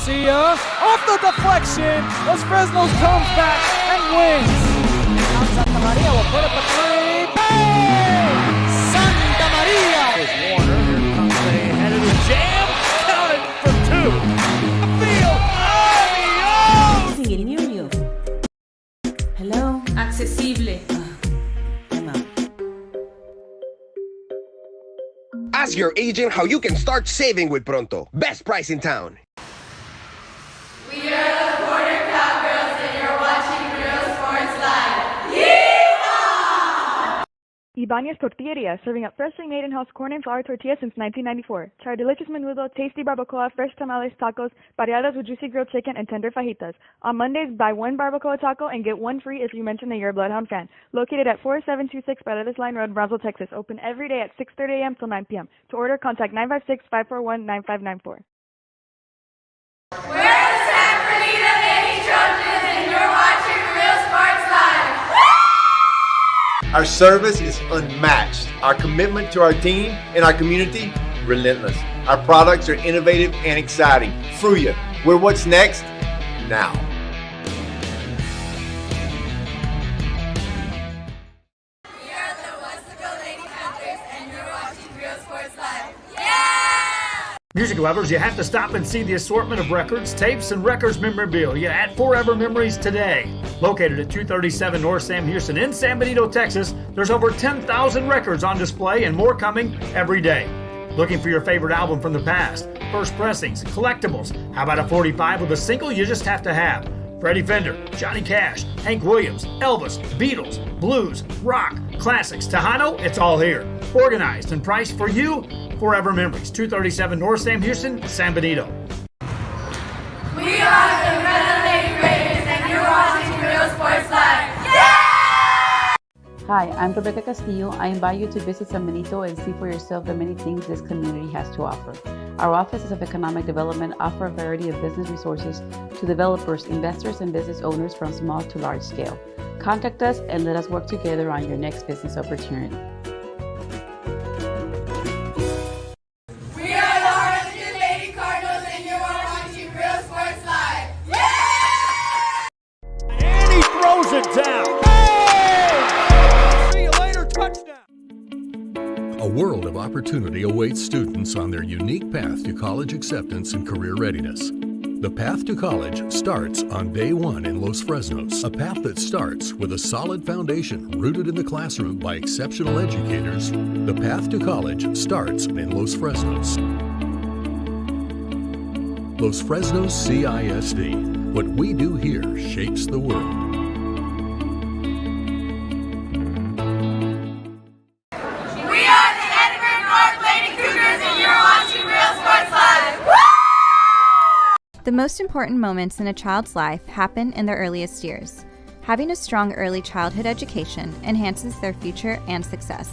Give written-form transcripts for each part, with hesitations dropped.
Garcia off the deflection. Los Fresnos comes back and wins. Now Santa Maria will put up a three. Bang! Santa Maria! Here's Warner. Here comes a headed jam. Counted for two. Field. Adios! Sin el New. Hello. Accesible. I'm out. Ask your agent how you can start saving with Pronto. Best price in town. We are the Border Cowgirls and you're watching Real Sports Live. Yeehaw! Ibanez Tortilleria, serving up freshly made in-house corn and flour tortillas since 1994. Try our delicious menudo, tasty barbacoa, fresh tamales, tacos, variadas with juicy grilled chicken, and tender fajitas. On Mondays, buy one barbacoa taco and get one free if you mention that you're a Bloodhound fan. Located at 4726 Paredes Line Road, Brownsville, Texas. Open every day at 6:30 a.m. till 9 p.m. To order, contact 956-541-9594. We're the San Bernardino Lady Trojans and you're watching Real Sports Live. Our service is unmatched. Our commitment to our team and our community, relentless. Our products are innovative and exciting. Fruya, we're what's next now. We are the Westaco Lady Panthers and you're watching Real Sports Live. Yeah! Music lovers, you have to stop and see the assortment of records, tapes, and records memorabilia at Forever Memories today. Located at 237 North Sam Houston in San Benito, Texas, there's over 10,000 records on display and more coming every day. Looking for your favorite album from the past, first pressings, collectibles. How about a 45 with a single you just have to have? Freddie Fender, Johnny Cash, Hank Williams, Elvis, Beatles, blues, rock, classics, Tejano, it's all here. Organized and priced for you. Forever Memories, 237 North Sam Houston, San Benito. We are the Red Lady Raiders and you're watching Real Sports Live. Yeah! Hi, I'm Rebecca Castillo. I invite you to visit San Benito and see for yourself the many things this community has to offer. Our offices of economic development offer a variety of business resources to developers, investors, and business owners from small to large scale. Contact us and let us work together on your next business opportunity. We are the Harlingen Lady Cardinals and you're watching Real Sports Live. Yeah! And he throws it down. See you later, touchdown. A world of opportunity awaits students on their unique path to college acceptance and career readiness. The path to college starts on day one in Los Fresnos, a path that starts with a solid foundation rooted in the classroom by exceptional educators. The path to college starts in Los Fresnos. Los Fresnos CISD. What we do here shapes the world. We are the Edinburgh North Lady Cougars and you're watching Real Sports Live. The most important moments in a child's life happen in their earliest years. Having a strong early childhood education enhances their future and success.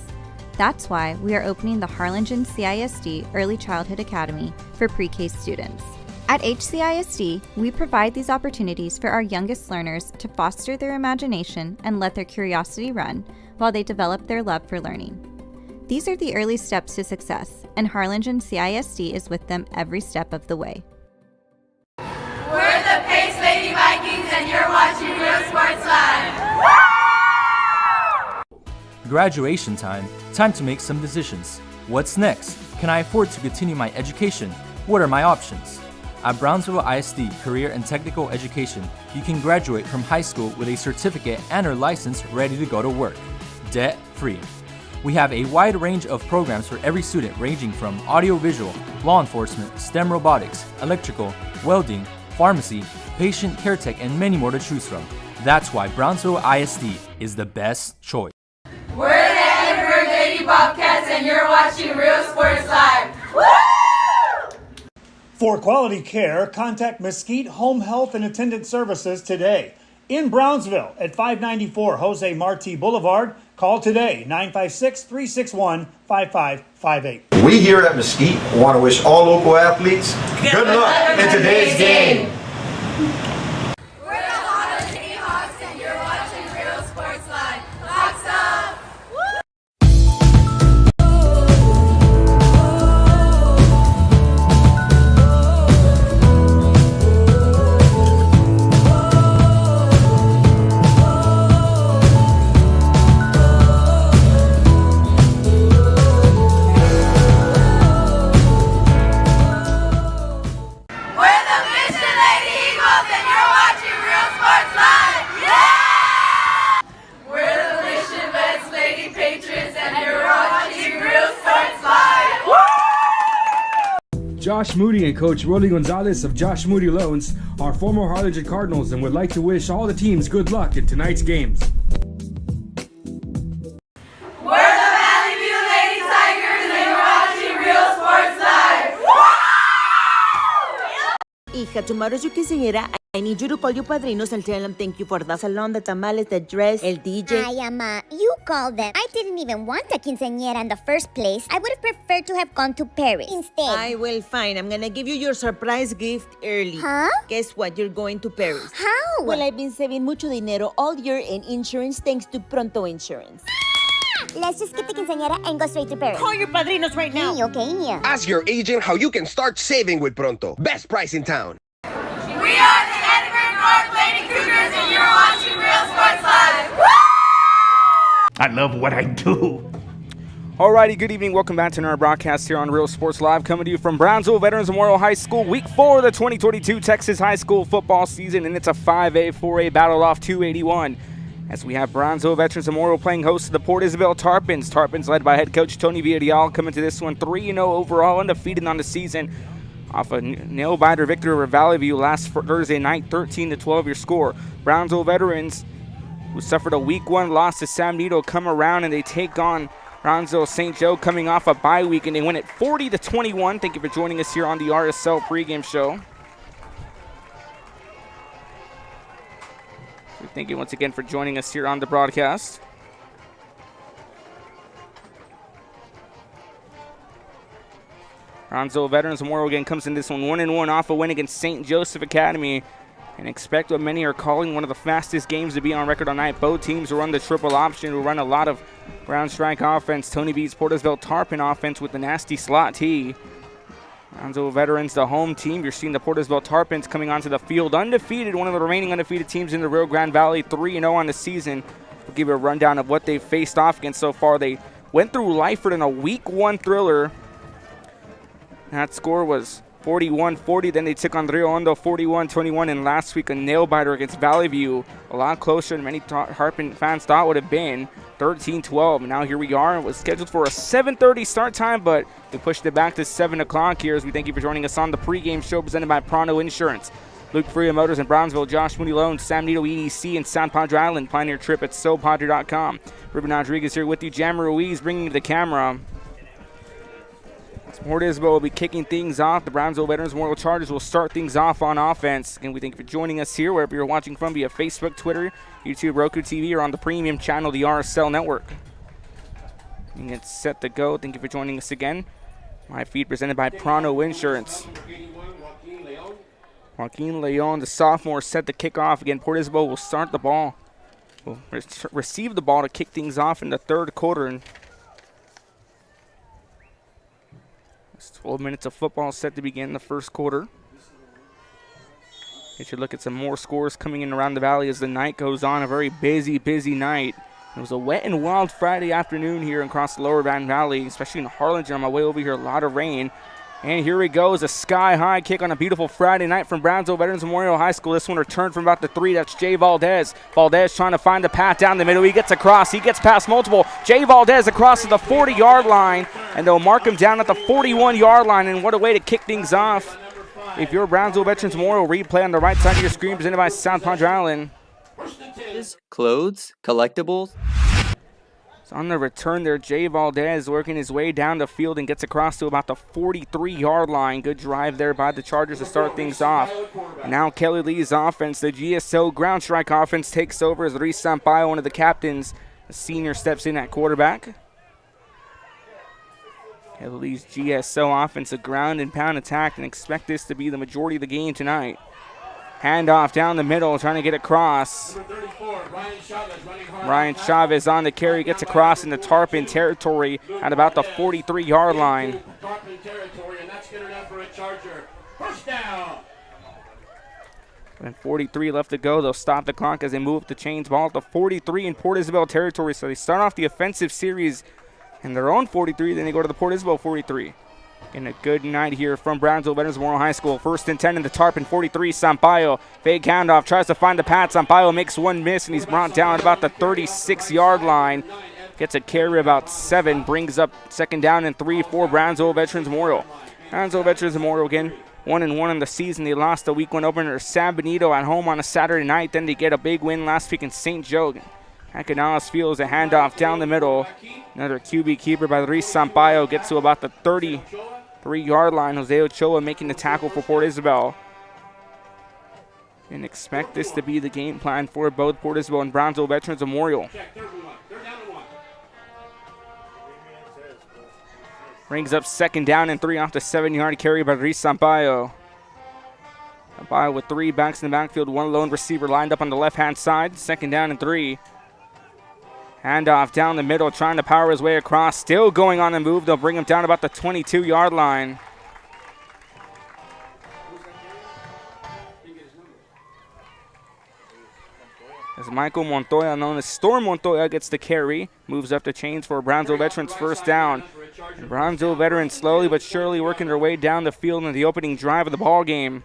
That's why we are opening the Harlingen CISD Early Childhood Academy for pre-K students. At HCISD, we provide these opportunities for our youngest learners to foster their imagination and let their curiosity run while they develop their love for learning. These are the early steps to success, and Harlingen CISD is with them every step of the way. We're the Pace Lady Vikings and you're watching Real Sports Live. Graduation time. Time to make some decisions. What's next? Can I afford to continue my education? What are my options? At Brownsville ISD Career and Technical Education, you can graduate from high school with a certificate and/or license ready to go to work, debt-free. We have a wide range of programs for every student ranging from audiovisual, law enforcement, STEM robotics, electrical, welding, pharmacy, patient care tech, and many more to choose from. That's why Brownsville ISD is the best choice. We're the Edinburgh Lady Bobcats and you're watching Real Sports Live. Woo! For quality care, contact Mesquite Home Health and Attendant Services today. In Brownsville at 594 Jose Marti Boulevard, call today 956-361-5558. We here at Mesquite want to wish all local athletes good luck in today's game. We're the Harlingen Seahawks and you're watching Real Sports Live. Hawks up! Josh Moody and Coach Rolly Gonzalez of Josh Moody Loans are former Harlingen Cardinals and would like to wish all the teams good luck in tonight's games. We're the Valley View Lady Tigers and you're watching Real Sports Live. Hija, tomorrow's your quinceañera. I need you to call your padrinos and tell them thank you for the salon, the tamales, the dress, el DJ. Ay, Ama, you call them. I didn't even want a quinceañera in the first place. I would have preferred to have gone to Paris instead. I will, fine. I'm gonna give you your surprise gift early. Huh? Guess what? You're going to Paris. How? Well, I've been saving mucho dinero all year in insurance thanks to Pronto Insurance. Let's just get the quinceañera and go straight to Paris. Call your padrinos right now. Okay. Ask your agent how you can start saving with Pronto. Best price in town. We are the Edinburgh North Lady Cougars and you're watching Real Sports Live. I love what I do. Alrighty, good evening. Welcome back to another broadcast here on Real Sports Live, coming to you from Brownsville Veterans Memorial High School, Week 4 of the 2022 Texas High School football season, and it's a 5A, 4A battle off 281. As we have Brownsville Veterans Memorial playing host to the Port Isabel Tarpons. Tarpons led by head coach Tony Villarreal coming to this one 3-0 overall, undefeated on the season. Off a nail-biter victory over Valley View last Thursday night, 13-12 your score. Brownsville Veterans, who suffered a Week 1 loss to San Benito, come around and they take on Brownsville St. Joe coming off a bye week, and they win it 40-21. Thank you for joining us here on the RSL pregame show. So thank you once again for joining us here on the broadcast. Brownsville Veterans Memorial again comes in this one 1-1 off a win against St. Joseph Academy, and expect what many are calling one of the fastest games to be on record tonight. Both teams will run the triple option, will run a lot of ground strike offense. Tony V's Port Isabel Tarpon offense with the nasty slot T. Brownsville Veterans, the home team. You're seeing the Port Isabel Tarpons coming onto the field undefeated, one of the remaining undefeated teams in the Rio Grande Valley, 3-0 on the season. We'll give you a rundown of what they've faced off against so far. They went through Lyford in a Week 1 thriller. That score was 41-40. Then they took on Rio Hondo 41-21. And last week, a nail-biter against Valley View. A lot closer than many Harpin fans thought would have been. 13-12. And now here we are. It was scheduled for a 7:30 start time, but we pushed it back to 7 o'clock here as we thank you for joining us on the pregame show presented by Pronto Insurance. Luke Freya Motors in Brownsville, Josh Moody Loans, San Benito EDC, and San Padre Island. Plan your trip at SoPadre.com. Ruben Rodriguez here with you. Jam Ruiz bringing you the camera. Port Isabel will be kicking things off. The Brownsville Veterans Memorial Chargers will start things off on offense. And we thank you for joining us here, wherever you're watching from, via Facebook, Twitter, YouTube, Roku TV, or on the premium channel, the RSL Network. And it's set to go. Thank you for joining us again. My feed presented by Pronto Insurance. Joaquin Leon, the sophomore, set to kick off. Again, Port Isabel will start the ball. Will receive the ball to kick things off in the third quarter. And 12 minutes of football set to begin the first quarter. Get you look at some more scores coming in around the valley as the night goes on. A very busy night. It was a wet and wild Friday afternoon here across the lower Van Valley, especially in Harlingen. On my way over here, a lot of rain. And here he goes, a sky-high kick on a beautiful Friday night from Brownsville Veterans Memorial High School. This one returned from about the 3. That's Jay Valdez. Valdez trying to find the path down the middle. He gets across. He gets past multiple. Jay Valdez across to the 40-yard line, and they'll mark him down at the 41-yard line. And what a way to kick things off. If you're Brownsville Veterans Memorial, replay on the right side of your screen presented by South Padre Island. Clothes, collectibles. So on the return there, Jay Valdez working his way down the field and gets across to about the 43-yard line. Good drive there by the Chargers to start things off. And now Kelly Lee's offense, the GSO ground strike offense, takes over as Luis Sampaio, one of the captains, the senior, steps in at quarterback. Kelly Lee's GSO offense, a ground and pound attack, and expect this to be the majority of the game tonight. Handoff down the middle, trying to get across. Ryan Chavez on the carry, gets across into Tarpon territory at about the 43-yard line. And 43 left to go. They'll stop the clock as they move the chains. Ball at the 43 in Port Isabel territory. So they start off the offensive series in their own 43, then they go to the Port Isabel 43. And a good night here from Brownsville Veterans Memorial High School. 1st and 10 in the Tarpon 43. Sampaio, fake handoff, tries to find the pad. Sampaio makes one miss, and he's brought down about the 36-yard line. Gets a carry about 7, brings up 2nd down and 3 for Brownsville Veterans Memorial. Brownsville Veterans Memorial again, 1-1 in the season. They lost a week 1 opener to San Benito at home on a Saturday night. Then they get a big win last week in St. Joe. At Canales Field, a handoff down the middle. Another QB keeper by Luis Sampaio gets to about the 33-yard line. Jose Ochoa making the tackle for Port Isabel. And expect this to be the game plan for both Port Isabel and Brownsville Veterans Memorial. Brings up 2nd down and 3 off the 7-yard carry by Luis Sampaio. Sampaio with 3 backs in the backfield, 1 lone receiver lined up on the left-hand side. 2nd down and 3. Handoff down the middle, trying to power his way across. Still going on the move. They'll bring him down about the 22-yard line. As Michael Montoya, known as Storm Montoya, gets the carry. Moves up the chains for Brownsville Veterans 1st down. And Brownsville Veterans slowly but surely working their way down the field in the opening drive of the ball game.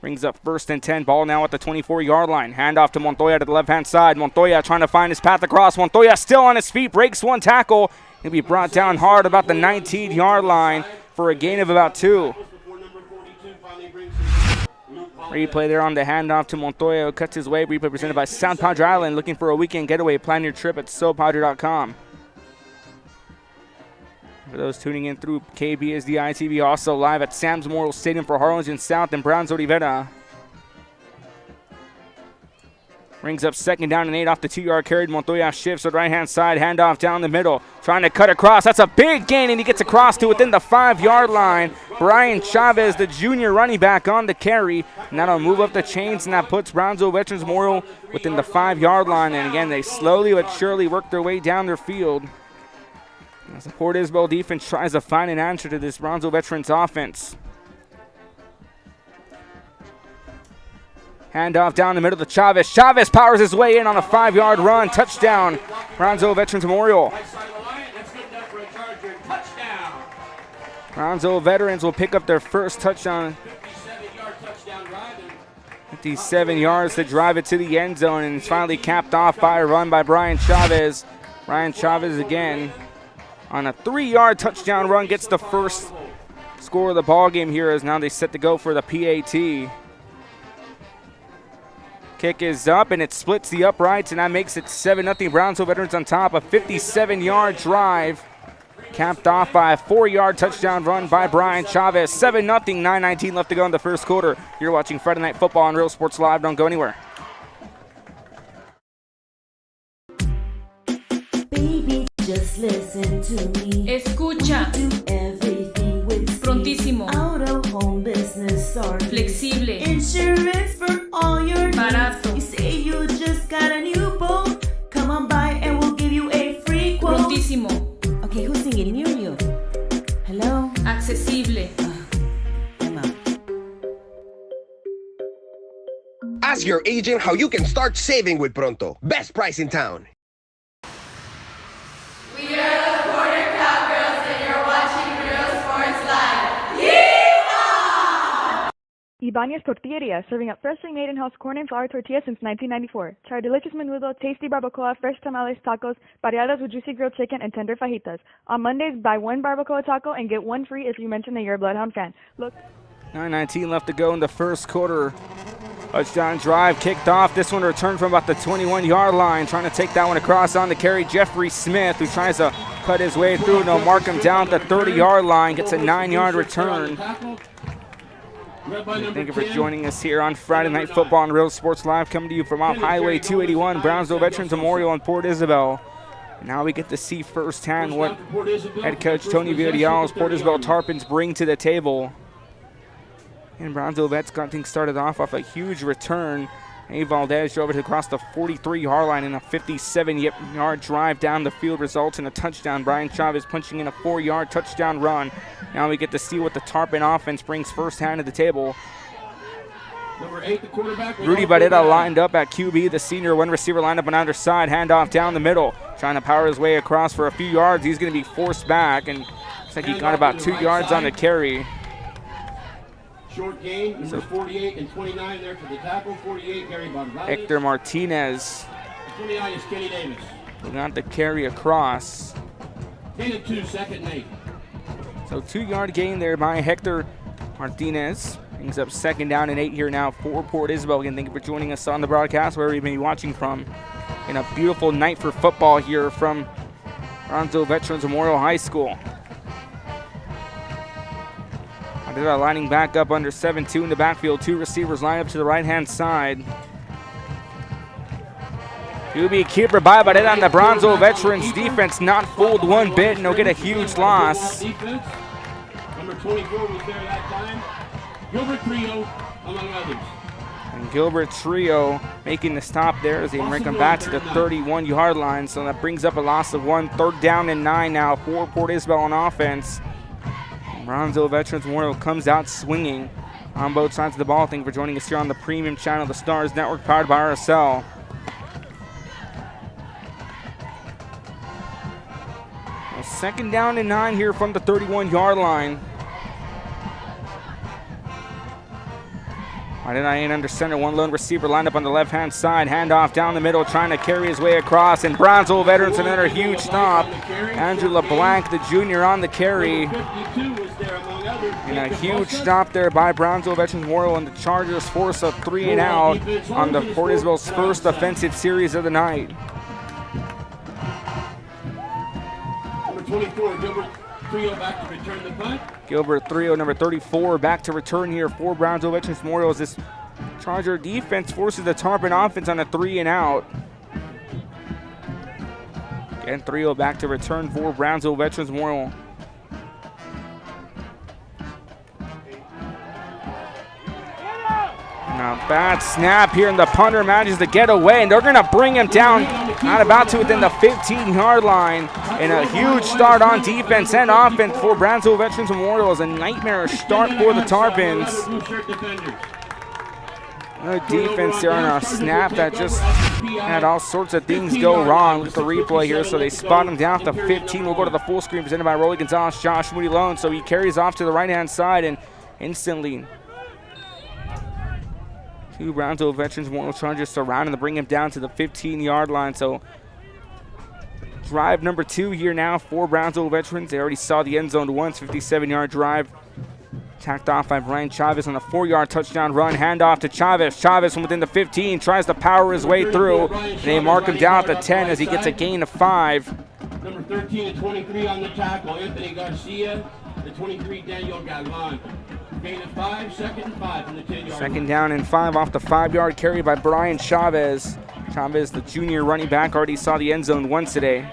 Brings up 1st and 10. Ball now at the 24-yard line. Handoff to Montoya to the left-hand side. Montoya trying to find his path across. Montoya still on his feet. Breaks 1 tackle. He'll be brought down hard about the 19-yard line for a gain of about 2. Replay there on the handoff to Montoya. Cuts his way. Replay presented by South Padre Island. Looking for a weekend getaway? Plan your trip at SoPadre.com. For those tuning in through KBSDI TV, also live at Sam's Memorial Stadium for Harlingen South and Brownsville Rivera. Brings up 2nd down and 8 off the 2-yard carry. Montoya shifts to the right-hand side. Handoff down the middle. Trying to cut across. That's a big gain, and he gets across to within the 5-yard line. Brian Chavez, the junior running back, on the carry. And that'll move up the chains, and that puts Brownsville Veterans Memorial within the 5-yard line. And again, they slowly but surely work their way down their field. As the Port Isabel defense tries to find an answer to this Brownsville Veterans offense. Handoff down the middle to Chavez. Chavez powers his way in on a 5-yard run. Touchdown, Brownsville Veterans Memorial. Brownsville Veterans will pick up their first touchdown. 57 yards to drive it to the end zone, and it's finally capped off by a run by Brian Chavez. Brian Chavez again on a 3-yard touchdown run gets the first score of the ball game here, as now they set to go for the PAT. Kick is up, and it splits the uprights, and that makes it 7-0 Brownsville Veterans on top. A 57-yard drive capped off by a 4-yard touchdown run by Brian Chavez. 7-0, 9:19 left to go in the first quarter. You're watching Friday Night Football on Real Sports Live. Don't go anywhere. Baby, just listen to me. Escucha. Do everything with Prontísimo. Auto, home, business, or Flexible. insurance for all your Barato. needs. You say you just got a new boat. Come on by and we'll give you a free quote. Prontísimo. Okay, who's singing? You. Hello? Accesible. I'm out. Ask your agent how you can start saving with Pronto. Best price in town. We are the Border Cowgirls, and you're watching Real Sports Live. Yeehaw! Ibanez Tortilleria, serving up freshly made in-house corn and flour tortillas since 1994. Try delicious menudo, tasty barbacoa, fresh tamales, tacos, pareadas with juicy grilled chicken, and tender fajitas. On Mondays, buy 1 barbacoa taco and get 1 free if you mention that you're a Bloodhound fan. Look. 9:19 left to go in the first quarter. Touchdown drive kicked off. This one returned from about the 21-yard line. Trying to take that one across on the carry. Jeffrey Smith, who tries to cut his way through. They'll mark him down at the 30-yard line. Gets a 9-yard return. Thank you for joining us here on Friday Night Football on Real Sports Live, coming to you from off Highway 281, Brownsville Veterans Memorial in Port Isabel. Now we get to see firsthand what head coach Tony Villarreal's Port Isabel Tarpons bring to the table. And Brownsville Vets got things started off a huge return. A. Valdez drove it across the 43-yard line in a 57-yard drive down the field, results in a touchdown. Brian Chavez punching in a 4-yard touchdown run. Now we get to see what the Tarpon offense brings firsthand to the table. Number 8, the quarterback. Rudy Barrera lined up at QB, the senior. 1 receiver lined up on either side. Handoff down the middle. Trying to power his way across for a few yards. He's going to be forced back, and looks like he got about 2 yards on the carry. Short gain, numbers 48 and 29 there for the tackle. 48, Gary Bonvales. Hector Martinez 29 is Kenny Davis. got the carry across. 10 and 2, second and 8. So 2-yard gain there by Hector Martinez. Brings up 2nd down and 8 here now for Port Isabel. Again, thank you for joining us on the broadcast, wherever you may be watching from. In a beautiful night for football here from Brownsville Veterans Memorial High School. They're lining back up under 7-2 in the backfield. 2 receivers line up to the right-hand side. QB keeper by, but it on the Brownsville Veterans defense, not fooled one bit, and they'll get a huge loss. Number 24 was there that time. Gilbert Trio, among others. And Gilbert Trio making the stop there as they bring them back to the 31-yard line. So that brings up a loss of 1. 3rd down and 9 now for Port Isabel on offense. Brownsville Veterans Memorial comes out swinging on both sides of the ball. Thank you for joining us here on the premium channel, the Stars Network, powered by RSL. Well, 2nd down and 9 here from the 31-yard line. In under center, 1 lone receiver lined up on the left-hand side. Handoff down the middle, trying to carry his way across. And Brownsville Veterans another huge stop. Andrew LeBlanc, the junior, on the carry. And a huge stop there by Brownsville Veterans Memorial, and the Chargers force a 3 and out on the Port Isabel's first offensive series of the night. Number 24, Gilbert Trio back to return the punt. Gilbert Trio, number 34, back to return here for Brownsville Veterans Memorial as this Charger defense forces the Tarpon offense on a 3 and out. Again, Trio back to return for Brownsville Veterans Memorial. Now, bad snap here, and the punter manages to get away, and they're going to bring him down, not about to within the 15-yard line. And a huge start on defense and offense for Brownsville Veterans Memorial as a nightmarish start for the Tarpons. Another defense there on a snap that just had all sorts of things go wrong. Look at the replay here, so they spot him down at the 15. We'll go to the full screen presented by Rolly Gonzalez, Josh Moody Lone. So he carries off to the right-hand side, and instantly 2 Brownsville Veterans Memorial Chargers surround him to bring him down to the 15-yard line. So drive number 2 here now for Brownsville Veterans. They already saw the end zone once, 57-yard drive. Tacked off by Brian Chavez on a 4-yard touchdown run. Handoff to Chavez. Chavez from within the 15 tries to power his way through. And they mark him down at the 10 as he gets a gain of 5. Number 13 and 23 on the tackle, Anthony Garcia. The 23, Daniel Galvan. Gain of 5, 2nd and 5 from the 10-yard. 2nd down and 5 off the 5-yard carry by Brian Chavez. Chavez, the junior running back, already saw the end zone once today.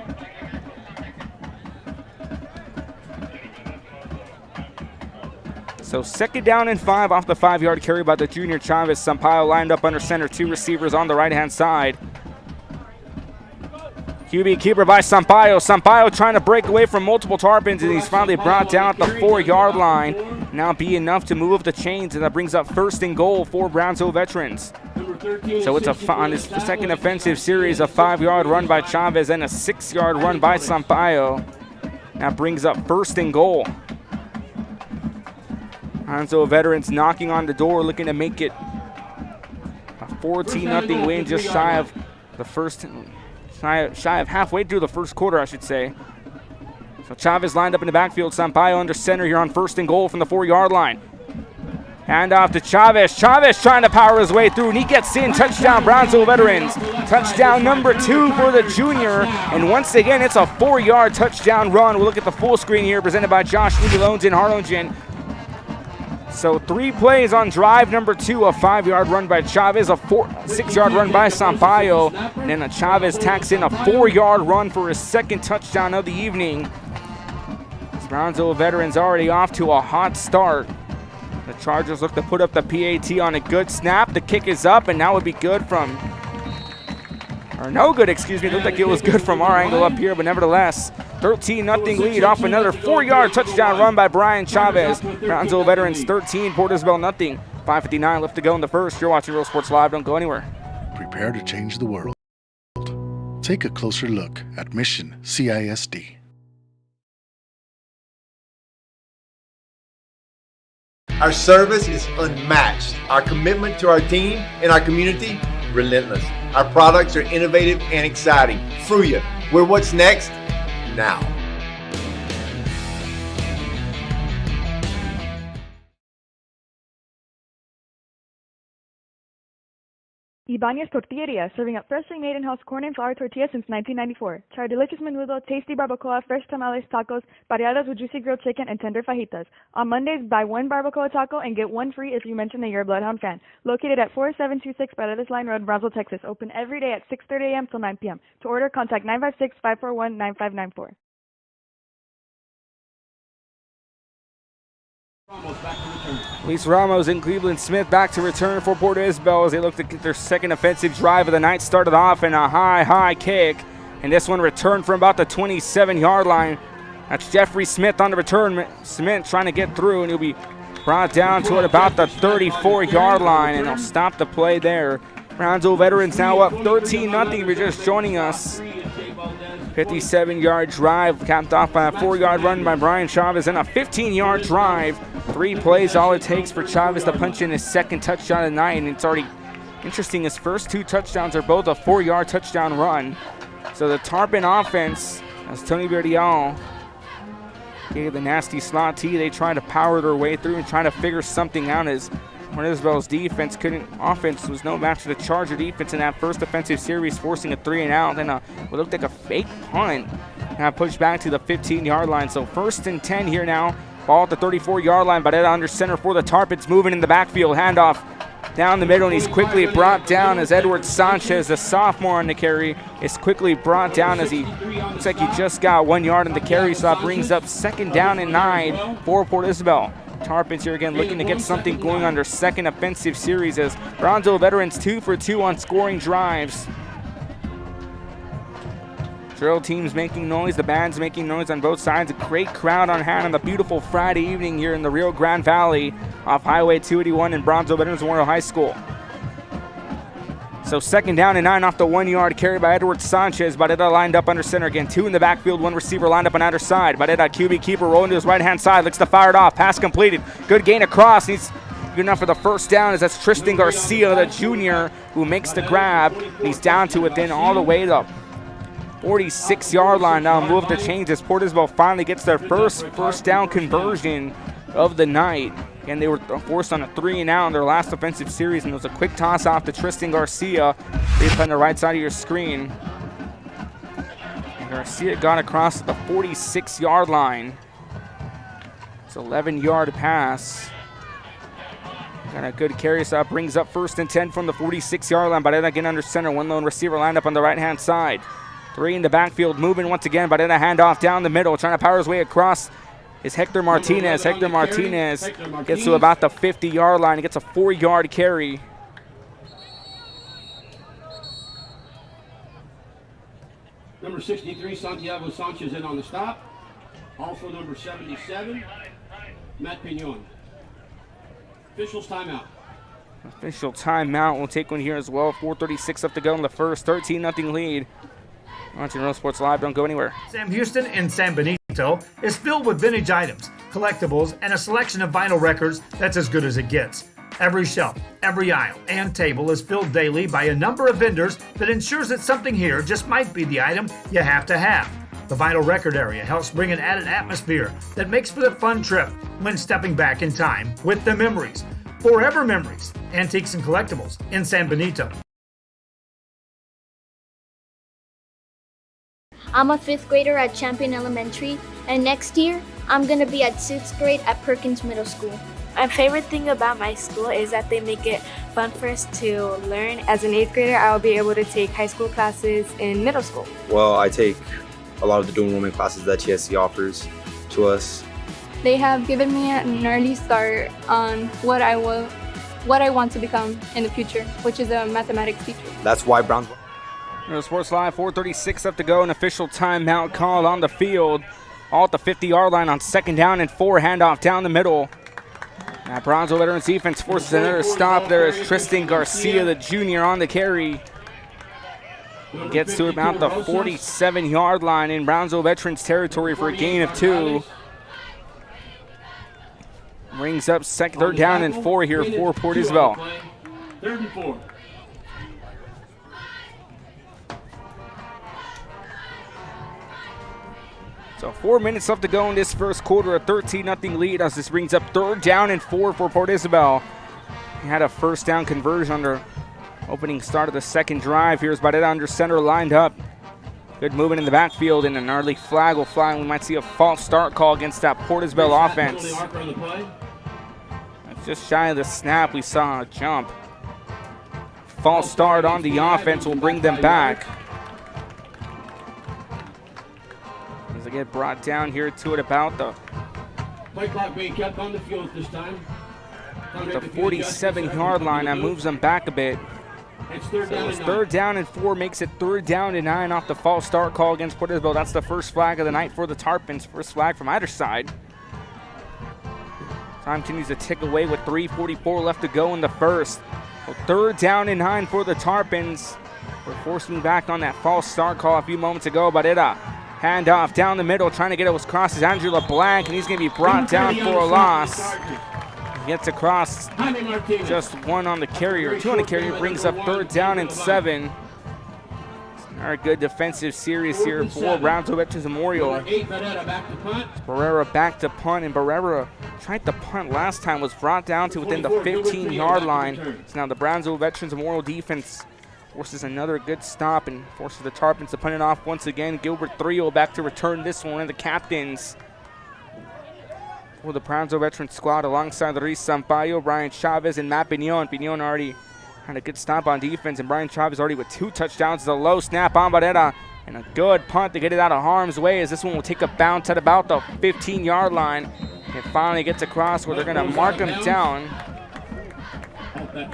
So 2nd down and 5 off the 5-yard carry by the junior Chavez. Sampaio lined up under center, 2 receivers on the right-hand side. QB keeper by Sampaio. Sampaio trying to break away from multiple Tarpons, and he's finally brought down at the 4-yard line. Now be enough to move the chains, and that brings up 1st and goal for Brownsville Veterans. So it's on his 2nd offensive series, a 5-yard run by Chavez and a 6-yard run by Sampaio. That brings up 1st and goal. Brownsville Veterans knocking on the door, looking to make it a 14-0 win, just shy of the first. Shy of halfway through the first quarter, I should say. So Chavez lined up in the backfield. Sampaio under center here on 1st and goal from the 4-yard line. Hand off to Chavez. Chavez trying to power his way through, and he gets in. Touchdown, Brownsville Veterans. Touchdown number 2 for the junior. And once again, it's a 4-yard touchdown run. We'll look at the full screen here, presented by Josh Moody Loans in Harlingen. So 3 plays on drive number 2, a 5-yard run by Chavez, a 6-yard run by Sampaio, and then Chavez tacks in a 4-yard run for his 2nd touchdown of the evening. Brownsville Veterans already off to a hot start. The Chargers look to put up the PAT on a good snap. The kick is up, and that would be good from, or no good, excuse me. It looked like it was good from our angle up here, but nevertheless, 13-0 lead off another 4-yard touchdown run by Brian Chavez. Brownsville Veterans 13, Port Isabel nothing. 5:59 left to go in the first. You're watching Real Sports Live. Don't go anywhere. Prepare to change the world. Take a closer look at Mission CISD. Our service is unmatched. Our commitment to our team and our community, relentless. Our products are innovative and exciting. Fruya, we're what's next now. Ibanez Tortilleria, serving up freshly made in-house corn and flour tortillas since 1994. Try our delicious menudo, tasty barbacoa, fresh tamales, tacos, variadas with juicy grilled chicken, and tender fajitas. On Mondays, buy one barbacoa taco and get one free if you mention that you're a Bloodhound fan. Located at 4726 Paredes Line Road, Brownsville, Texas. Open every day at 6:30 a.m. till 9 p.m. To order, contact 956-541-9594. Luis Ramos and Cleveland Smith back to return for Port Isabel as they look to get their second offensive drive of the night. Started off in a high kick, and this one returned from about the 27-yard line. That's Jeffrey Smith on the return. Smith trying to get through, and he'll be brought down to about the 34-yard line, and they'll stop the play there. Brownsville Veterans now up 13-0. We're just joining us. 57-yard drive capped off by a 4-yard run by Brian Chavez and a 15-yard drive. 3 plays all it takes for Chavez to punch in his second touchdown of the night, and it's already interesting. His first 2 touchdowns are both a 4-yard touchdown run. So the Tarpon offense, as Tony Verdial gave the nasty slot T, they try to power their way through and try to figure something out as Port Isabel's offense was no match for the Charger defense in that first offensive series, forcing a 3-and-out. Then what looked like a fake punt. Now pushed back to the 15-yard line. So 1st and 10 here now. Ball at the 34-yard line. Barrera under center for the Tarpons, moving in the backfield. Handoff down the middle, and he's quickly brought down as Edward Sanchez, the sophomore on the carry, is quickly brought down as he looks like he just got 1 yard on the carry. So that brings up 2nd down and 9 for Port Isabel. Tarpons here again looking to get something going on their second offensive series as Brownsville Veterans 2 for 2 on scoring drives. Drill teams making noise, the band's making noise on both sides. A great crowd on hand on the beautiful Friday evening here in the Rio Grande Valley off Highway 281 in Brownsville Veterans Memorial High School. So 2nd down and 9 off the 1 yard carry by Edward Sanchez. Barrera lined up under center again. 2 in the backfield, 1 receiver lined up on either side. Barrera, QB keeper, rolling to his right-hand side. Looks to fire it off. Pass completed. Good gain across. He's good enough for the first down as that's Tristan Garcia, the junior, who makes the grab. He's down to within all the way to 46-yard line now. Move to change as Port Isabel finally gets their first down conversion of the night. And they were forced on a 3-and-out in their last offensive series, and it was a quick toss off to Tristan Garcia. They've on the right side of your screen. And Garcia got across the 46-yard line. It's an 11-yard pass. Got a good carry, so that brings up 1st and 10 from the 46-yard line. Barrera again under center. 1 lone receiver lined up on the right-hand side. 3 in the backfield, moving once again. Barrera handoff down the middle, trying to power his way across. Is Hector Martinez. Hector Martinez gets to about the 50-yard line. He gets a 4-yard carry. Number 63, Santiago Sanchez in on the stop. Also number 77, Matt Pignon. Officials timeout. Official timeout. We'll take one here as well. 4:36 left to go in the first. 13-0 lead. Watching Real Sports Live. Don't go anywhere. Sam Houston in San Benito is filled with vintage items, collectibles, and a selection of vinyl records that's as good as it gets. Every shelf, every aisle, and table is filled daily by a number of vendors that ensures that something here just might be the item you have to have. The vinyl record area helps bring an added atmosphere that makes for the fun trip when stepping back in time with the memories. Forever Memories, Antiques and Collectibles in San Benito. I'm a 5th grader at Champion Elementary, and next year, I'm going to be at 6th grade at Perkins Middle School. My favorite thing about my school is that they make it fun for us to learn. As an 8th grader, I'll be able to take high school classes in middle school. Well, I take a lot of the dual enrollment classes that TSC offers to us. They have given me an early start on what I want to become in the future, which is a mathematics teacher. That's why Brownsville. Sports Live, 4:36 left to go. An official timeout called on the field. All at the 50-yard line on 2nd down and 4. Handoff down the middle. Now Brownsville Veterans defense forces another stop there as Tristan Garcia, the junior, on the carry. He gets to about the 47-yard line in Brownsville Veterans territory for a gain of 2. Brings up 3rd down and 4 here for Port Isabel. 3rd and 4. So 4 minutes left to go in this first quarter, a 13-0 lead as this brings up 3rd down and 4 for Port Isabel. He had a 1st down conversion on their Opening start of the second drive. Here's Barrera under center, lined up. Good movement in the backfield, and an early flag will fly. We might see a false start call against that Port Isabel offense. Just shy of the snap, we saw a jump. False start on the offense will bring them back. As they get brought down here to it about the Play clock being kept on the field this time. the 47-yard line. That moves them back a bit. It's third down and 9. Third down and 4 makes it 3rd down and 9 off the false start call against Port Isabel. That's the first flag of the night for the Tarpons. First flag from either side. Time continues to tick away with 3:44 left to go in the first. So 3rd down and 9 for the Tarpons. We're forcing back on that false start call a few moments ago. Barrera, handoff down the middle, trying to get it across is Andrew LeBlanc, and he's going to be brought down for a loss. Gets across just 1 on the carrier. 2 on the carrier brings up 3rd down and 7. Another good defensive series here for Brownsville Veterans Memorial. Barrera back to punt, and Barrera tried to punt last time, was brought down to within the 15-yard line. So now the Brownsville Veterans Memorial defense forces another good stop and forces the Tarpons to punt it off once again. Gilbert Thrio back to return this one, and the captains for the Brownsville Veterans squad alongside Luis Sampaio, Brian Chavez, and Matt Pignon. Pignon already had a good stop on defense, and Brian Chavez already with 2 touchdowns. It's a low snap on Barrera, and a good punt to get it out of harm's way, as this one will take a bounce at about the 15-yard line. It finally gets across where they're going to mark him down at the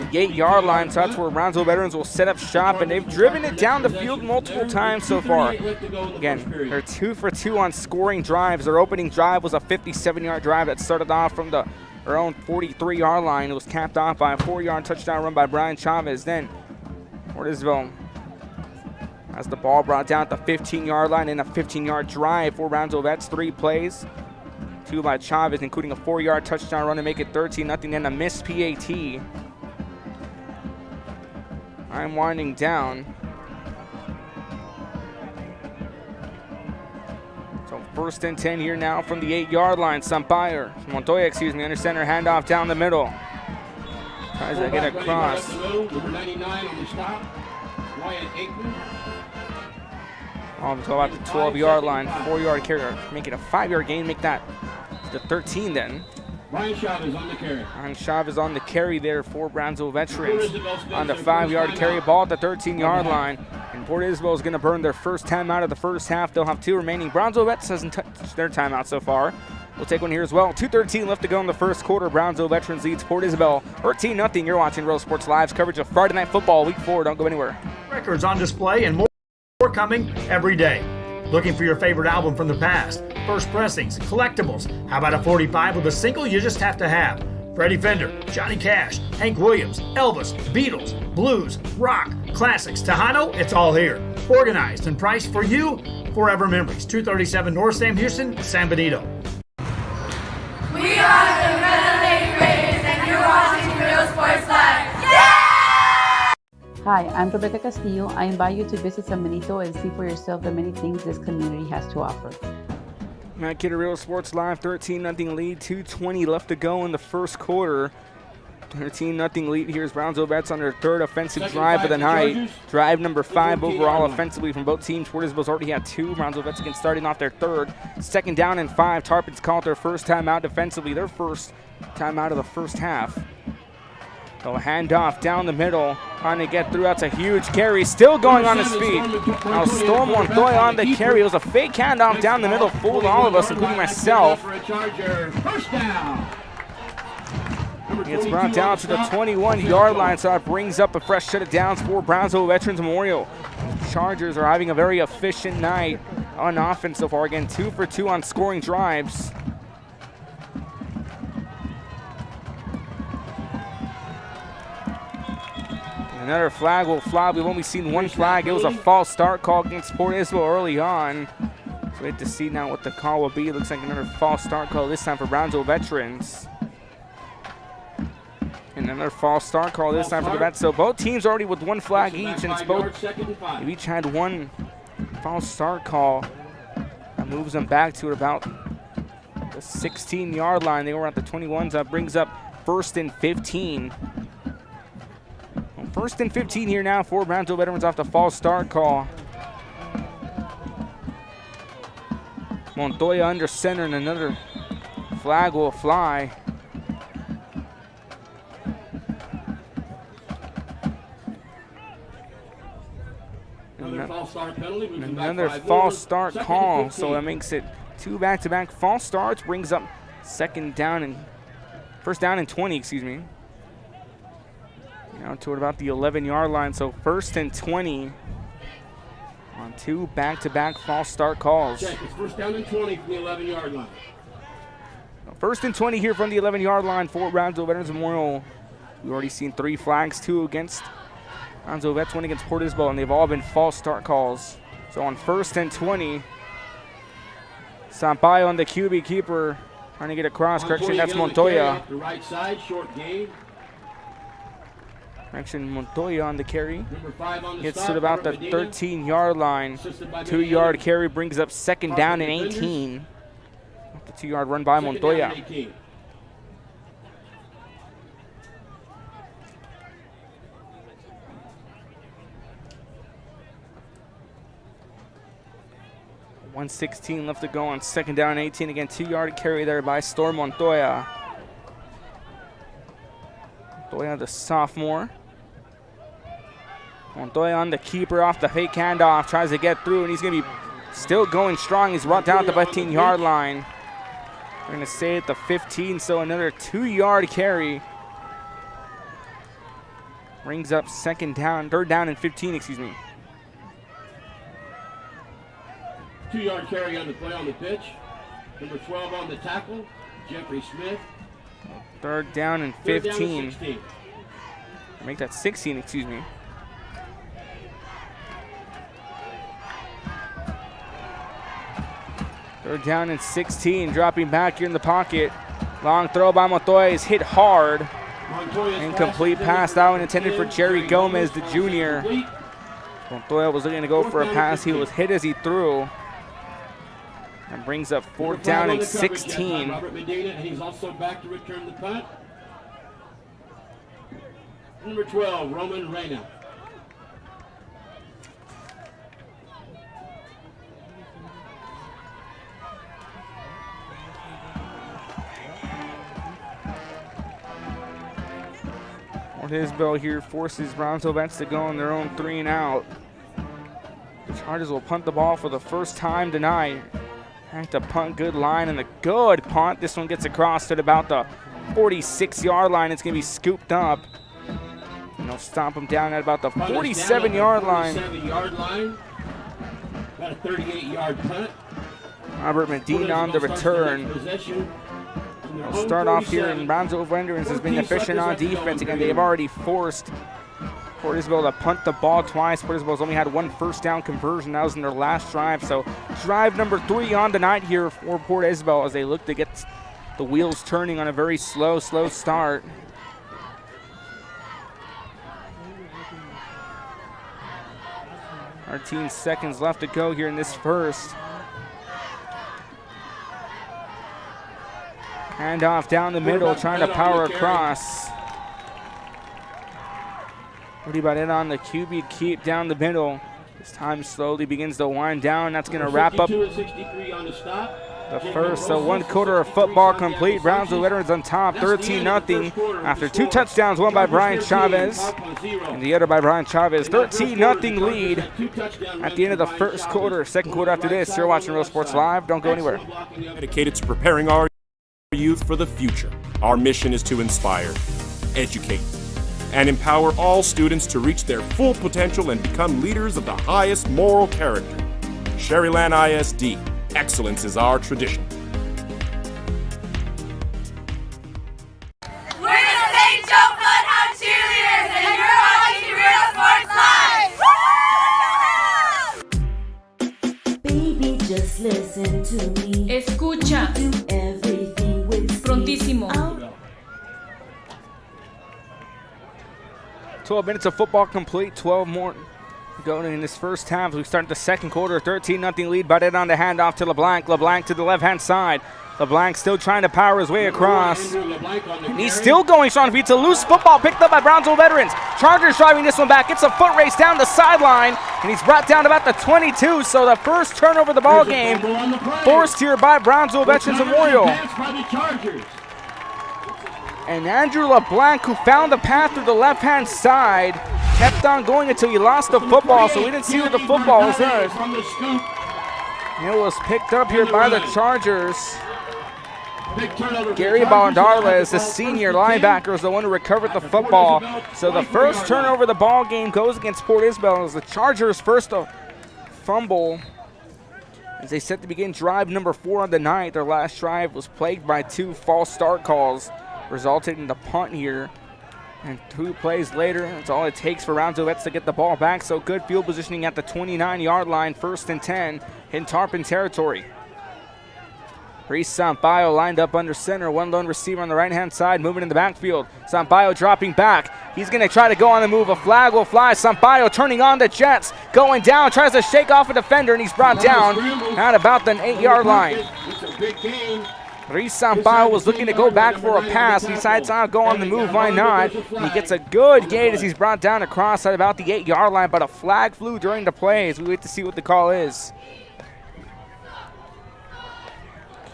8-yard line. So that's where Brownsville Veterans will set up shop, and they've driven it down the field multiple times so far. Again, they're 2 for 2 on scoring drives. Their opening drive was a 57-yard drive that started off from their own 43-yard line. It was capped off by a 4-yard touchdown run by Brian Chavez. Then Port Isabel has the ball brought down at the 15-yard line in a 15-yard drive for Brownsville Vets. 3 plays. 2 by Chavez, including a 4-yard touchdown run to make it 13-0, and a missed PAT. I'm winding down. So 1st and 10 here now from the 8-yard line. Montoya, under center, handoff down the middle. Tries to get across. Number 99 on the stop. Wyatt Aikman. Let's go about the 12-yard line, 4-yard carry, make it a 5-yard gain, make that the 13 then. Brian Chavez on the carry. Brian Chavez on the carry there for Brownsville Veterans. On the 5-yard carry, ball at the 13-yard line. And Port Isabel is going to burn their first timeout of the first half. They'll have 2 remaining. Brownsville Vets hasn't touched their timeout so far. We'll take one here as well. 2:13 left to go in the first quarter. Brownsville Veterans leads Port Isabel 13-0. You're watching Real Sports Live's coverage of Friday Night Football Week 4. Don't go anywhere. Records on display and more coming every day. Looking for your favorite album from the past? First pressings, collectibles. How about a 45 with a single you just have to have? Freddie Fender, Johnny Cash, Hank Williams, Elvis, Beatles, blues, rock, classics, Tejano, it's all here. Organized and priced for you. Forever Memories, 237 North Sam Houston, San Benito. We are the Red Lady Raiders, and you're watching Real Sports Live. Hi, I'm Rebecca Castillo. I invite you to visit San Benito and see for yourself the many things this community has to offer. Matt Kidder, Real Sports Live, 13-0 lead, 2:20 left to go in the first quarter. 13-0 lead. Here's Brownsville Vets on their 3rd offensive drive of the night. Drive number 5 overall offensively from both teams. Port Isabel's already had 2. Brownsville Vets again starting off their 3rd. 2nd down and 5. Tarpons called their first timeout defensively, their first timeout of the first half. So a handoff down the middle, trying to get through. That's a huge carry, still going on his feet. Now Storm Montoya on the carry. It was a fake handoff down the middle, fooled all of us, including myself. Gets brought down to the 21-yard line, so it brings up a fresh set of downs for Brownsville Veterans Memorial. Chargers are having a very efficient night on offense so far. Again, 2 for 2 on scoring drives. Another flag will fly. We've only seen 1 flag. It was a false start call against Port Isabel early on. So we have to see now what the call will be. It looks like another false start call this time for Brownsville Veterans. And another false start call this time for the Vets. So both teams already with 1 flag each, and it's both. They've each had 1 false start call. That moves them back to about the 16-yard line. They were at the 21s. That brings up 1st and 15. First and 15 here now for Brownsville Veterans off the false start call. Montoya under center and another flag will fly. Another false start penalty. Another false start call, so that makes it 2 back-to-back false starts, brings up first down and 20, excuse me. Now toward about the 11-yard line, so 1st and 20 on 2 back-to-back false start calls. Check, it's 1st down and 20 from the 11-yard line. 1st and 20 here from the 11-yard line for Brownsville Veterans Memorial. We've already seen 3 flags, 2 against Brownsville Vets, 1 against Port Isabel, and they've all been false start calls. So on 1st and 20, Sampaio on the QB keeper, trying to get across. Correction, that's Montoya. The right side, short gain. Correction, Montoya on the carry. Number 5 on the Gets stop, to about the Medina. 13-yard line. 2-yard carry brings up 2nd down and 18. The 2-yard run by Montoya. .116 left to go on 2nd down and 18. Again, 2-yard carry there by Storm Montoya. Montoya, the sophomore. Montoya on the keeper off the fake handoff. Tries to get through, and he's going to be still going strong. He's brought down at the 15-yard line. We're going to stay at the 15, so another 2-yard carry. Brings up 3rd down and 15, excuse me. 2-yard carry on the play on the pitch. Number 12 on the tackle, Jeffrey Smith. 3rd down and 15. Make that 16, excuse me. Third down and 16, dropping back here in the pocket. Long throw by Montoya is hit hard. Incomplete pass out and intended for Jerry Gomez, the junior. Montoya was looking to go for a pass. He was hit as he threw. And brings up 4th down and 16. Robert Medina, and he's also back to return the punt. Number 12, Roman Reyna. Port Isabel here forces Brownsville Vets to go on their own 3 and out. The Chargers will punt the ball for the first time tonight. Back to punt, good line, and a good punt. This one gets across to about the 46-yard line. It's going to be scooped up. And they'll stomp him down at about the 47-yard line. 47-yard line. About a 38-yard punt. Robert Medina on the return. We'll start off here, and Brownsville Veterans has been efficient on defense. Again, they've already forced Port Isabel to punt the ball twice. Port Isabel's only had 1 first down conversion. That was in their last drive. So drive number 3 on the night here for Port Isabel as they look to get the wheels turning on a very slow start. Our 13 seconds left to go here in this first. Handoff down the middle, trying to power across. Rudy Barrera on the QB keep down the middle. This time slowly begins to wind down. That's going to wrap up the first. So 1 quarter of football complete. Brownsville Veterans on top, 13-0 after 2 touchdowns, one by Brian Chavez and the other by Brian Chavez. 13-0 lead at the end of the first quarter. Second quarter after this. You're watching Real Sports Live. Don't go anywhere. Dedicated to preparing our youth for the future. Our mission is to inspire, educate, and empower all students to reach their full potential and become leaders of the highest moral character. Sherryland ISD, excellence is our tradition. We're the St. Joe Bloodhound Cheerleaders, and you're watching Real Sports Live. Baby, just listen to me. Escucha. Do everything with Prontísimo. 12 minutes of football complete, 12 more going in this first half. We start the second quarter, 13-0 lead. Barrera on the handoff to LeBlanc. LeBlanc to the left-hand side. LeBlanc still trying to power his way across. And he's still going strong. It's a loose football picked up by Brownsville veterans. Chargers driving this one back. It's a foot race down the sideline. And he's brought down about the 22. So the first turnover of the ball game forced here by Brownsville Veterans Memorial. And Andrew LeBlanc, who found the path through the left-hand side, kept on going until he lost the football. So we didn't see what the football was in. It was picked up here by the Chargers. Gary Baldales, the senior linebacker, is the one who recovered the football. So the first turnover of the ball game goes against Port Isabel as the Chargers' first fumble as they set to begin drive number 4 on the night. Their last drive was plagued by 2 false start calls, resulting in the punt here. And 2 plays later, that's all it takes for Brownsville Vets to get the ball back. So good field positioning at the 29-yard line, 1st and 10 in Tarpon territory. Reese Sampaio lined up under center. One lone receiver on the right-hand side, moving in the backfield. Sampaio dropping back. He's going to try to go on the move. A flag will fly. Sampaio turning on the Jets. Going down, tries to shake off a defender, and he's brought down at about the 8-yard line. Reese Sampaio was looking to go back for a pass. He decides to go on the move. Why not? He gets a good gain as he's brought down across at about the 8-yard line, but a flag flew during the plays. We wait to see what the call is.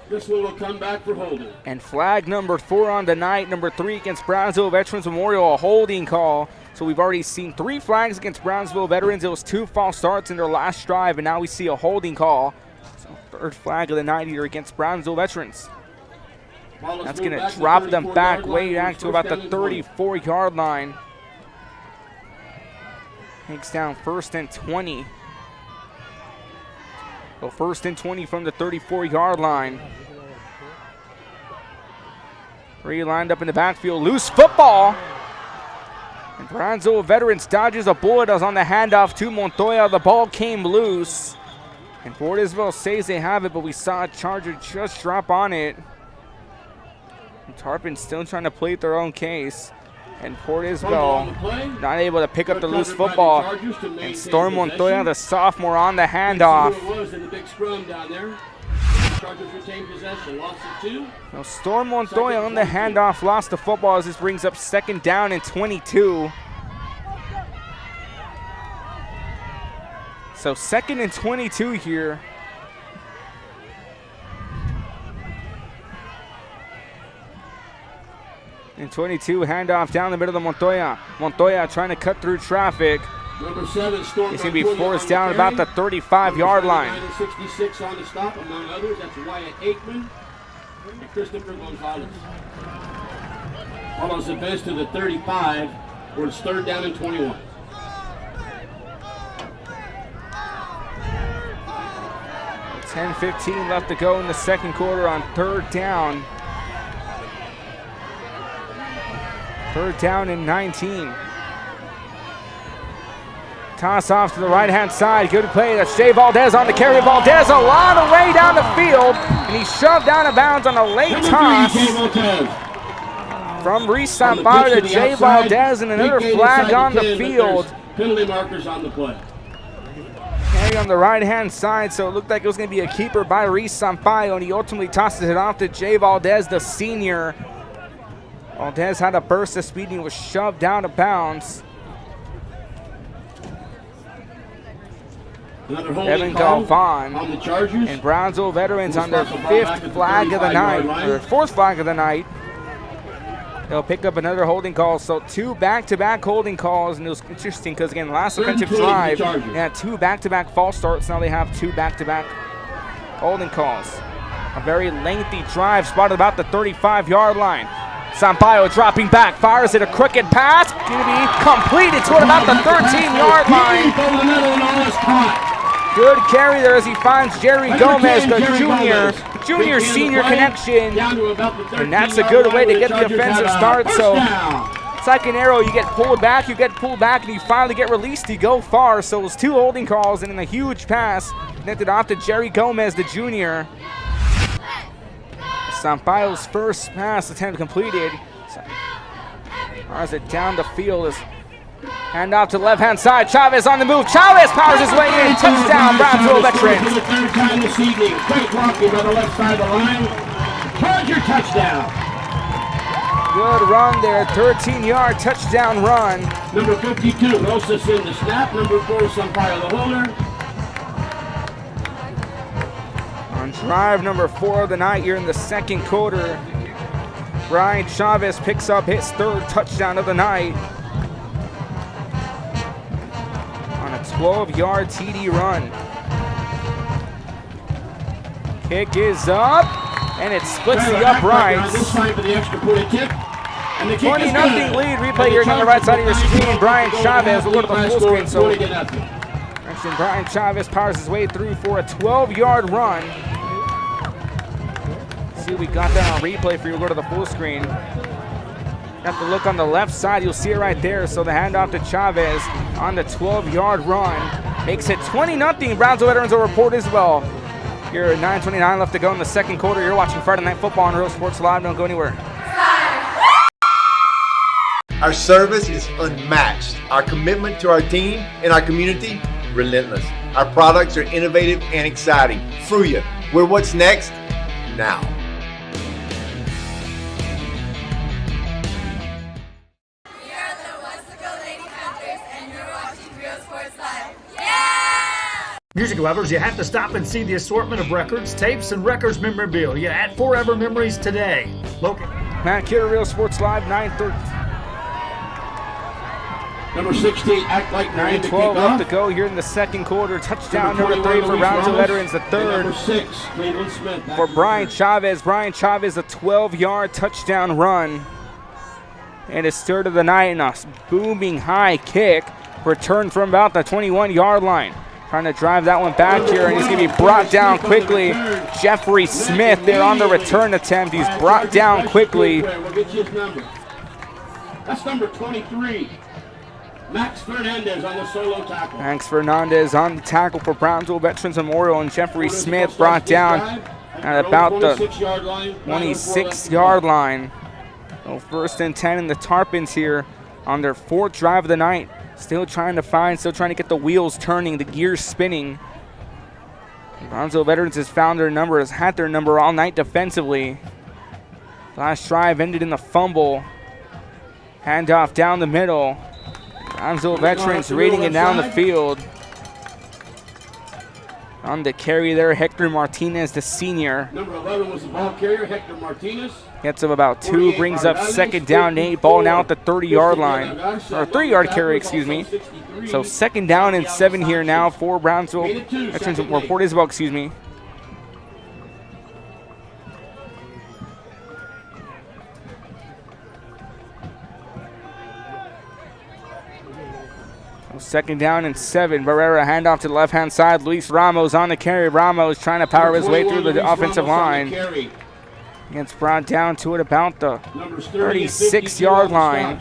This one will come back for holding. And flag number 4 on the night, number 3 against Brownsville Veterans Memorial, a holding call. So we've already seen 3 flags against Brownsville Veterans. It was 2 false starts in their last drive, and now we see a holding call. So 3rd flag of the night here against Brownsville Veterans. That's going to drop them back way back to about the 34-yard line. Takes down 1st and 20. So 1st and 20 from the 34-yard line. 3 lined up in the backfield. Loose football. And Brownsville Veterans dodges a bullet as on the handoff to Montoya. The ball came loose. And Port Isabel says they have it, but we saw a Charger just drop on it. And Tarpon still trying to play their own case. And Port Isabel not able to pick up the loose football. And Storm Montoya, the sophomore, on the handoff. Now Storm Montoya on the handoff lost the football as this brings up 2nd down and 22. So 2nd and 22 here. And 22, handoff down the middle of Montoya. Montoya trying to cut through traffic. Number 7, Storm He's going to be forced down about the 35-yard line. 66 on the stop, among others. That's Wyatt Aikman and Christopher Gonzalez. Follows advance to the 35, where it's 3rd down and 21. $10:15 left to go in the 2nd quarter on 3rd down. 3rd down and 19. Toss off to the right-hand side. Good play. That's Jay Valdez on the carry. Valdez a lot of way down the field, and he's shoved out of bounds on a late toss from Reese Sampaio to Jay Valdez, and another flag on the field. Penalty markers on the play. Carry on the right-hand side, so it looked like it was going to be a keeper by Reese Sampaio, and he ultimately tosses it off to Jay Valdez, the senior. Valdez had a burst of speed and he was shoved out of bounds. Evan Galvan and Brownsville Veterans on their 5th flag of the night, or 4th flag of the night. They'll pick up another holding call, so 2 back-to-back holding calls, and it was interesting because, again, last offensive drive, they had 2 back-to-back false starts. Now they have 2 back-to-back holding calls. A very lengthy drive spotted about the 35-yard line. Sampaio dropping back, fires it, a crooked pass, going to be completed to about the 13-yard line. Good carry there as he finds Jerry Gomez, the junior-senior connection. And that's a good way to get the offensive start. So, 2nd arrow, you get pulled back, and you finally get released, you go far. So it was 2 holding calls and then a huge pass connected off to Jerry Gomez, the junior. Sampaio's first pass attempt completed. Fires it down the field. As hand off to the left-hand side. Chavez on the move. Chavez powers his way in. Touchdown, Brownsville Veterans. For the 3rd time this evening. Great blocking by the left side of the line. touchdown. Good run there, 13-yard touchdown run. Number 52, Rosas in the snap. Number 4, Sampaio the holder. On drive number 4 of the night here in the second quarter, Brian Chavez picks up his 3rd touchdown of the night on a 12-yard TD run. Kick is up, and it splits the uprights. 20-0 lead. Replay here on the right side of your screen. Brian Chavez will go to the full screen. So mentioned Brian Chavez powers his way through for a 12-yard run. See, we got that on replay for you. We'll go to the full screen. Got the look on the left side. You'll see it right there. So the handoff to Chavez on the 12-yard run makes it 20-0. Brownsville Veterans over Port Isabel. Here at 9:29 left to go in the second quarter. You're watching Friday Night Football on Real Sports Live. Don't go anywhere. Our service is unmatched. Our commitment to our team and our community, relentless. Our products are innovative and exciting. Fruya, we're what's next now. Music lovers, you have to stop and see the assortment of records, tapes, and records memorabilia at Forever Memories today. Matt Kidder, Real Sports Live, 9:30. Number 16, act like 9:12 left to go here in the second quarter. Touchdown number 3 for Brownsville Veterans, the 3rd. Number 6, Cleveland Smith. For Brian Chavez. Brian Chavez, a 12-yard touchdown run. And his 3rd of the night, and a booming high kick. Returned from about the 21-yard line. Trying to drive that one back here, and he's going to be brought down quickly. Jeffrey Smith there on the return attempt. He's brought down quickly. We'll get you his number. That's number 23. Max Fernandez on the solo tackle. Max Fernandez on the tackle for Brownsville Veterans Memorial, and Jeffrey Smith brought down at about the 26-yard line. So 1st and 10 in the Tarpons here on their 4th drive of the night. Still trying to get the wheels turning, the gears spinning. Brownsville Veterans has found their number, has had their number all night defensively. Last drive ended in the fumble. Handoff down the middle. Brownsville Veterans raiding it down the field. On the carry there, Hector Martinez, the senior. Number 11 was the ball carrier, Hector Martinez. Gets up about 2, brings up 2nd down, 8, ball now at the 30-yard line. Or 3-yard carry, excuse me. So 2nd down and 7 here now for Brownsville, or Port Isabel, excuse me. So 2nd down and 7. Barrera handoff to the left-hand side. Luis Ramos on the carry. Ramos trying to power his way through the offensive line. Gets brought down to it about the 36-yard line.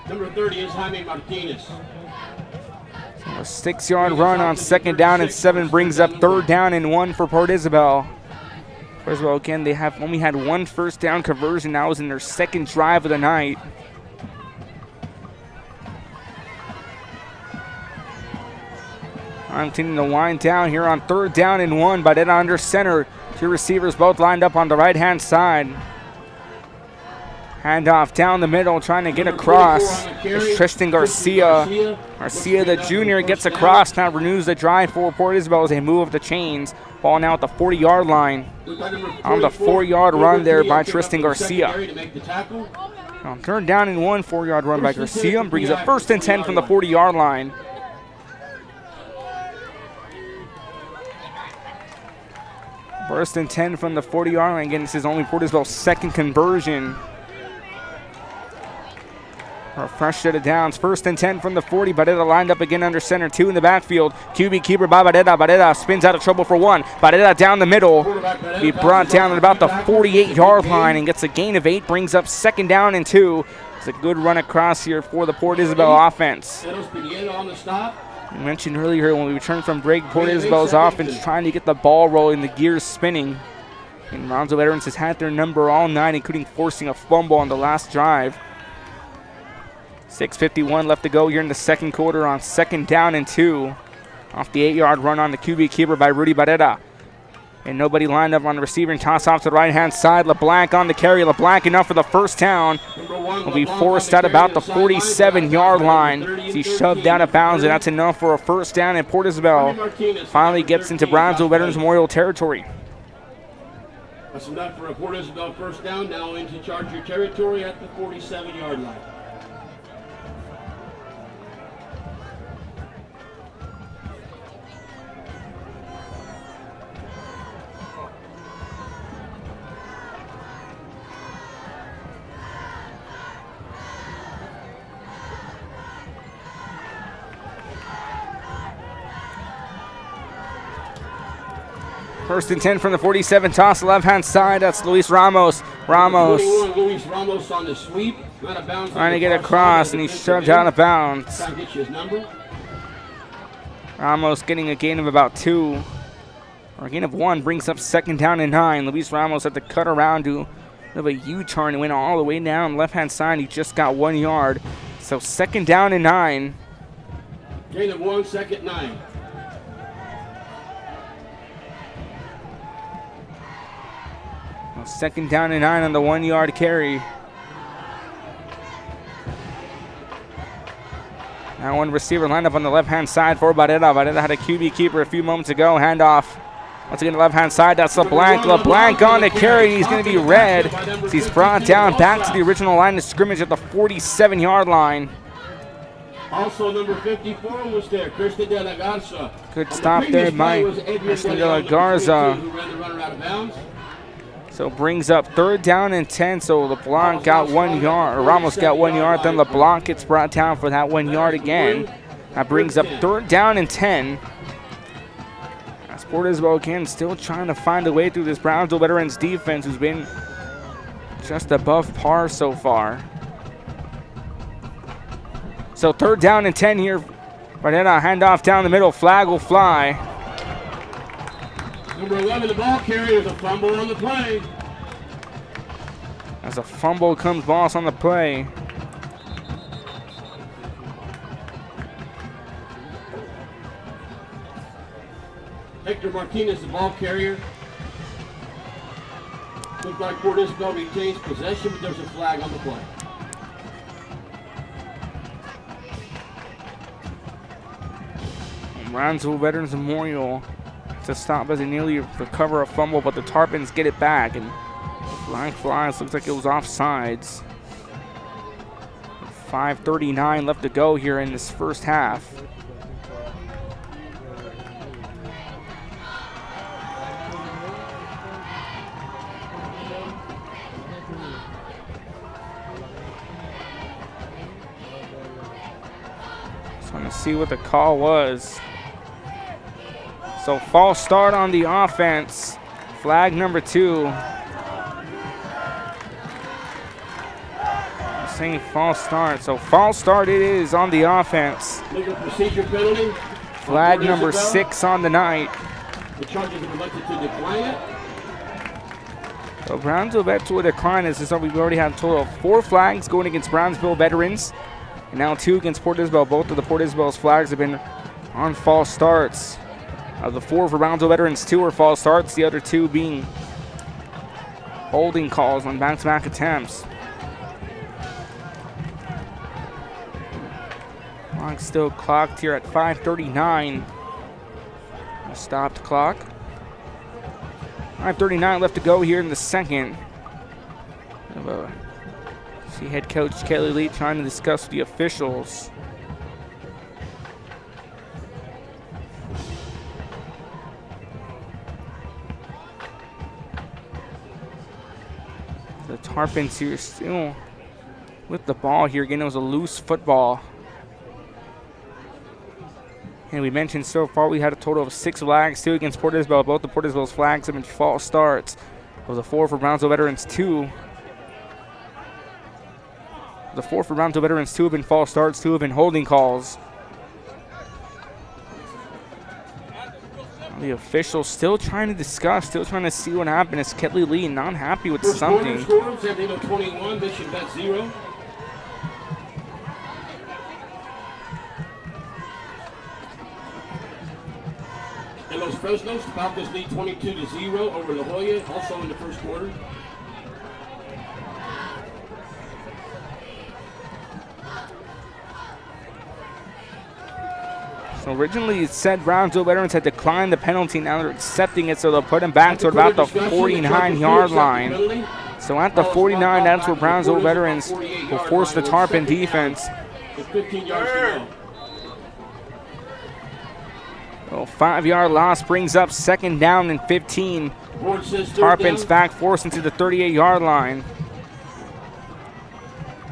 Number 30 is Jaime Martinez. A 6-yard run on 2nd down and 7 brings up 3rd down and 1 for Port Isabel. Port Isabel, again, they have only had 1 first down conversion. That was in their 2nd drive of the night. I'm continuing to wind down here on 3rd down and 1. Barrera under center. 2 receivers both lined up on the right-hand side. Handoff down the middle, trying to get across. There's Tristan Garcia. Garcia, the junior, gets across. Now renews the drive for Port Isabel as they move the chains. Ball now at the 40-yard line. On the 4-yard run there by Tristan Garcia. On 3rd down and 1, 4-yard run by Garcia. Brings up 1st and 10 from the 40-yard line. First and 10 from the 40-yard line. Again, this is only Port Isabel's 2nd conversion. For a fresh set of downs. 1st and 10 from the 40. Barrera lined up again under center. 2 in the backfield. QB keeper by Barrera. Barrera spins out of trouble for 1. Barrera down the middle. He brought down at about the 48-yard line and gets a gain of 8. Brings up 2nd down and 2. It's a good run across here for the Port Isabel offense. On the stop. I mentioned earlier when we returned from break, Port Isabel's offense trying to get the ball rolling, the gears spinning. And Brownsville Veterans has had their number all night, including forcing a fumble on the last drive. 6:51 left to go here in the second quarter on 2nd down and 2. Off the 8-yard run on the QB keeper by Rudy Barrera. And nobody lined up on the receiver, and toss off to the right-hand side. LeBlanc on the carry. LeBlanc enough for the first down. Will be forced at about the 47-yard line. He's shoved out of bounds, and that's enough for a first down. And Port Isabel finally gets into Brownsville Veterans Memorial territory. That's enough for a Port Isabel first down. Now into Charger territory at the 47-yard line. First and 10 from the 47, toss left-hand side. That's Luis Ramos. Luis Ramos on the sweep. Out of bounds. Trying to get across, and he's shoved out of bounds. Ramos getting a gain of about 2. Or a gain of 1 brings up second down and 9. Luis Ramos had to cut around to a U-turn and went all the way down left-hand side. He just got 1 yard. So second down and 9. Gain of 1, second 9. Second down and 9 on the 1 yard carry. Now one receiver lined up on the left-hand side for Barrera. Barrera had a QB keeper a few moments ago. Handoff. Once again, the left-hand side. That's LeBlanc. LeBlanc on the carry. He's going to be red. He's brought down back to the original line of scrimmage at the 47-yard line. Also, number 54 was there, Christian De La Garza. Good stop there by Christian De La Garza. Who ran the runner out of bounds. So brings up third down and 10. So LeBlanc got 1 yard, or Ramos got 1 yard. Then LeBlanc gets brought down for that 1 yard again. That brings up third down and 10. Port Isabel again still trying to find a way through this Brownsville Veterans defense, who's been just above par so far. So third down and 10 here. Barrera handoff down the middle. Flag will fly. Number 11, the ball carrier, is a fumble on the play. As a fumble comes loss on the play. Hector Martinez, the ball carrier. Looks like Port Isabel retains possession, but there's a flag on the play. Brownsville Veterans Memorial to stop as they nearly recover a fumble, but the Tarpons get it back, and flag flies. Looks like it was offsides. 5:39 left to go here in this first half. Just want to see what the call was. So false start on the offense. Flag number 2. Saying false start. So false start it is on the offense. Legal procedure penalty. Flag number 6 on the night. The charges have elected to decline it. So Brownsville vets will decline this. So we've already had a total of 4 flags going against Brownsville Veterans. And now 2 against Port Isabel. Both of the Port Isabel's flags have been on false starts. Of the 4 for Brownsville Veterans, 2 are false starts, the other 2 being holding calls on back-to-back attempts. Clock still clocked here at 5:39. A stopped clock. 5:39 left to go here in the second. See head coach Kelly Lee trying to discuss with the officials. The Tarpons here still with the ball here. Again, it was a loose football. And we mentioned so far we had a total of 6 flags, 2 against Port Isabel. Both the Port Isabel's flags have been false starts. It was a 4 for Brownsville Veterans, 2. The 4 for Brownsville Veterans, 2 have been false starts, 2 have been holding calls. The officials still trying to discuss, still trying to see what happened. Is Kelly Lee not happy with something? Score, 17-21, Mission Bet 0. Los Fresnos. Falcons lead 22-0 over La Jolla, also in the first quarter. So originally it said Brownsville veterans had declined the penalty. Now they're accepting it, so they'll put him back to about the 49-yard line. So at the 49, that's where Brownsville veterans will force the Tarpon defense. 15 yards to go. 5-yard loss brings up 2nd down and 15. Tarpon's back forced into the 38-yard line.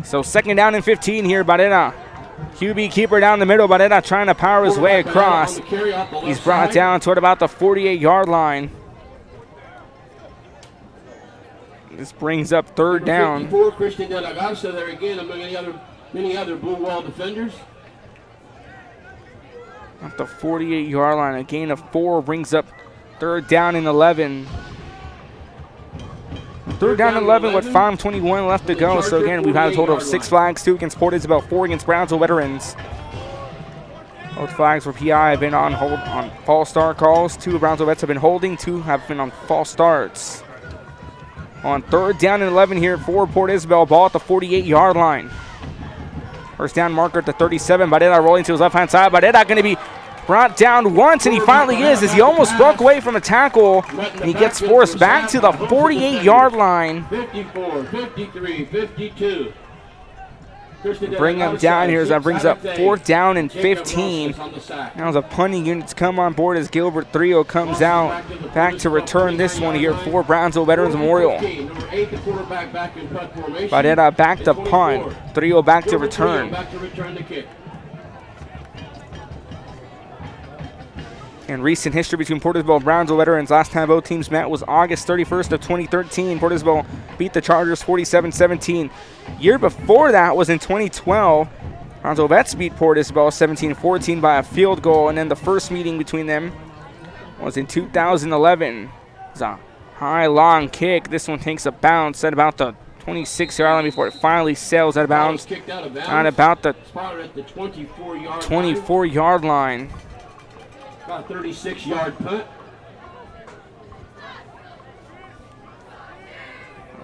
So 2nd down and 15 here, Barrera. QB keeper down the middle, Barrera trying to power his way across. He's brought down toward about the 48-yard line. This brings up 3rd down. 54, Christian De La Garza there again among many other blue wall defenders. At the 48-yard line, a gain of 4 brings up 3rd down and 11. 3rd down and 11 with 5:21 left to go. So again, we've had a total of 6 flags, 2 against Port Isabel, 4 against Brownsville veterans. Both flags for PI have been on hold on false start calls. 2 Brownsville vets have been holding, 2 have been on false starts. On 3rd down and 11 here for Port Isabel, ball at the 48-yard line. First down marker at the 37. Barrera rolling to his left-hand side. Barrera going to be brought down once, and he finally is, as he almost broke away from a tackle. And he gets forced back to the 48-yard line. 54, 53, 52. Bring him down here as that brings up 4th down and 15. Now the punting units come on board as Gilbert Trio comes out back to return this one here for Brownsville Veterans Memorial. Barrera back to punt. Trio back to return. In recent history between Port Isabel and Brownsville veterans, last time both teams met was August 31st of 2013. Port Isabel beat the Chargers 47-17. Year before that was in 2012. Brownsville Vets beat Port Isabel 17-14 by a field goal, and then the first meeting between them was in 2011. It's a high, long kick. This one takes a bounce at about the 26-yard line before it finally sails out of bounds at about the 24-yard line. About 36-yard punt.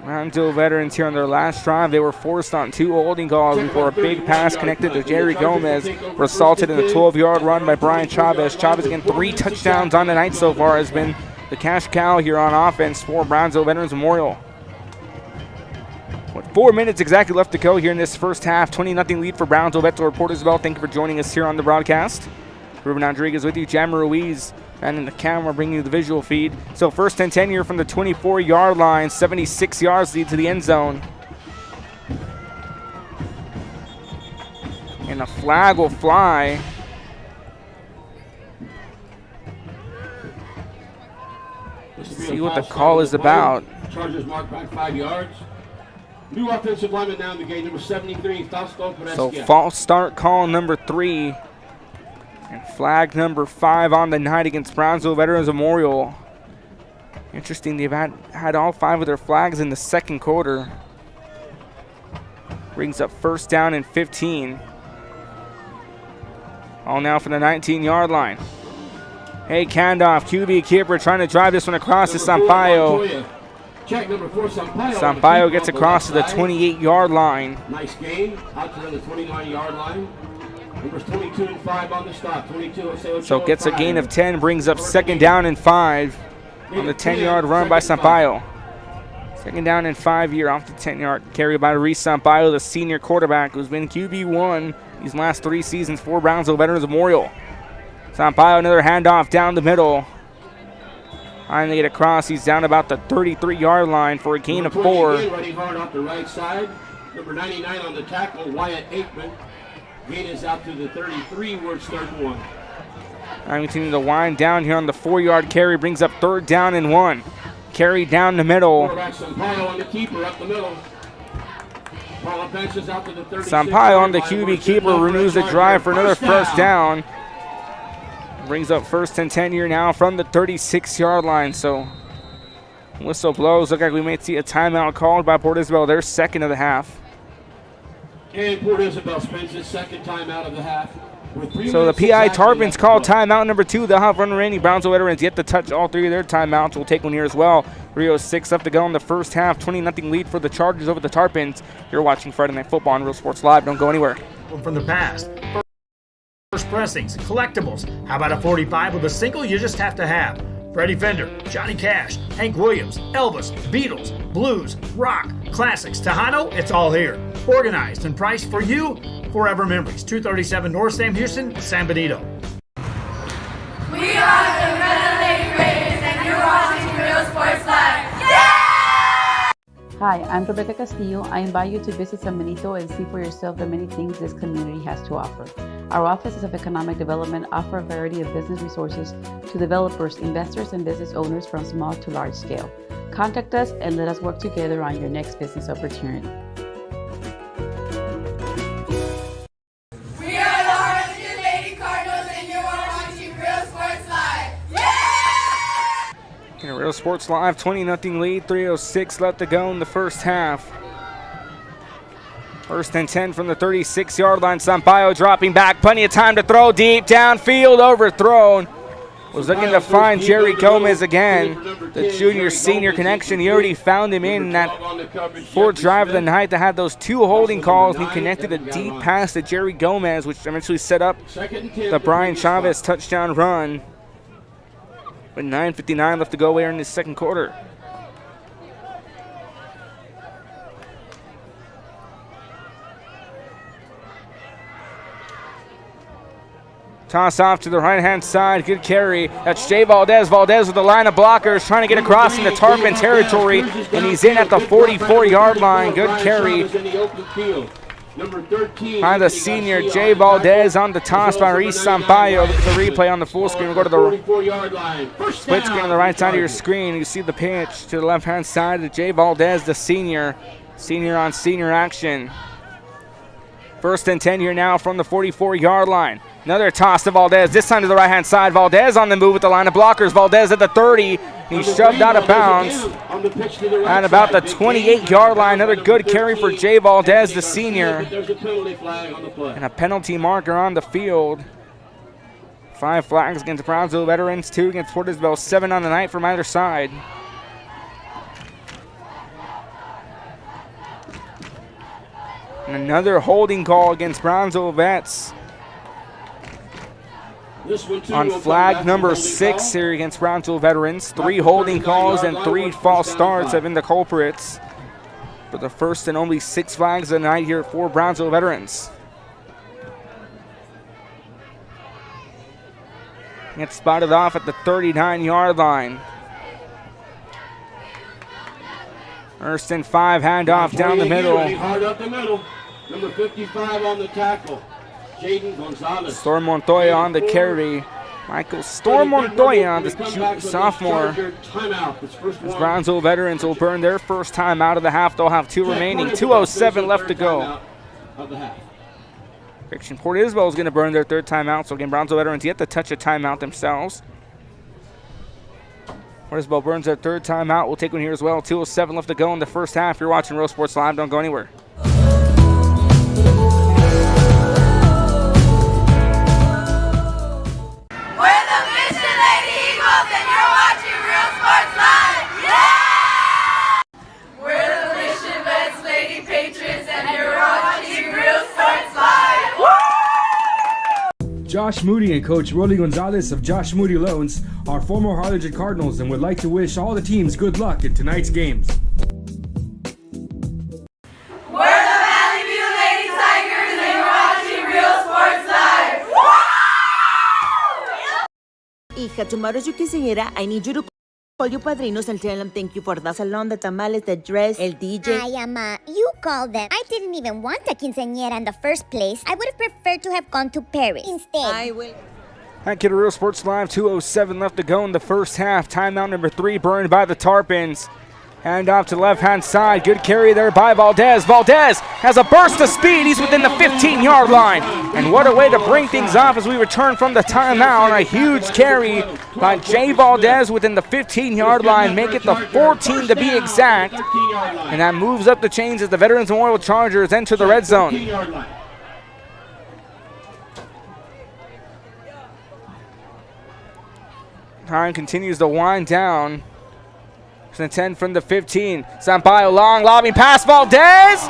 Brownsville veterans here on their last drive. They were forced on 2 holding calls before a big pass connected to Jerry Gomez resulted in a 12-yard run by Brian Chavez. Chavez, again, 3 touchdowns on the night so far, has been the cash cow here on offense for Brownsville Veterans Memorial. With 4 minutes exactly left to go here in this first half, 20-0 lead for Brownsville Vets over Port Isabel. Thank you for joining us here on the broadcast. Ruben Rodriguez with you, Jam Ruiz, and in the camera bringing you the visual feed. So 1st and 10 here from the 24-yard line, 76 yards lead to the end zone. And a flag will fly. Let's see what the call is about. Chargers marked back 5 yards. New offensive lineman now in the game, number 73, Fausto Perez. So false start call number 3. And flag number 5 on the night against Brownsville Veterans Memorial. Interesting, they've had all 5 of their flags in the second quarter. Brings up 1st down and 15. All now from the 19-yard line. Hey, Candoff, QB keeper trying to drive this one across to Sampaio. Check number 4, Sampaio. Sampaio gets across to the 28-yard line. Nice gain, out to the 29-yard line. Numbers 22 and 5 on the stop. 22. So gets a gain of 10, brings up 2nd down and 5 on the 10-yard run by Sampaio. 2nd down and 5 here off the 10-yard carry by Reese Sampaio, the senior quarterback who's been QB1 these last 3 seasons for Brownsville Veterans Memorial. Sampaio, another handoff down the middle. Trying to get across. He's down about the 33-yard line for a gain of 4. Running hard off the right side. Number 99 on the tackle, Wyatt Aikman. Gain is out to the 33, where it's 3rd and 1. I'm continuing to wind down here on the 4-yard carry. Brings up 3rd down and 1. Carry down the middle. Sampaio on the keeper up the middle. Out to the 36. Sampaio on the QB keeper renews the drive for another first down. Brings up 1st and 10 here now from the 36-yard line. So whistle blows. Look like we may see a timeout called by Port Isabel, their 2nd of the half. And Port Isabel spends his 2nd time out of the half. So the PI Tarpons call timeout number 2. They'll have run remaining. Brownsville veterans yet to touch all 3 of their timeouts. We'll take one here as well. 3:06 left to go in the first half. 20-0 lead for the Chargers over the Tarpons. You're watching Friday Night Football on Real Sports Live. Don't go anywhere. From the past. First pressings, collectibles. How about a 45 with a single you just have to have? Freddie Fender, Johnny Cash, Hank Williams, Elvis, Beatles, blues, rock, classics, Tejano, it's all here. Organized and priced for you. Forever Memories, 237 North Sam Houston, San Benito. We are the Red Lady Raiders, and you're watching Real Sports Live. Yeah! Hi, I'm Rebecca Castillo. I invite you to visit San Benito and see for yourself the many things this community has to offer. Our offices of economic development offer a variety of business resources to developers, investors, and business owners from small to large scale. Contact us and let us work together on your next business opportunity. We are the Harlingen Lady Cardinals, and you're watching Real Sports Live. Yeah! In Real Sports Live, 20-0 lead, 3:06 left to go in the first half. First and 10 from the 36-yard line. Sampaio dropping back. Plenty of time to throw deep downfield. Overthrown. Was looking to find Jerry Gomez again. The junior-senior connection. He already found him in that fourth drive of the night that had those 2 holding calls. He connected a deep pass to Jerry Gomez, which eventually set up the Brian Chavez touchdown run. With 9:59 left to go here in the second quarter. Toss off to the right-hand side. Good carry. That's Jay Valdez. Valdez with the line of blockers trying to get across into Tarpon territory, and he's in at the 44-yard line. Good carry by the senior Jay Valdez on the toss by Reese Sampaio. Look at the replay on the full screen. We'll go to the split screen on the right side of your screen. You see the pitch to the left-hand side of Jay Valdez, the senior. Senior on senior action. First and 10 here now from the 44-yard line. Another toss to Valdez, this time to the right-hand side. Valdez on the move with the line of blockers. Valdez at the 30. He's shoved out of bounds at about the 28-yard line. Another good carry for Jay Valdez, the senior. And a penalty marker on the field. 5 flags against Brownsville veterans, 2 against Port Isabel, 7 on the night from either side. And another holding call against Brownsville vets. On flag number 6 here against Brownsville veterans. 3 holding calls and 3 false starts have been the culprits. For the first and only 6 flags of the night here for Brownsville veterans. Gets spotted off at the 39-yard line. First and 5, handoff down the middle. Hard up the middle. Number 55 on the tackle. Jaden Gonzalez. Storm Montoya on the carry. Michael Storm Montoya, the sophomore. As Brownsville veterans will burn their first time out of the half. They'll have 2 remaining. 2:07 left to go. Correction, Port Isabel is going to burn their 3rd timeout. So again, Brownsville veterans yet to touch a timeout themselves. Port Isabel burns their 3rd timeout. We'll take one here as well. 2:07 left to go in the first half. You're watching Real Sports Live. Don't go anywhere. Josh Moody and Coach Rolly Gonzalez of Josh Moody Loans are former Harlingen Cardinals and would like to wish all the teams good luck in tonight's games. We're the Valley View Lady Tigers, and you're watching Real Sports Live. Hija, tomorrow is your quinceañera. I need you to call your padrinos and tell them thank you for the salon, the tamales, the dress, el DJ. Ay, Ama, you called them. I didn't even want a quinceañera in the first place. I would have preferred to have gone to Paris instead. I will. Back to Real Sports Live, 2:07 left to go in the first half. Timeout number 3 burned by the Tarpons. Hand off to the left-hand side. Good carry there by Valdez. Valdez has a burst of speed. He's within the 15-yard line. And what a way to bring things off as we return from the timeout. A huge carry by Jay Valdez within the 15-yard line. Make it the 14 to be exact. And that moves up the chains as the Veterans Memorial Chargers enter the red zone. Time continues to wind down. There's a 10 from the 15. Sampaio, long lobbing pass, Valdez.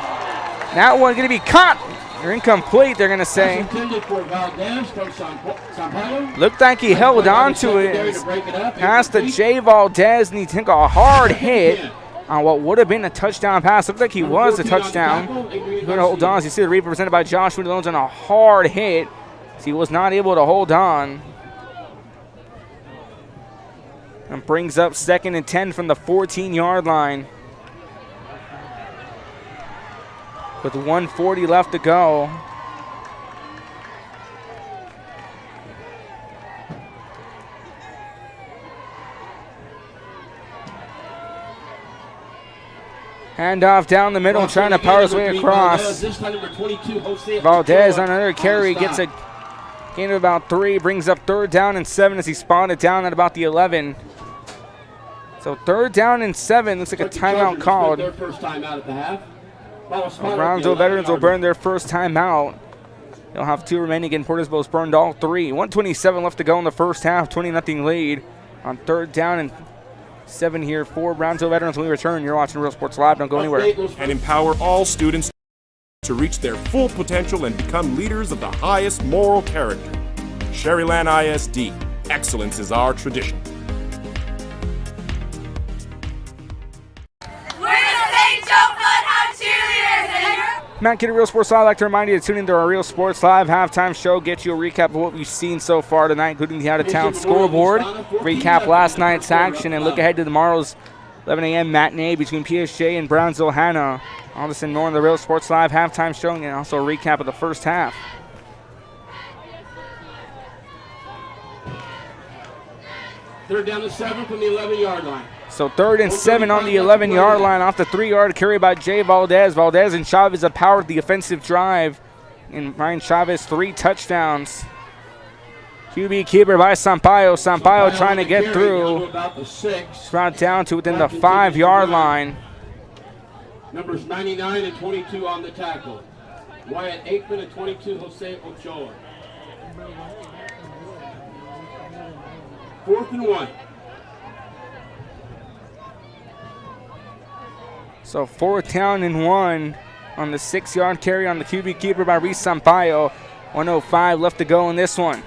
That one going to be caught. Or incomplete, they're going to say. Looked like he held on to it. Pass to Jay Valdez, and he took a hard hit on what would have been a touchdown pass. Looked like he was a touchdown. Going to hold on. As you see the replay presented by Josh Moody on a hard hit. So he was not able to hold on. And brings up 2nd and 10 from the 14-yard line. With 1:40 left to go. Handoff down the middle, trying to power his way across. Valdez on another carry gets a gain of about 3, brings up 3rd down and 7 as he spotted down at about the 11. So 3rd down and 7, looks like a timeout called. Brownsville veterans will burn their first timeout. They'll have 2 remaining, and Portisbo's burned all 3. 1:27 left to go in the first half, 20-0 lead on 3rd down and 7 here for Brownsville veterans. When we return, you're watching Real Sports Live. Don't go anywhere. And empower all students to reach their full potential and become leaders of the highest moral character. Sherryland ISD. Excellence is our tradition. Matt Kidder, Real Sports Live. I'd like to remind you to tune into our Real Sports Live halftime show. Get you a recap of what we've seen so far tonight, including the out-of-town scoreboard, recap last night's action, and look ahead to tomorrow's 11 a.m. matinee between PSJ and Brownsville Hannah. All this and more on the Real Sports Live halftime show, and also a recap of the first half. Third down and 7 from the 11-yard line. So 3rd and 7 on the 11-yard line off the 3-yard carry by Jay Valdez. Valdez and Chavez have powered the offensive drive. And Ryan Chavez 3 touchdowns. QB keeper by Sampaio. Sampaio trying to get through. It's brought down to within the 5-yard line. Numbers 99 and 22 on the tackle. Wyatt Aikman and 22, Jose Ochoa. 4th and 1. So 4th down and 1 on the 6-yard carry on the QB keeper by Reese Sampaio. 1:05 left to go in this one.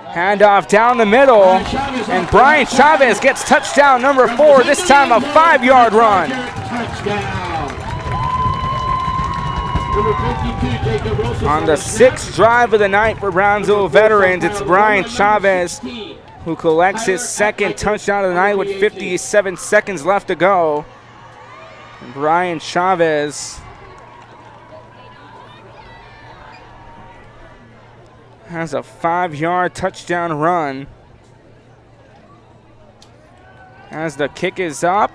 Handoff down the middle, and Brian Chavez gets touchdown number 4, this time a 5-yard run. On the 6th drive of the night for Brownsville veterans, it's Brian Chavez who collects his 2nd touchdown of the night with 57 seconds left to go. And Brian Chavez has a 5-yard touchdown run. As the kick is up,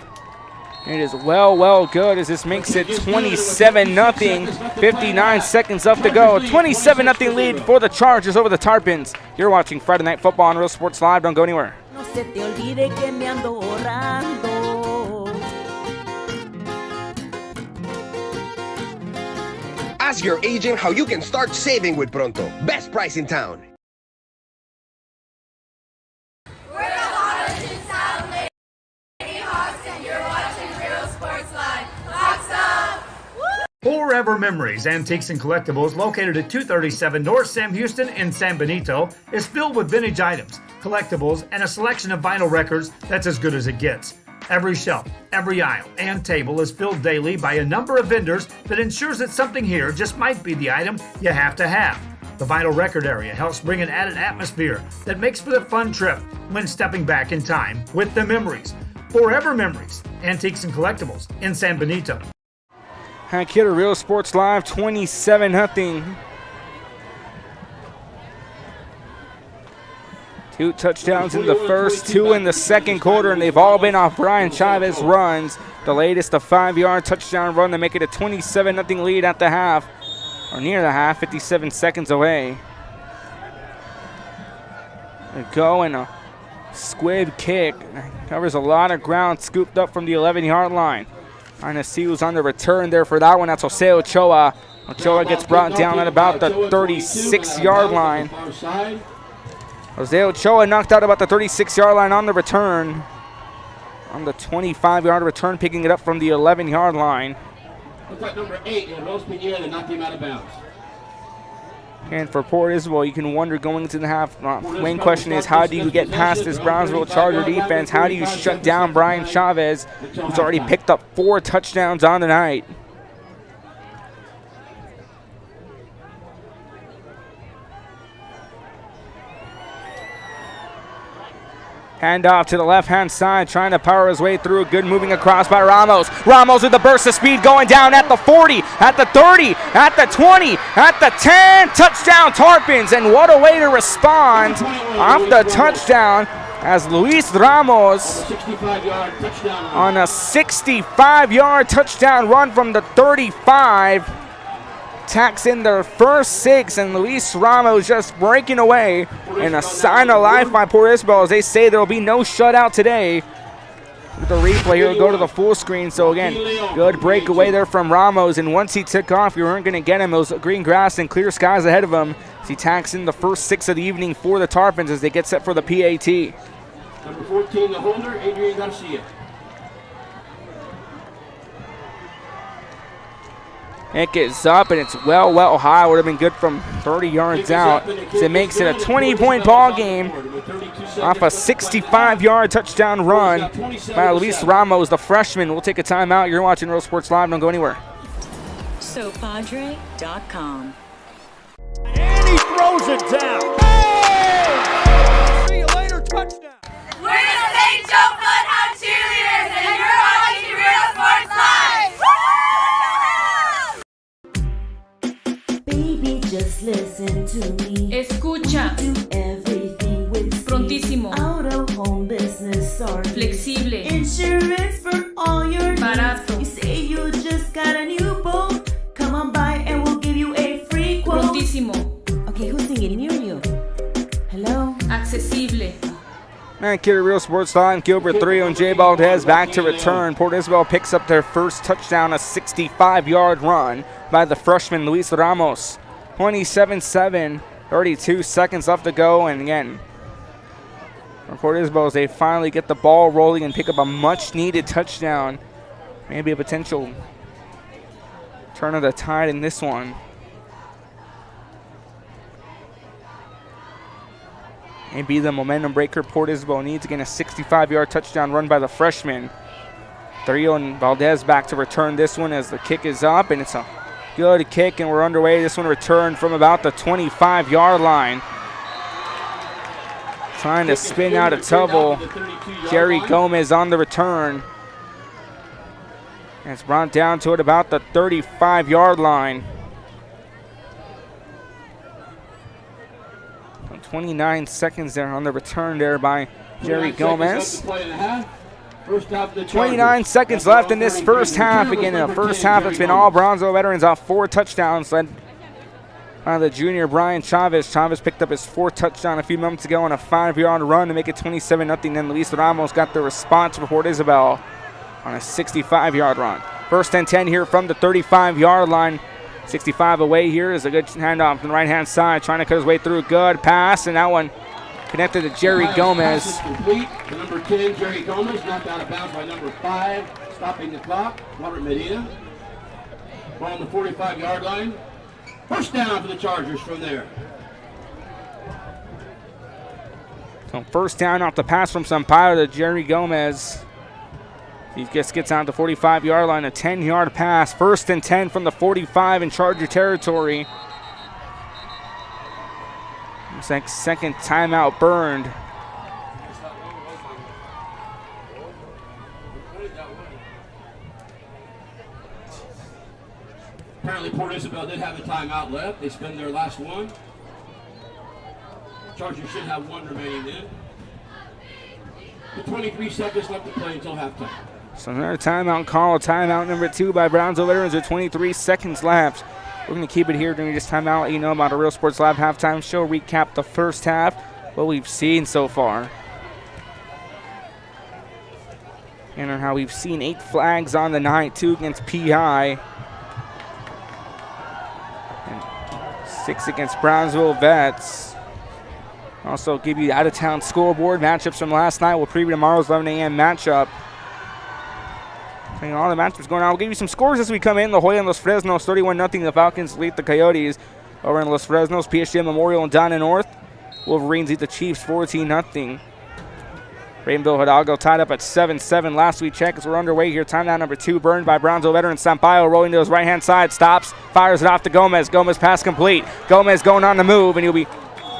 it is well good as this makes it 27-0. 59 seconds left to go. 27-0 lead for the Chargers over the Tarpons. You're watching Friday Night Football on Real Sports Live. Don't go anywhere. Ask your agent how you can start saving with Pronto. Best price in town. We're the Hottest in Town Lady Hawks, and you're watching Real Sports Live. Hawks up! Forever Memories, Antiques and Collectibles, located at 237 North Sam Houston in San Benito, is filled with vintage items, collectibles, and a selection of vinyl records that's as good as it gets. Every shelf, every aisle, and table is filled daily by a number of vendors that ensures that something here just might be the item you have to have. The vinyl record area helps bring an added atmosphere that makes for the fun trip when stepping back in time with the memories. Forever Memories, Antiques and Collectibles in San Benito. Hank Kidder, Real Sports Live, 27-0. 2 touchdowns in the first, 2 in the second quarter, and they've all been off Brian Chavez runs. The latest, a 5-yard touchdown run to make it a 27-0 lead at the half, or near the half, 57 seconds away. They go and a squib kick. Covers a lot of ground, scooped up from the 11-yard line. Trying to see who's on the return there for that one. That's Jose Ochoa. Ochoa gets brought down at about the 36-yard line. Jose Ochoa knocked out about the 36-yard line on the return. On the 25-yard return, picking it up from the 11-yard line. Looks like number 8, Rose Pineda, that knocked him out of bounds. And for Port Isabel, you can wonder going into the half. Main question is, how do you get past this Brownsville Charger defense? How do you shut down Brian Chavez, who's already picked up 4 touchdowns on the night? Hand off to the left-hand side, trying to power his way through. Good moving across by Ramos. Ramos with the burst of speed going down at the 40, at the 30, at the 20, at the 10. Touchdown Tarpons, and what a way to respond off the touchdown as Luis Ramos on a 65-yard touchdown run from the 35. Tacks in their first 6, and Luis Ramos just breaking away in a sign of life by Port Isabel as they say there will be no shutout today. With the replay here, we'll go to the full screen. So again, good breakaway there from Ramos, and once he took off, you weren't going to get him. It was green grass and clear skies ahead of him as he tacks in the first 6 of the evening for the Tarpons as they get set for the PAT. Number 14, the holder, Adrian Garcia. It gets up, and it's well high. Would have been good from 30 yards out. So it makes it a 20-point ball game off a 65-yard touchdown run by Luis Ramos, the freshman. We'll take a timeout. You're watching Real Sports Live. Don't go anywhere. SoPadre.com. And he throws it down. Hey! See you later, touchdown. We're the St. Joe Bloodhound Cheerleaders, and you're watching Real Sports Live. Baby, just listen to me. Escucha. We do everything with speed. Prontísimo. Out of home business or flexible. Insurance for all your barato. needs. You say you just got a new boat. Come on by and we'll give you a free quote. Prontísimo. Okay, who's singing near you? Hello? Accesible. And Kerry Real Sports Live, Gilbert 3 on Jay Valdez back to return. Port Isabel picks up their first touchdown, a 65-yard run by the freshman Luis Ramos. 27-7, 32 seconds left to go. And again, for Port Isabel, as they finally get the ball rolling and pick up a much-needed touchdown. Maybe a potential turn of the tide in this one. Maybe the momentum breaker Port Isabel needs. Again, a 65-yard touchdown run by the freshman. Trio and Valdez back to return this one as the kick is up, and it's a good kick, and we're underway. This one returned from about the 25-yard line. Trying to spin out of trouble. Jerry Gomez on the return. And it's brought down to it about the 35-yard line. 29 seconds there on the return there by Jerry Gomez. 29 seconds left in this first half. Again, in the first half, it's been all Brownsville veterans off 4 touchdowns led by the junior Brian Chavez. Chavez picked up his 4th touchdown a few moments ago on a 5-yard run to make it 27-0. Then Luis Ramos got the response for Port Isabel on a 65-yard run. First and 10 here from the 35-yard line. 65 away here is a good handoff on the right-hand side, trying to cut his way through. Good pass, and that one connected to Jerry Gomez. Pass is complete to number 10, Jerry Gomez, knocked out of bounds by number 5, stopping the clock, Robert Medina. Ball on the 45-yard line. First down for the Chargers from there. So first down off the pass from Sampaio to Jerry Gomez. He just gets out the 45-yard line, a 10-yard pass. First and 10 from the 45 in Charger territory. Looks like second timeout burned. Apparently Port Isabel did have a timeout left. They spend their last one. Chargers should have one remaining then. With 23 seconds left to play until halftime. So another timeout call, timeout number 2 by Brownsville veterans with 23 seconds left. We're going to keep it here during this timeout, let you know about a Real Sports Live halftime show, recap the first half, what we've seen so far. And on how we've seen 8 flags on the night, 2 against PI. And 6 against Brownsville Vets. Also give you the out-of-town scoreboard matchups from last night. We'll preview tomorrow's 11 a.m. matchup. All the matchups going on. We'll give you some scores as we come in. La Jolla and Los Fresnos, 31-0. The Falcons lead the Coyotes. Over in Los Fresnos, PSG Memorial and Donna North. Wolverines lead the Chiefs 14-0. Rainville Hidalgo tied up at 7-7 last we checked as we're underway here. Timeout number 2 burned by Brownsville veteran Sampaio, rolling to his right-hand side, stops, fires it off to Gomez. Gomez pass complete. Gomez going on the move, and he'll be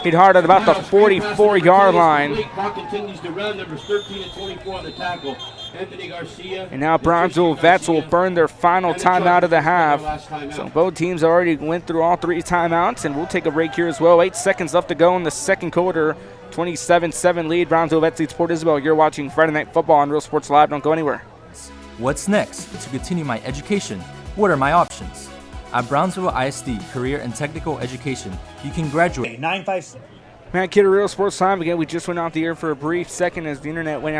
hit hard at about the 44-yard line. Clock continues to run. Numbers 13 and 24 on the tackle. Anthony Garcia. And now Brownsville vets will burn their final timeout of the half. So both teams already went through all 3 timeouts, and we'll take a break here as well. 8 seconds left to go in the second quarter. 27-7 lead. Brownsville vets leads Port Isabel. You're watching Friday Night Football on Real Sports Live. Don't go anywhere. What's next? To continue my education, what are my options? At Brownsville ISD Career and Technical Education, you can graduate. 957. Matt Kidder, Real Sports Live. Again, we just went off the air for a brief second as the internet went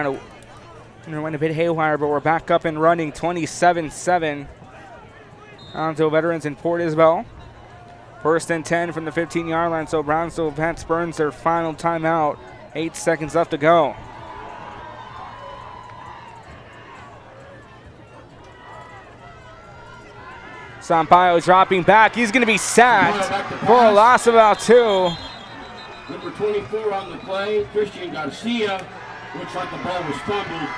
a bit haywire, but we're back up and running. 27-7. Brownsville veterans in Port Isabel. 1st and 10 from the 15-yard line, so Brownsville vets burns their final timeout. 8 seconds left to go. Sampaio dropping back. He's going to be sacked for a loss of about 2. Number 24 on the play, Christian Garcia. Looks like the ball was fumbled.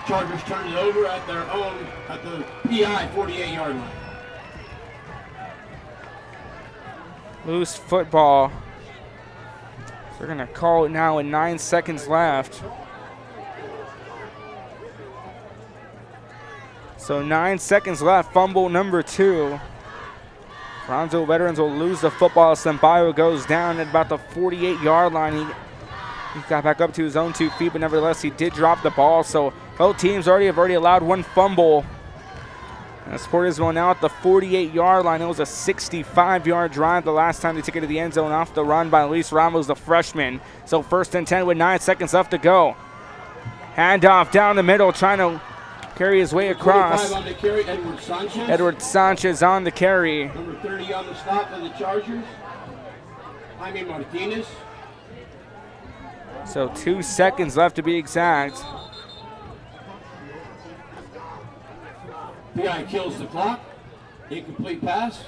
Chargers turned it over at their own, at the PI 48-yard line. Loose football. They're going to call it now with 9 seconds left. So 9 seconds left, fumble number 2. Brownsville veterans will lose the football. Sampaio goes down at about the 48-yard line. He got back up to his own 2 feet, but nevertheless he did drop the ball. So both teams have already allowed 1 fumble. And Port Isabel now at the 48-yard line. It was a 65-yard drive the last time they took it to the end zone off the run by Luis Ramos, the freshman. So 1st and 10 with 9 seconds left to go. Handoff down the middle, trying to carry his way across. On the carry, Edward Sanchez. Edward Sanchez on the carry. Number 30 on the stop for the Chargers. Jaime Martinez. So 2 seconds left to be exact. PI kills the clock. Incomplete pass.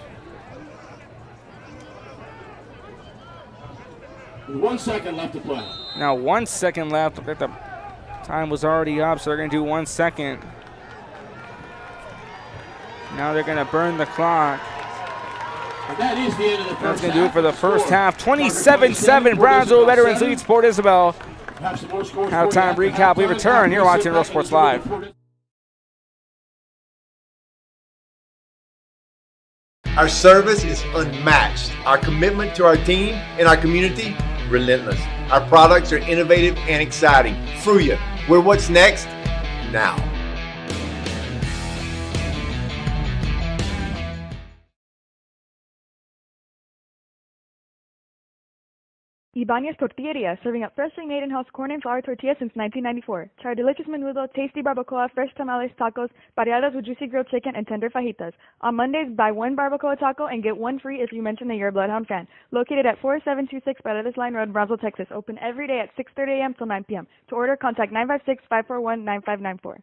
With 1 second left to play. Now 1 second left. Look at the time was already up, so they're going to do 1 second. Now they're going to burn the clock. And that is the end of the first That's going to do it half. for the first half. 27-7, Brownsville veterans leads Port Isabel. Halftime recap. We return. You're watching Real Sports Live. Our service is unmatched. Our commitment to our team and our community, relentless. Our products are innovative and exciting. Fruya, we're what's next now. Ibanez Tortilleria, serving up freshly made in-house corn and flour tortillas since 1994. Try our delicious menudo, tasty barbacoa, fresh tamales, tacos, variadas with juicy grilled chicken, and tender fajitas. On Mondays, buy 1 barbacoa taco and get 1 free if you mention that you're a Bloodhound fan. Located at 4726 Paredes Line Road, Brownsville, Texas. Open every day at 6:30 a.m. till 9 p.m. To order, contact 956-541-9594.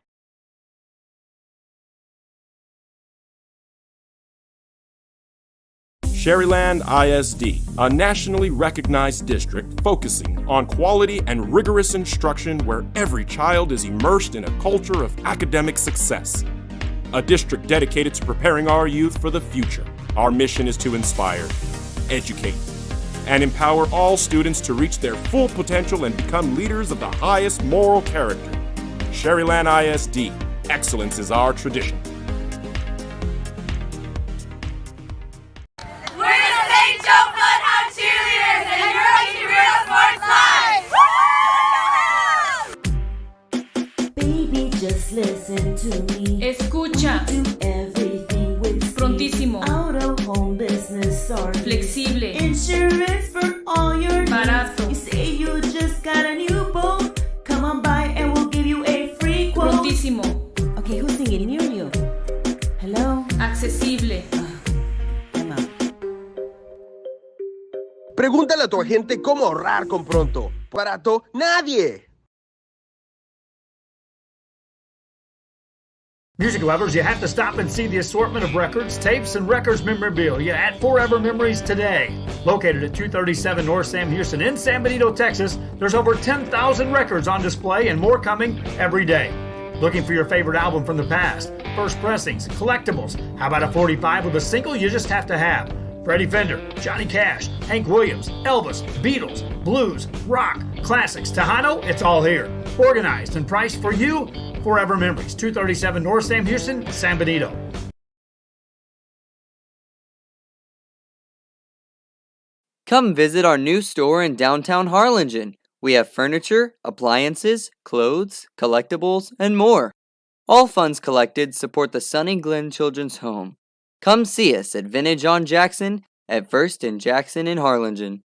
Sherryland ISD, a nationally recognized district focusing on quality and rigorous instruction where every child is immersed in a culture of academic success. A district dedicated to preparing our youth for the future. Our mission is to inspire, educate, and empower all students to reach their full potential and become leaders of the highest moral character. Sherryland ISD, excellence is our tradition. Listen to me. Escucha. Do everything with Prontísimo. Out of home business or Flexible. Insurance for all your Barato. needs. You say you just got a new boat. Come on by and we'll give you a free quote. Prontísimo. Okay, who's singing? New. Hello? Accesible. I'm out. Pregúntale a tu agente cómo ahorrar con Pronto. Barato, nadie. Music lovers, you have to stop and see the assortment of records, tapes, and records memorabilia at Forever Memories today. Located at 237 North Sam Houston in San Benito, Texas, there's over 10,000 records on display and more coming every day. Looking for your favorite album from the past, first pressings, collectibles. How about a 45 with a single you just have to have? Freddie Fender, Johnny Cash, Hank Williams, Elvis, Beatles, blues, rock, classics, Tejano, it's all here. Organized and priced for you. Forever Memories, 237 North Sam Houston, San Benito. Come visit our new store in downtown Harlingen. We have furniture, appliances, clothes, collectibles, and more. All funds collected support the Sunny Glen Children's Home. Come see us at Vintage on Jackson at First and Jackson in Harlingen.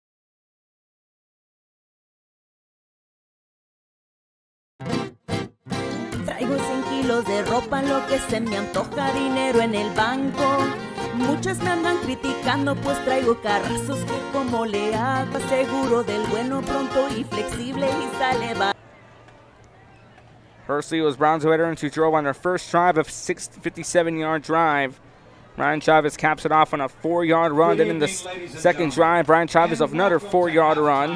Traigo 100 kilos de ropa, lo que se me antoja, dinero en el banco. Muchos me andan criticando, pues traigo carrazos que como le hago, seguro del bueno, pronto y flexible y sale va. Firstly, it was Brownsville veterans who drove on their first drive of 57-yard drive. Ryan Chavez caps it off on a 4-yard run. Then in the second drive, Brian Chavez of another 4-yard run.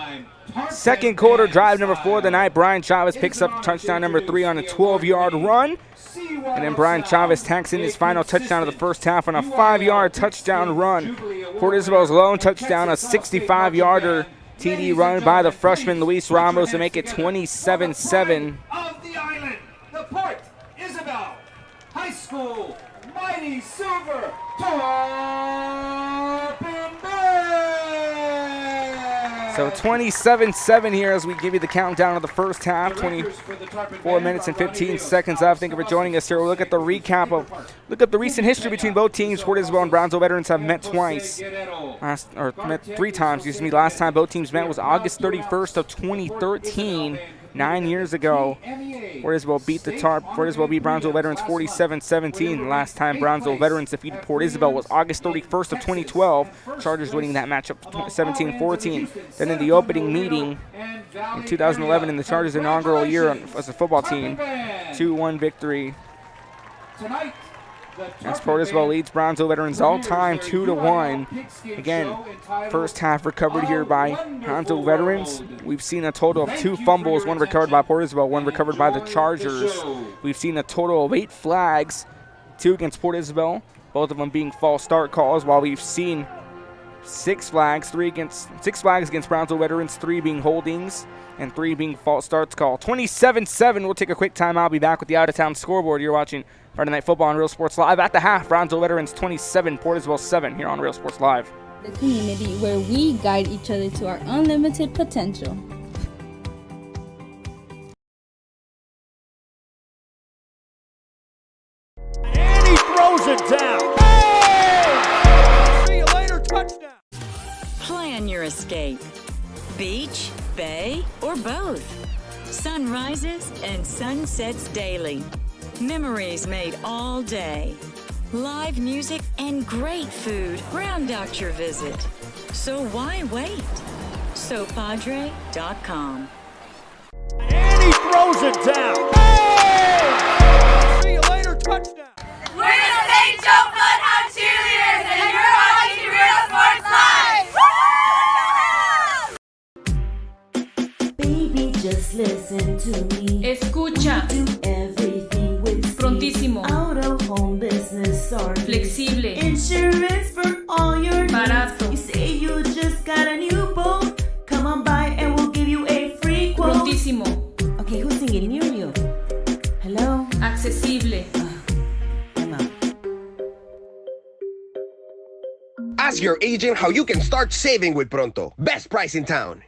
Second quarter, drive number 4 of the night, Brian Chavez picks up touchdown number 3 on a 12-yard run. And then Brian Chavez tacks in his final touchdown of the first half on a 5-yard touchdown run. Port Isabel's lone touchdown, a 65-yarder TD run by the freshman Luis Ramos to make it 27-7. Of the island, the Port Isabel High School Mighty Silver Tarpon Bears. So 27-7 here as we give you the countdown of the first half. 24 minutes and 15 seconds left. Thank you for joining us here. We'll look at the recap of the recent history between both teams. Port Isabel and Brownsville veterans have met twice. Met 3 times, excuse me. Last time both teams met was August 31st of 2013. 9 years ago, Port Isabel beat Brownsville veterans 47-17. Last time Brownsville veterans defeated Port Isabel was August 31st of 2012. Chargers winning that matchup 17-14. Then in the opening meeting in 2011 in the Chargers' inaugural year as a football team, 2-1 victory. As Port Isabel leads Brownsville veterans all time 2-1. Again, first half recovered here by Brownsville veterans. We've seen a total of 2 fumbles, one recovered by Port Isabel, one recovered by the Chargers. We've seen a total of 8 flags, 2 against Port Isabel, both of them being false start calls, while we've seen 6 flags against Brownsville veterans, 3 being holdings, and 3 being false starts called. 27-7. We'll take a quick time. I'll be back with the out-of-town scoreboard. You're watching Friday Night Football on Real Sports Live. At the half, Brownsville veterans 27, Port Isabel 7 here on Real Sports Live. The community where we guide each other to our unlimited potential. And he throws it down. Hey! See you later, touchdown. Plan your escape. Beach, bay, or both. Sunrises and sunsets daily. Memories made all day. Live music and great food round out your visit. So why wait? SoPadre.com. And he throws it down. Hey! See you later, touchdown. We're the St. Joe Bloodhound Cheerleaders, and you're watching Real Sports Live. Baby, just listen to me. Escucha. Do everything with speed. Prontísimo. Out of home business or Flexible. Insurance for all your needs. Barato. You say you just got a new boat. Come on by and we'll give you a free quote. Prontísimo. Okay, who's singing near you? Hello? Accesible. Ask your agent how you can start saving with Pronto. Best price in town.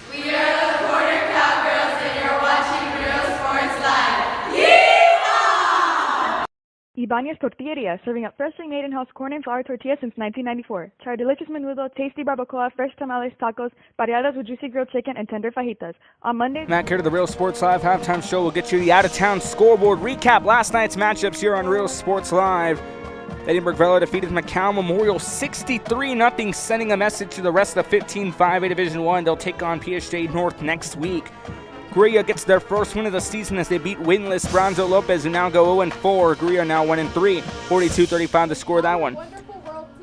We are the Porter Cowgirls, and you're watching Real Sports Live. Yeehaw! Ibanez Tortilleria, serving up freshly made in-house corn and flour tortillas since 1994. Try delicious menudo, tasty barbacoa, fresh tamales, tacos, pareadas with juicy grilled chicken, and tender fajitas. On Mondays, Matt Kerr to the Real Sports Live halftime show. We'll get you the out-of-town scoreboard recap. Last night's matchups here on Real Sports Live. Edinburgh Velo defeated McCown Memorial 63-0, sending a message to the rest of 15-5A Division I. They'll take on PSG North next week. Gruya gets their first win of the season as they beat winless Brownsville Lopez, who now go 0-4. Gruya now 1-3, 42-35 to score that one.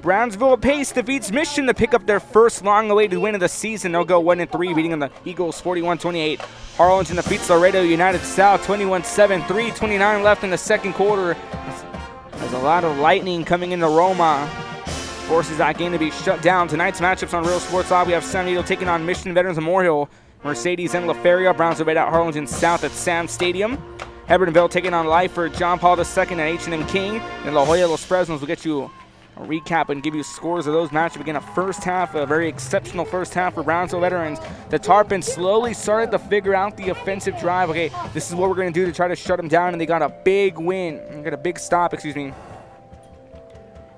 Brownsville Pace defeats Mission to pick up their first long-awaited win of the season. They'll go 1-3, beating the Eagles 41-28. Harlingen defeats Laredo United South 21-7, 3:29 left in the second quarter. There's a lot of lightning coming into Roma. Forces that game to be shut down. Tonight's matchups on Real Sports Live, we have San Diego taking on Mission Veterans Memorial. Mercedes and La Feria. Brownsville Bay at Harlingen South at Sam Stadium. Hebertonville taking on Lyford, John Paul II at H&M King. And La Jolla Los Fresnos will get you a recap and give you scores of those matches. Again, a first half, a very exceptional first half for Brownsville Veterans. The Tarpons slowly started to figure out the offensive drive. Okay, this is what we're going to do to try to shut them down, and they got a big win. They got a big stop,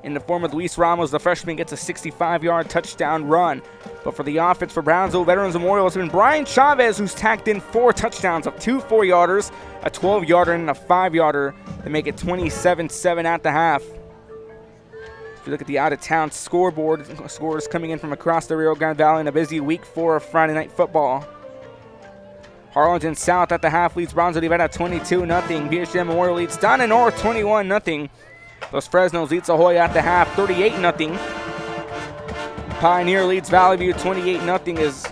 in the form of Luis Ramos. The freshman gets a 65-yard touchdown run. But for the offense for Brownsville Veterans Memorial, it's been Brian Chavez who's tacked in 4 touchdowns of 2 4-yarders, a 12-yarder, and a 5-yarder to make it 27-7 at the half. If you look at the out-of-town scoreboard, scores coming in from across the Rio Grande Valley in a busy week 4 of Friday Night Football. Harlingen South at the half leads Brownsville at 22-0. BHM Memorial leads Donna North 21-0. Los Fresnos leads Ahoy at the half 38-0. Pioneer leads Valley View 28-0 as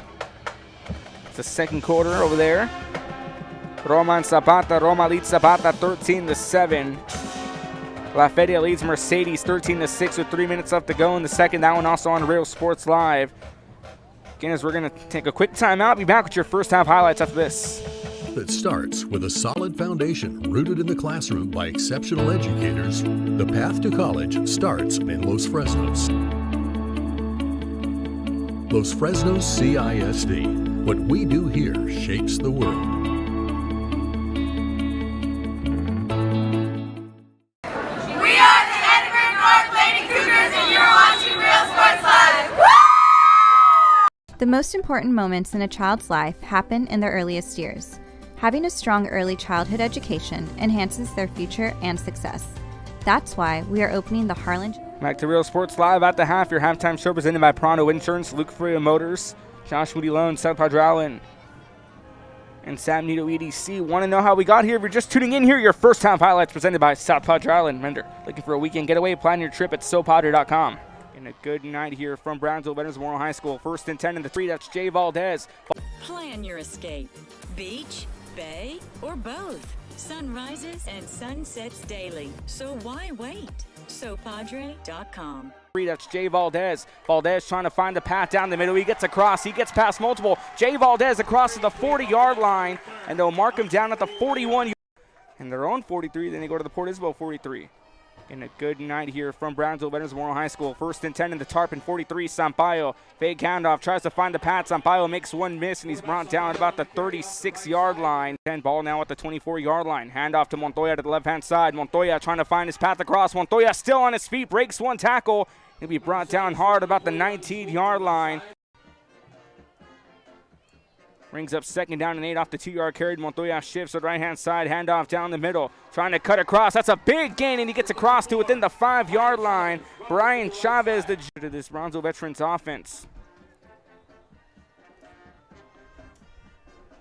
it's the second quarter over there. Roma and Zapata. Roma leads Zapata 13-7. La Feria leads Mercedes 13-6 with 3 minutes left to go in the second. That one also on Real Sports Live. Again, as we're going to take a quick timeout, be back with your first half highlights after this. That starts with a solid foundation rooted in the classroom by exceptional educators. The path to college starts in Los Fresnos. Los Fresnos CISD. What we do here shapes the world. The most important moments in a child's life happen in their earliest years. Having a strong early childhood education enhances their future and success. That's why we are opening the Harlingen. Back to Real Sports Live at the half. Your halftime show presented by Pronto Insurance, Luke Freya Motors, Josh Moody Loan, South Padre Island, and Sam Nito EDC. Want to know how we got here? If you're just tuning in here, your first half highlights presented by South Padre Island. Remember, looking for a weekend getaway? Plan your trip at sopadre.com. And a good night here from Brownsville Veterans Memorial High School. 1st and 10 in the 3. That's Jay Valdez. Plan your escape. Beach, bay, or both. Sunrises and sunsets daily. So why wait? SoPadre.com. That's Jay Valdez. Valdez trying to find the path down the middle. He gets across. He gets past multiple. Jay Valdez across to the 40-yard line, and they'll mark him down at the 41. And their own 43. Then they go to the Port Isabel 43. And a good night here from Brownsville Veterans Memorial High School. 1st and 10 in the Tarpon 43. Sampaio, fake handoff, tries to find the path. Sampaio makes one miss, and he's brought down at about the 36-yard line. 10 ball now at the 24-yard line. Handoff to Montoya to the left-hand side. Montoya trying to find his path across. Montoya still on his feet, breaks one tackle. He'll be brought down hard about the 19-yard line. Brings up 2nd down and 8 off the 2-yard carry. Montoya shifts to the right-hand side. Handoff down the middle. Trying to cut across. That's a big gain, and he gets across to within the 5-yard line. Brian Chavez, the to this Brownsville Veterans offense.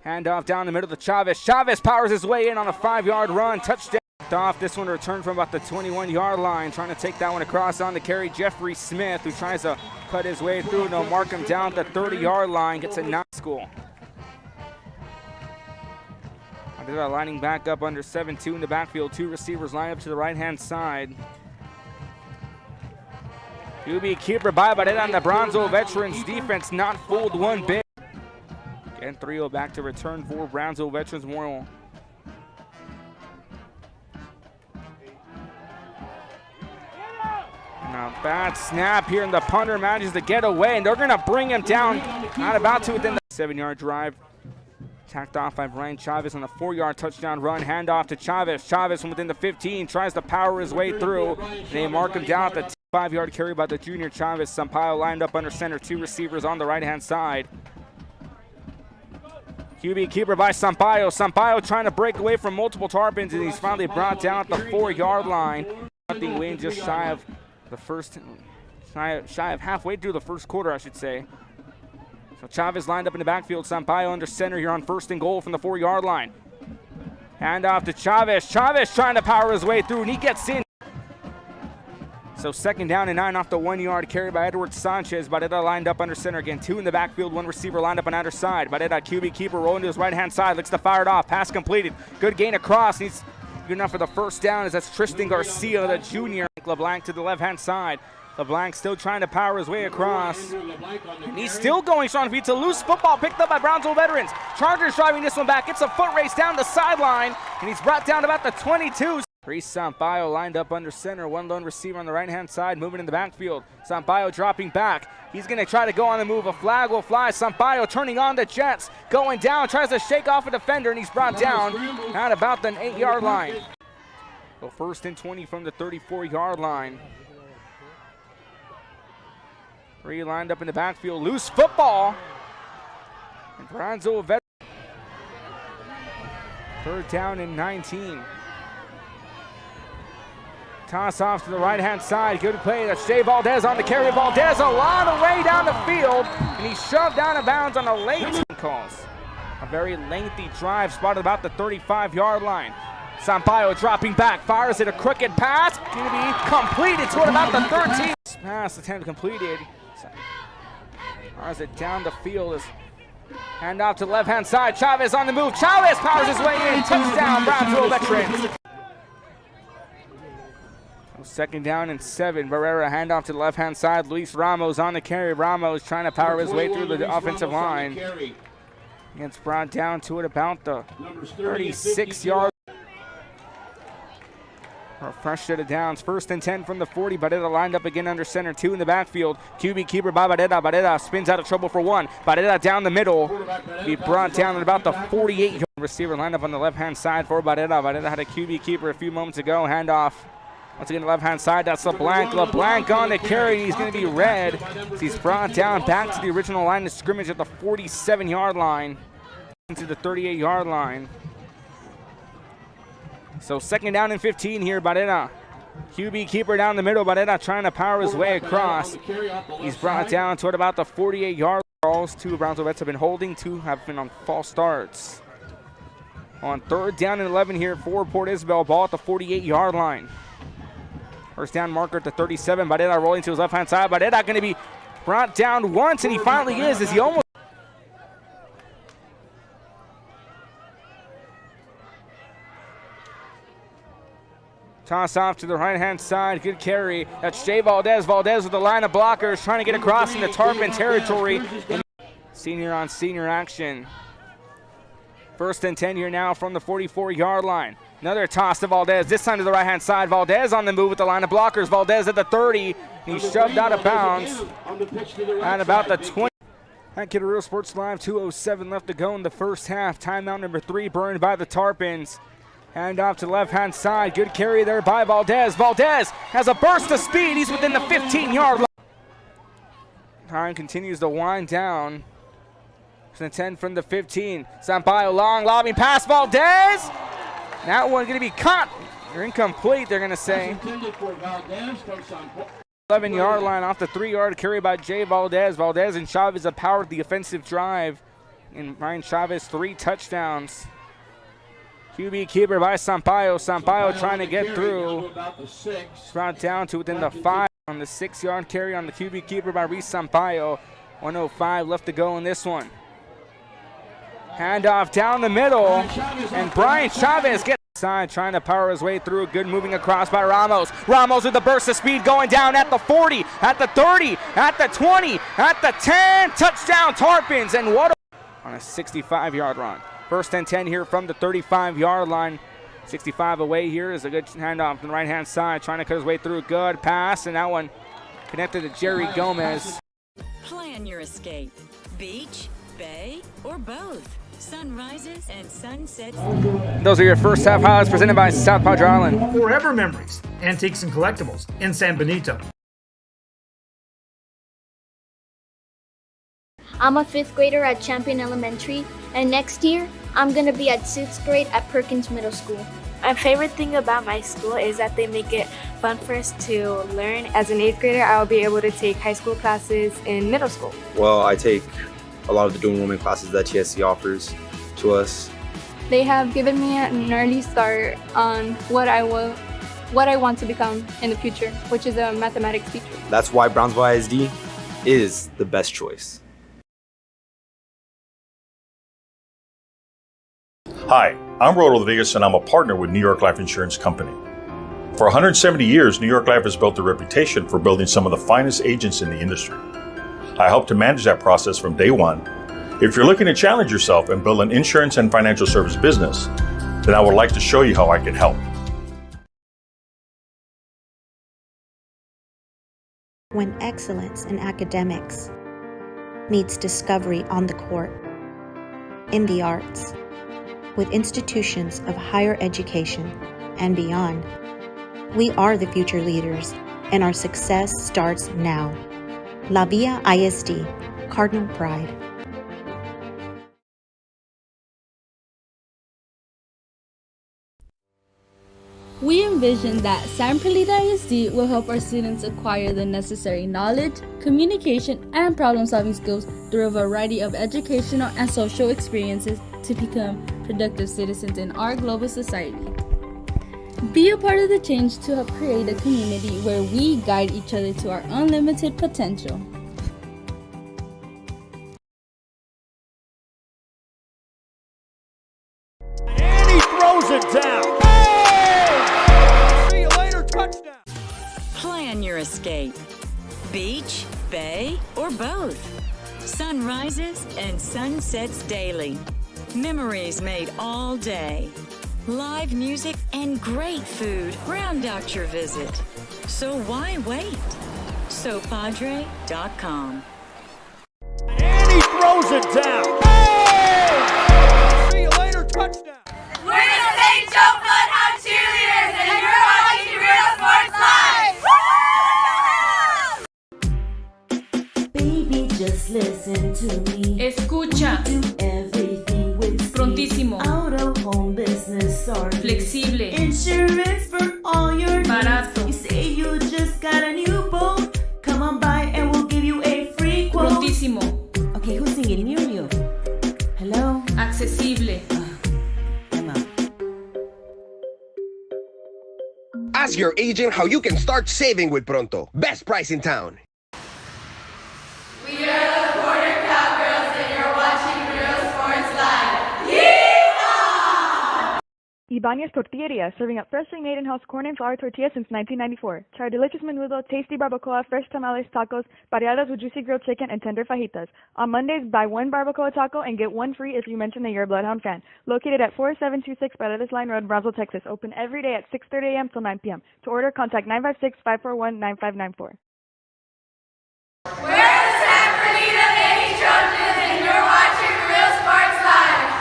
Handoff down the middle to Chavez. Chavez powers his way in on a 5-yard run. Touchdown. Off this one returned from about the 21-yard line. Trying to take that one across on the carry. Jeffrey Smith, who tries to cut his way through. They'll mark him down at the 30-yard line. Gets a 9 school. They're lining back up under 7-2 in the backfield. 2 receivers line up to the right-hand side. QB keeper by, but it on the Brownsville Veterans defense, not fooled one bit. Again, 3-0 back to return for Brownsville Veterans Memorial. Now, bad snap here, and the punter manages to get away, and they're going to bring him down. Not about to within the 7-yard drive. Tacked off by Brian Chavez on a 4-yard touchdown run. Handoff to Chavez. Chavez from within the 15 tries to power his way through. They mark him down at the 5-yard carry by the junior Chavez. Sampaio lined up under center. 2 receivers on the right-hand side. QB keeper by Sampaio. Sampaio trying to break away from multiple Tarpons, and he's finally brought down at the 4-yard line. Nothing win, just shy of the first, shy of halfway through the first quarter, I should say. So Chavez lined up in the backfield. Sampaio under center here on 1st and goal from the 4-yard line. Hand off to Chavez. Chavez trying to power his way through, and he gets in. So 2nd down and 9 off the 1-yard carry by Edward Sanchez. Barrera lined up under center again. 2 in the backfield, 1 receiver lined up on either side. Barrera, QB keeper, rolling to his right-hand side. Looks to fire it off. Pass completed. Good gain across. He's good enough for the 1st down as that's Tristan Garcia, the junior. LeBlanc to the left-hand side. LeBlanc still trying to power his way across. And he's still going strong. It's a loose football picked up by Brownsville veterans. Chargers driving this one back. It's a foot race down the sideline, and he's brought down about the 22. Reese Sampaio lined up under center. 1 lone receiver on the right-hand side, moving in the backfield. Sampaio dropping back. He's going to try to go on the move. A flag will fly. Sampaio turning on the Jets. Going down, tries to shake off a defender, and he's brought down at about the 8-yard line. So 1st and 20 from the 34-yard line. 3 lined up in the backfield. Loose football. And Brownsville veteran. 3rd down and 19. Toss off to the right-hand side. Good play. That's Jay Valdez on the carry. Valdez a lot of way down the field, and he's shoved out of bounds on a late calls. A very lengthy drive spotted about the 35-yard line. Sampaio dropping back, fires it, a crooked pass. Going to be completed to about the 13. Pass attempt completed. Fires it down the field. Hand off to the left-hand side. Chavez on the move. Chavez powers his way in. Touchdown, Brownsville veterans. 2nd down and 7. Barrera handoff to the left-hand side. Luis Ramos on the carry. Ramos trying to power his way through the offensive line. Gets brought down to it about the 36-yard. Fresh set of downs. 1st and 10 from the 40. Barrera lined up again under center. 2 in the backfield. QB keeper by Barrera. Barrera spins out of trouble for 1. Barrera down the middle. He brought down at about the 48-yard. Receiver lined up on the left-hand side for Barrera. Barrera had a QB keeper a few moments ago. Handoff. Once again, the left-hand side, that's LeBlanc. LeBlanc on the carry. He's going to be red. He's brought down back to the original line of scrimmage at the 47-yard line into the 38-yard line. So 2nd down and 15 here, Barrera. QB keeper down the middle. Barrera trying to power his way across. He's brought down toward about the 48-yard line. 2 Brownsville vets have been holding. 2 have been on false starts. On 3rd down and 11 here for Port Isabel. Ball at the 48-yard line. 1st down marker at the 37. Barrera rolling to his left-hand side. Barrera going to be brought down once, and he finally is, as he almost. Toss off to the right-hand side. Good carry. That's Jay Valdez. Valdez with the line of blockers trying to get across into Tarpon territory. Senior on senior action. 1st and 10 here now from the 44-yard line. Another toss to Valdez, this time to the right-hand side. Valdez on the move with the line of blockers. Valdez at the 30. He's shoved out of bounds at about the 20. At Kidderoo Sports Live, 2:07 left to go in the first half. Timeout number 3 burned by the Tarpons. Hand off to the left-hand side. Good carry there by Valdez. Valdez has a burst of speed. He's within the 15-yard line. Time continues to wind down. 10 from the 15. Sampaio long lobbing pass. Valdez. That one going to be caught. They're incomplete, they're going to say. 11-yard line off the 3-yard carry by Jay Valdez. Valdez and Chavez have powered the offensive drive. And Ryan Chavez 3 touchdowns. QB keeper by Sampaio. Sampaio trying to get through. Brought down to within the 5 on the 6-yard carry on the QB keeper by Reese Sampaio. 1:05 left to go in this one. Handoff down the middle, and Brian Chavez gets inside, trying to power his way through. Good moving across by Ramos. Ramos with a burst of speed going down at the 40, at the 30, at the 20, at the 10. Touchdown Tarpons, and what on a 65-yard run. 1st and 10 here from the 35-yard line. 65 away here is a good handoff on the right-hand side, trying to cut his way through. Good pass, and that one connected to Jerry Gomez. Plan your escape. Beach, bay, or both. Sunrises and sunsets. Those are your first half highlights presented by South Padre Island. Forever Memories, Antiques and Collectibles in San Benito. I'm a 5th grader at Champion Elementary, and next year, I'm going to be at 6th grade at Perkins Middle School. My favorite thing about my school is that they make it fun for us to learn. As an 8th grader, I will be able to take high school classes in middle school. Well, I take a lot of the Doing Women classes that TSC offers to us. They have given me an early start on what I want to become in the future, which is a mathematics teacher. That's why Brownsville ISD is the best choice. Hi, I'm Rod Rodriguez and I'm a partner with New York Life Insurance Company. For 170 years, New York Life has built a reputation for building some of the finest agents in the industry. I help to manage that process from day one. If you're looking to challenge yourself and build an insurance and financial service business, then I would like to show you how I can help. When excellence in academics meets discovery on the court, in the arts, with institutions of higher education and beyond, we are the future leaders, and our success starts now. La Via ISD, Cardinal Pride. We envision that San Perlita ISD will help our students acquire the necessary knowledge, communication, and problem-solving skills through a variety of educational and social experiences to become productive citizens in our global society. Be a part of the change to help create a community where we guide each other to our unlimited potential. And he throws it down. See you later, touchdown. Plan your escape. Beach, bay, or both. Sunrises and sunsets daily. Memories made all day. Live music and great food round out your visit. So why wait? SoPadre.com. And he throws it down. See you later, touchdown. We're the St. Joe Bloodhound Cheerleaders, and you're watching Real Sports Live. Baby, just listen to me. Escucha. Do everything with speed. Prontísimo. Out of home business or Flexible. insurance for all your Barato. needs. You say you just got a new boat. Come on by and we'll give you a free quote. Prontísimo. Okay, who's singing near you? Hello? Accesible. Ask your agent how you can start saving with Pronto. Best price in town. We are the Border Cowgirls, and you're watching Real Sports Live. Yeehaw! Ibanez Tortilleria, serving up freshly made in-house corn and flour tortillas since 1994. Try delicious menudo, tasty barbacoa, fresh tamales, tacos, variadas with juicy grilled chicken, and tender fajitas. On Mondays, buy one barbacoa taco and get one free if you mention that you're a Bloodhound fan. Located at 4726 Paredes Line Road, Brownsville, Texas. Open every day at 6:30 a.m. till 9 p.m. To order, contact 956-541-9594. We're the San Bernardino Lady Trojans, and you're watching Real Sports Live.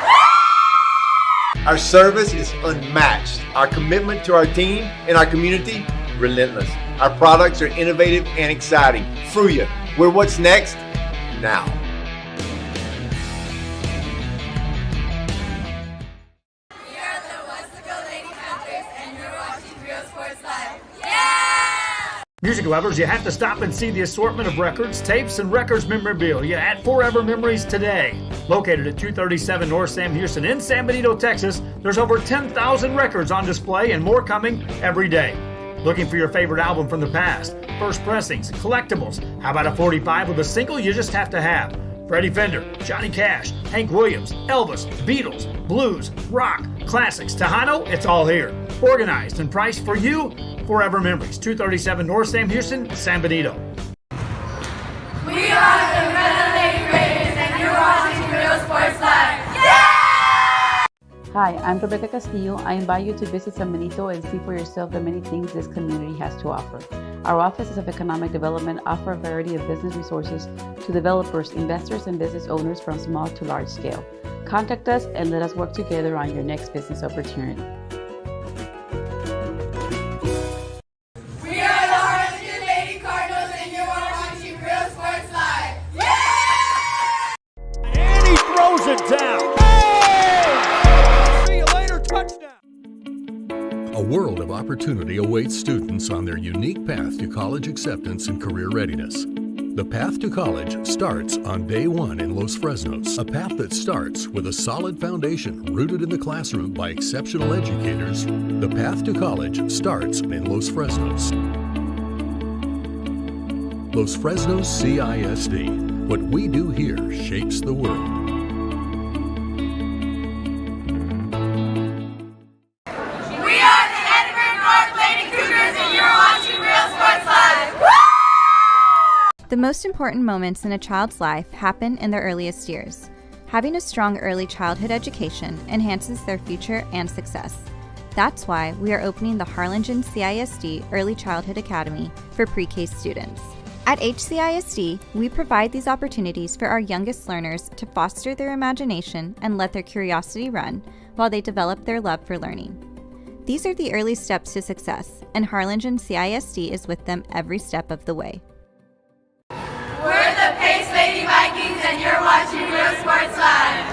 Our service is unmatched. Our commitment to our team and our community, relentless. Our products are innovative and exciting. Fruya, we're what's next now. We are the Westaco Lady Panthers, and you're watching Real Sports Live. Yeah! Music lovers, you have to stop and see the assortment of records, tapes, and records memorabilia at Forever Memories today. Located at 237 North Sam Houston in San Benito, Texas, there's over 10,000 records on display and more coming every day. Looking for your favorite album from the past, first pressings, collectibles. How about a 45 with a single you just have to have? Freddie Fender, Johnny Cash, Hank Williams, Elvis, Beatles, blues, rock, classics, Tejano, it's all here. Organized and priced for you. Forever Memories, 237 North Sam Houston, San Benito. We are the Red Lady Raiders, and you're watching Real Sports Live. Yeah! Hi, I'm Rebecca Castillo. I invite you to visit San Benito and see for yourself the many things this community has to offer. Our offices of economic development offer a variety of business resources to developers, investors, and business owners from small to large scale. Contact us and let us work together on your next business opportunity. We are the Harlingen Lady Cardinals, and you're watching Real Sports Live. Yeah! And he throws it down. See you later, touchdown. opportunity awaits students on their unique path to college acceptance and career readiness. The path to college starts on day one in Los Fresnos, a path that starts with a solid foundation rooted in the classroom by exceptional educators. The path to college starts in Los Fresnos. Los Fresnos CISD. What we do here shapes the world. We are the Edinburgh North Lady Cougars, and you're watching Real Sports Live. The most important moments in a child's life happen in their earliest years. Having a strong early childhood education enhances their future and success. That's why we are opening the Harlingen CISD Early Childhood Academy for pre-K students. At HCISD, we provide these opportunities for our youngest learners to foster their imagination and let their curiosity run while they develop their love for learning. These are the early steps to success, and Harlingen CISD is with them every step of the way. We're the Pace Lady Vikings, and you're watching Real Sports Live.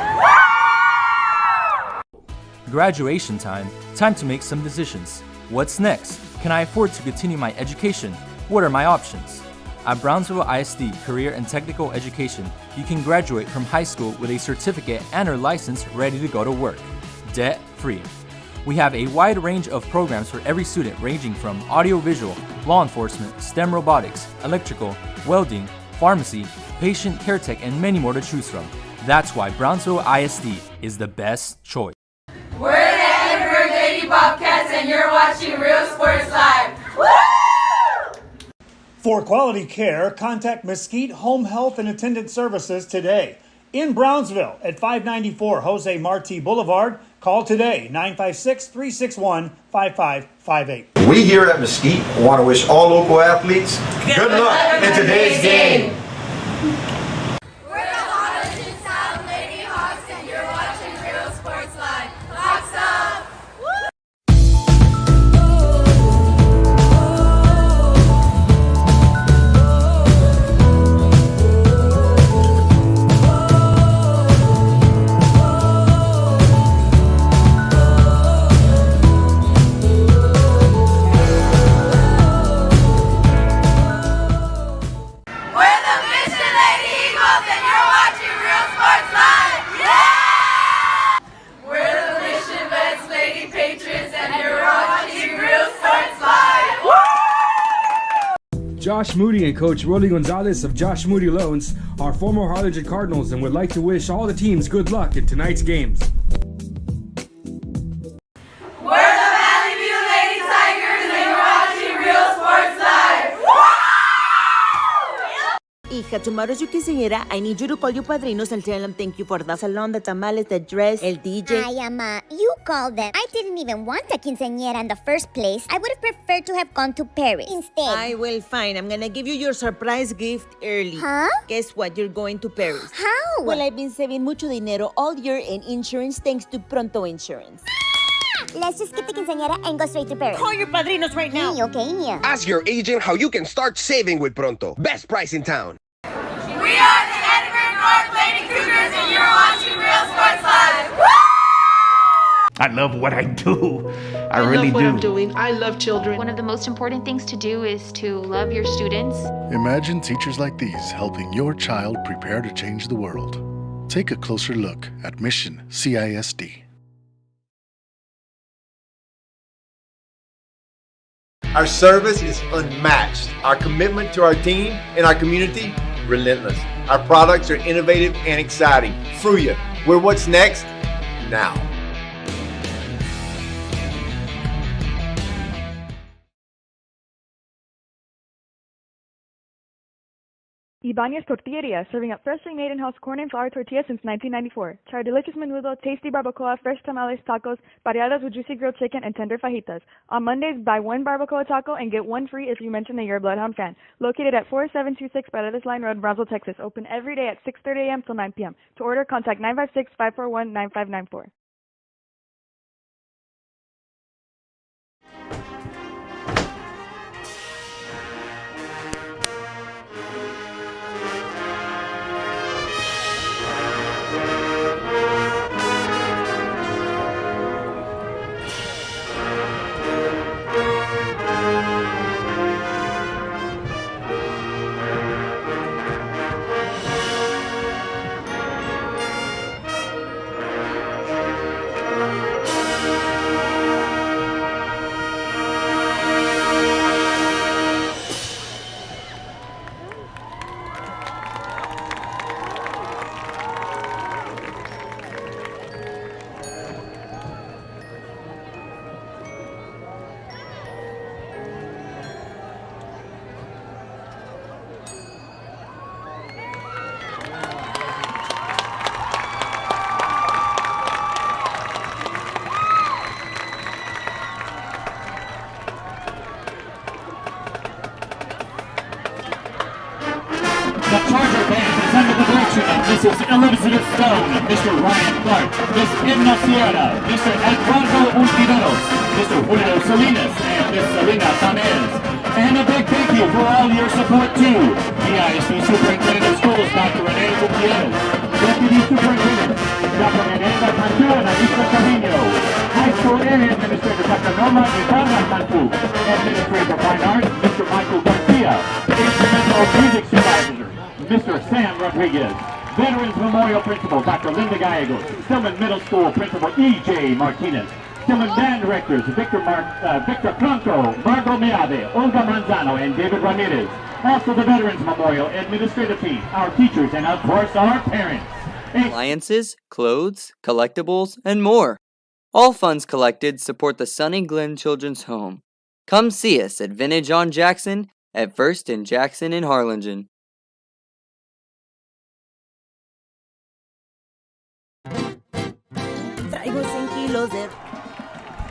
Graduation time. Time to make some decisions. What's next? Can I afford to continue my education? What are my options? At Brownsville ISD Career and Technical Education, you can graduate from high school with a certificate and/or license ready to go to work, debt-free. We have a wide range of programs for every student ranging from audiovisual, law enforcement, STEM robotics, electrical, welding, pharmacy, patient care tech, and many more to choose from. That's why Brownsville ISD is the best choice. We're the Edinburgh Lady Bobcats, and you're watching Real Sports Live. Woo! For quality care, contact Mesquite Home Health and Attendant Services today. In Brownsville at 594 Jose Marti Boulevard, call today 956-361-5558. We here at Mesquite want to wish all local athletes good luck in today's game. We're the Harlingen South Lady Hawks, and you're watching Real Sports Live. Hawks up! Josh Moody and Coach Rolly Gonzalez of Josh Moody Loans are former Harlingen Cardinals and would like to wish all the teams good luck in tonight's games. We're the Valley View Lady Tigers, and you're watching Real Sports Live. Hija, tomorrow's your quinceañera. I need you to call your padrinos and tell them thank you for the salon, the tamales, the dress, el DJ. Ay, Ama, you called them. I didn't even want a quinceañera in the first place. I would have preferred to have gone to Paris instead. I will, fine. I'm gonna give you your surprise gift early. Huh? Guess what? You're going to Paris. How? Well, I've been saving mucho dinero all year in insurance thanks to Pronto Insurance. Let's just skip the quinceañera and go straight to Paris. Call your padrinos right now. Okay, Mia. Ask your agent how you can start saving with Pronto. Best price in town. We are the Edinburgh North Lady Cougars, and you're watching Real Sports Live. I love what I do. I really love what do. I'm doing. I love children. One of the most important things to do is to love your students. Imagine teachers like these helping your child prepare to change the world. Take a closer look at Mission CISD. Our service is unmatched. Our commitment to our team and our community, relentless. Our products are innovative and exciting. Fruya, we're what's next now. Ibanez Tortilleria, serving up freshly made in-house corn and flour tortillas since 1994. Try delicious menudo, tasty barbacoa, fresh tamales, tacos, variadas with juicy grilled chicken, and tender fajitas. On Mondays, buy one barbacoa taco and get one free if you mention that you're a Bloodhound fan. Located at 4726 Paredes Line Road, Brownsville, Texas. Open every day at 6:30 a.m. till 9 p.m. To order, contact 956-541-9594. Mrs. Elizabeth Stone, Mr. Ryan Clark, Miss Edna Sierra, Mr. Eduardo Untiveros, Mr. Julio Salinas, and Miss Selena Tamez. And a big thank you for all your support too. The ISD Superintendent of Schools, Dr. Rene Gutierrez, Deputy Superintendent, Dr. Menenda Cantu and Anissa Cavino, High School Area Administrator, Dr. Norma Ibarra Cantu, Administrator of Fine Arts, Mr. Michael Garcia, Instrumental Music Supervisor, Mr. Sam Rodriguez, Veterans Memorial Principal, Dr. Linda Gallegos, Stillman Middle School Principal, E.J. Martinez, Stillman Band Directors, Victor Blanco, Margot Mirave, Olga Manzano, and David Ramirez. Also the Veterans Memorial Administrative Team, our teachers, and of course our parents. Appliances, clothes, collectibles, and more. All funds collected support the Sunny Glen Children's Home. Come see us at Vintage on Jackson at First and Jackson in Harlingen.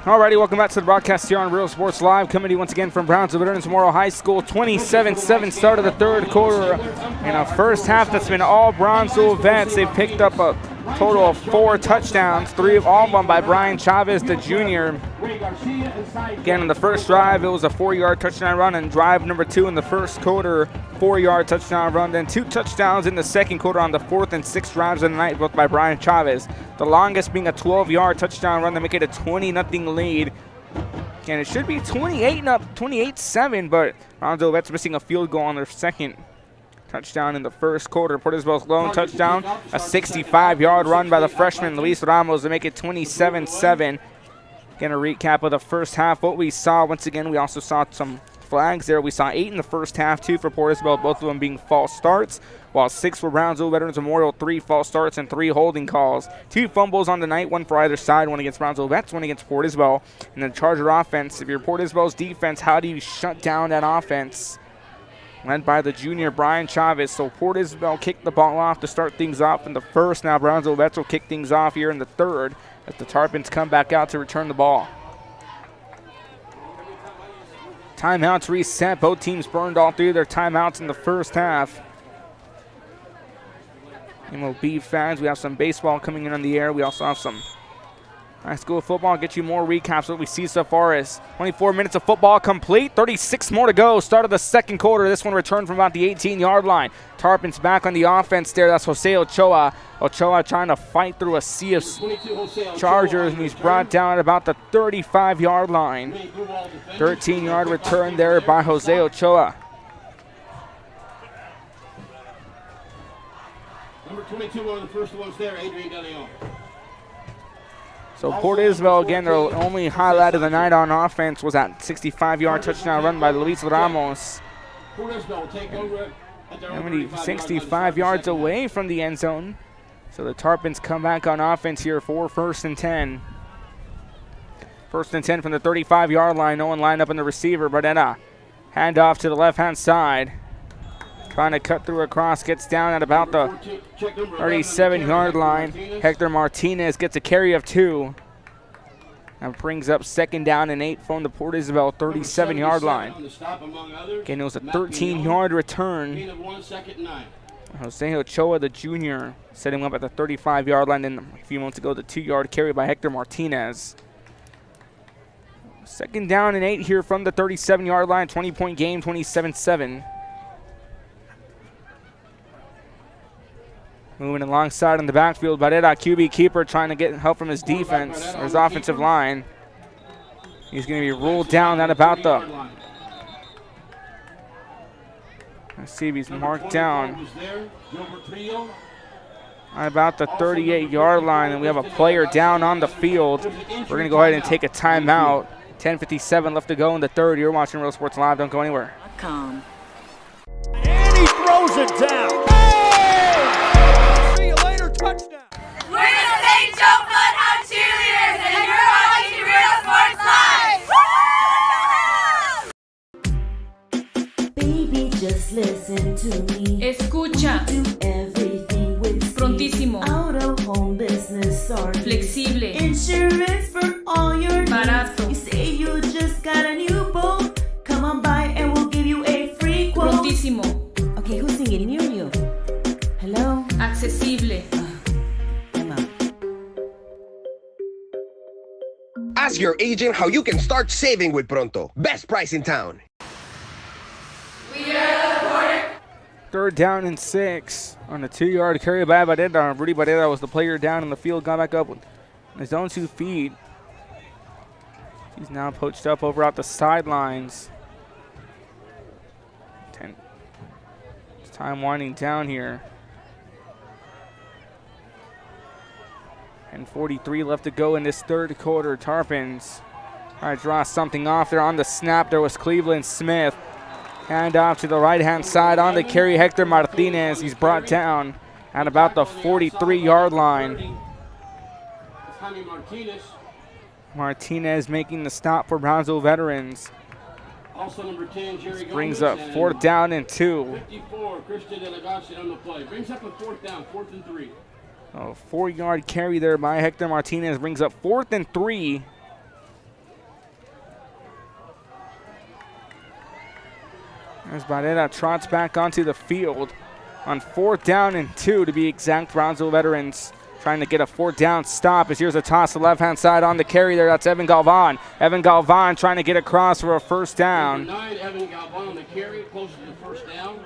Alrighty, welcome back to the broadcast here on Real Sports Live, coming to you once again from Brownsville Veterans Memorial High School. 27-7 start of the third quarter. In a first half that's been all Brownsville Vets. They've picked up a total of 4 touchdowns, all of them by Brian Chavez, the junior. Again, in the first drive, it was a 4-yard touchdown run, and drive number 2 in the first quarter, 4-yard touchdown run. Then 2 touchdowns in the second quarter on the 4th and 6th drives of the night, both by Brian Chavez. The longest being a 12-yard touchdown run to make it a 20-0 lead. Again, it should be 28-7, but Brownsville Vets missing a field goal on their second touchdown in the first quarter. Portisbo's lone touchdown, a 65-yard run by the freshman Luis Ramos to make it 27-7. Again, a recap of the first half. What we saw, once again, we also saw some flags there. We saw 8 in the first half, 2 for Portisbo, both of them being false starts, while 6 for Brownsville Veterans Memorial, 3 false starts and 3 holding calls. 2 fumbles on the night, 1 for either side, 1 against Brownsville Vets, 1 against Portisbo. And the Charger offense, if you're Portisbo's defense, how do you shut down that offense? Led by the junior Brian Chavez. So Portisbo kicked the ball off to start things off in the first. Now Brownsville Vets will kick things off here in the third as the Tarpons come back out to return the ball. Timeouts reset. Both teams burned all 3 of their timeouts in the first half. MLB fans, we have some baseball coming in on the air. We also have some high school football. Get you more recaps of what we see so far is 24 minutes of football complete. 36 more to go. Start of the second quarter. This one returned from about the 18-yard line. Tarpons back on the offense there. That's Jose Ochoa. Ochoa trying to fight through a sea of Chargers, and he's brought down at about the 35-yard line. 13-yard return there by Jose Ochoa. Number 22, one of the first ones there, Adrian Deleon. So Port Isabel, again, their only highlight of the night on offense was that 65-yard touchdown run by Luis Ramos. 65 yards away from the end zone. So the Tarpons come back on offense here for 1st and 10. 1st and 10 from the 35-yard line. No one lined up in the receiver, but then a handoff to the left-hand side. Trying to cut through a cross, gets down at about the 37-yard line. Hector Martinez gets a carry of 2. And brings up 2nd down and 8 from the Port Isabel 37-yard line. Again, it was a 13-yard return. Jose Ochoa, the junior, setting up at the 35-yard line. Then a few moments ago, the 2-yard carry by Hector Martinez. 2nd down and 8 here from the 37-yard line. 20-point game, 27-7. Moving alongside in the backfield, Barrera, QB keeper, trying to get help from his defense, or his offensive line. He's going to be ruled down at about the, let's see if he's marked down, at about the 38-yard line, and we have a player down on the field. We're going to go ahead and take a timeout. 10:57 left to go in the third. You're watching Real Sports Live. Don't go anywhere. And he throws it down. Touchdown. We're the St. Joe Bloodhound Cheerleaders, and you're watching Real Sports Live. Baby, just listen to me. Escucha. Do everything with speed. Prontísimo. Out of home business or Flexible. Insurance for all your Barato. needs. You say you just got a new boat. Come on by and we'll give you a free quote. Prontísimo. Okay, who's singing? New. Hello? Accesible. Ask your agent how you can start saving with Pronto. Best price in town. Third down and 6 on a 2-yard carry by Barrera. Rudy Barrera was the player down in the field, got back up with his own 2 feet. He's now poached up over out the sidelines. It's time winding down here. And 43 left to go in this third quarter. Tarpons try to draw something off there on the snap. There was Cleveland Smith. Hand off to the right-hand side on the carry. Hector Martinez. He's brought down at about the 43-yard line. Martinez making the stop for Brownsville veterans. Also number 10, Jerry This brings Gomez, up 4th down and 2. 54, Christian Delegacion on the play. Brings up a 4th down, 4th and 3. A 4-yard carry there by Hector Martinez brings up 4th and 3. As Barrera trots back onto the field on 4th down and 2 to be exact. Brownsville veterans trying to get a 4th down stop as here's a toss to the left-hand side on the carry there. That's Evan Galvan. Evan Galvan trying to get across for a 1st down. Number 9, Evan Galvan on the carry, close to the 1st down.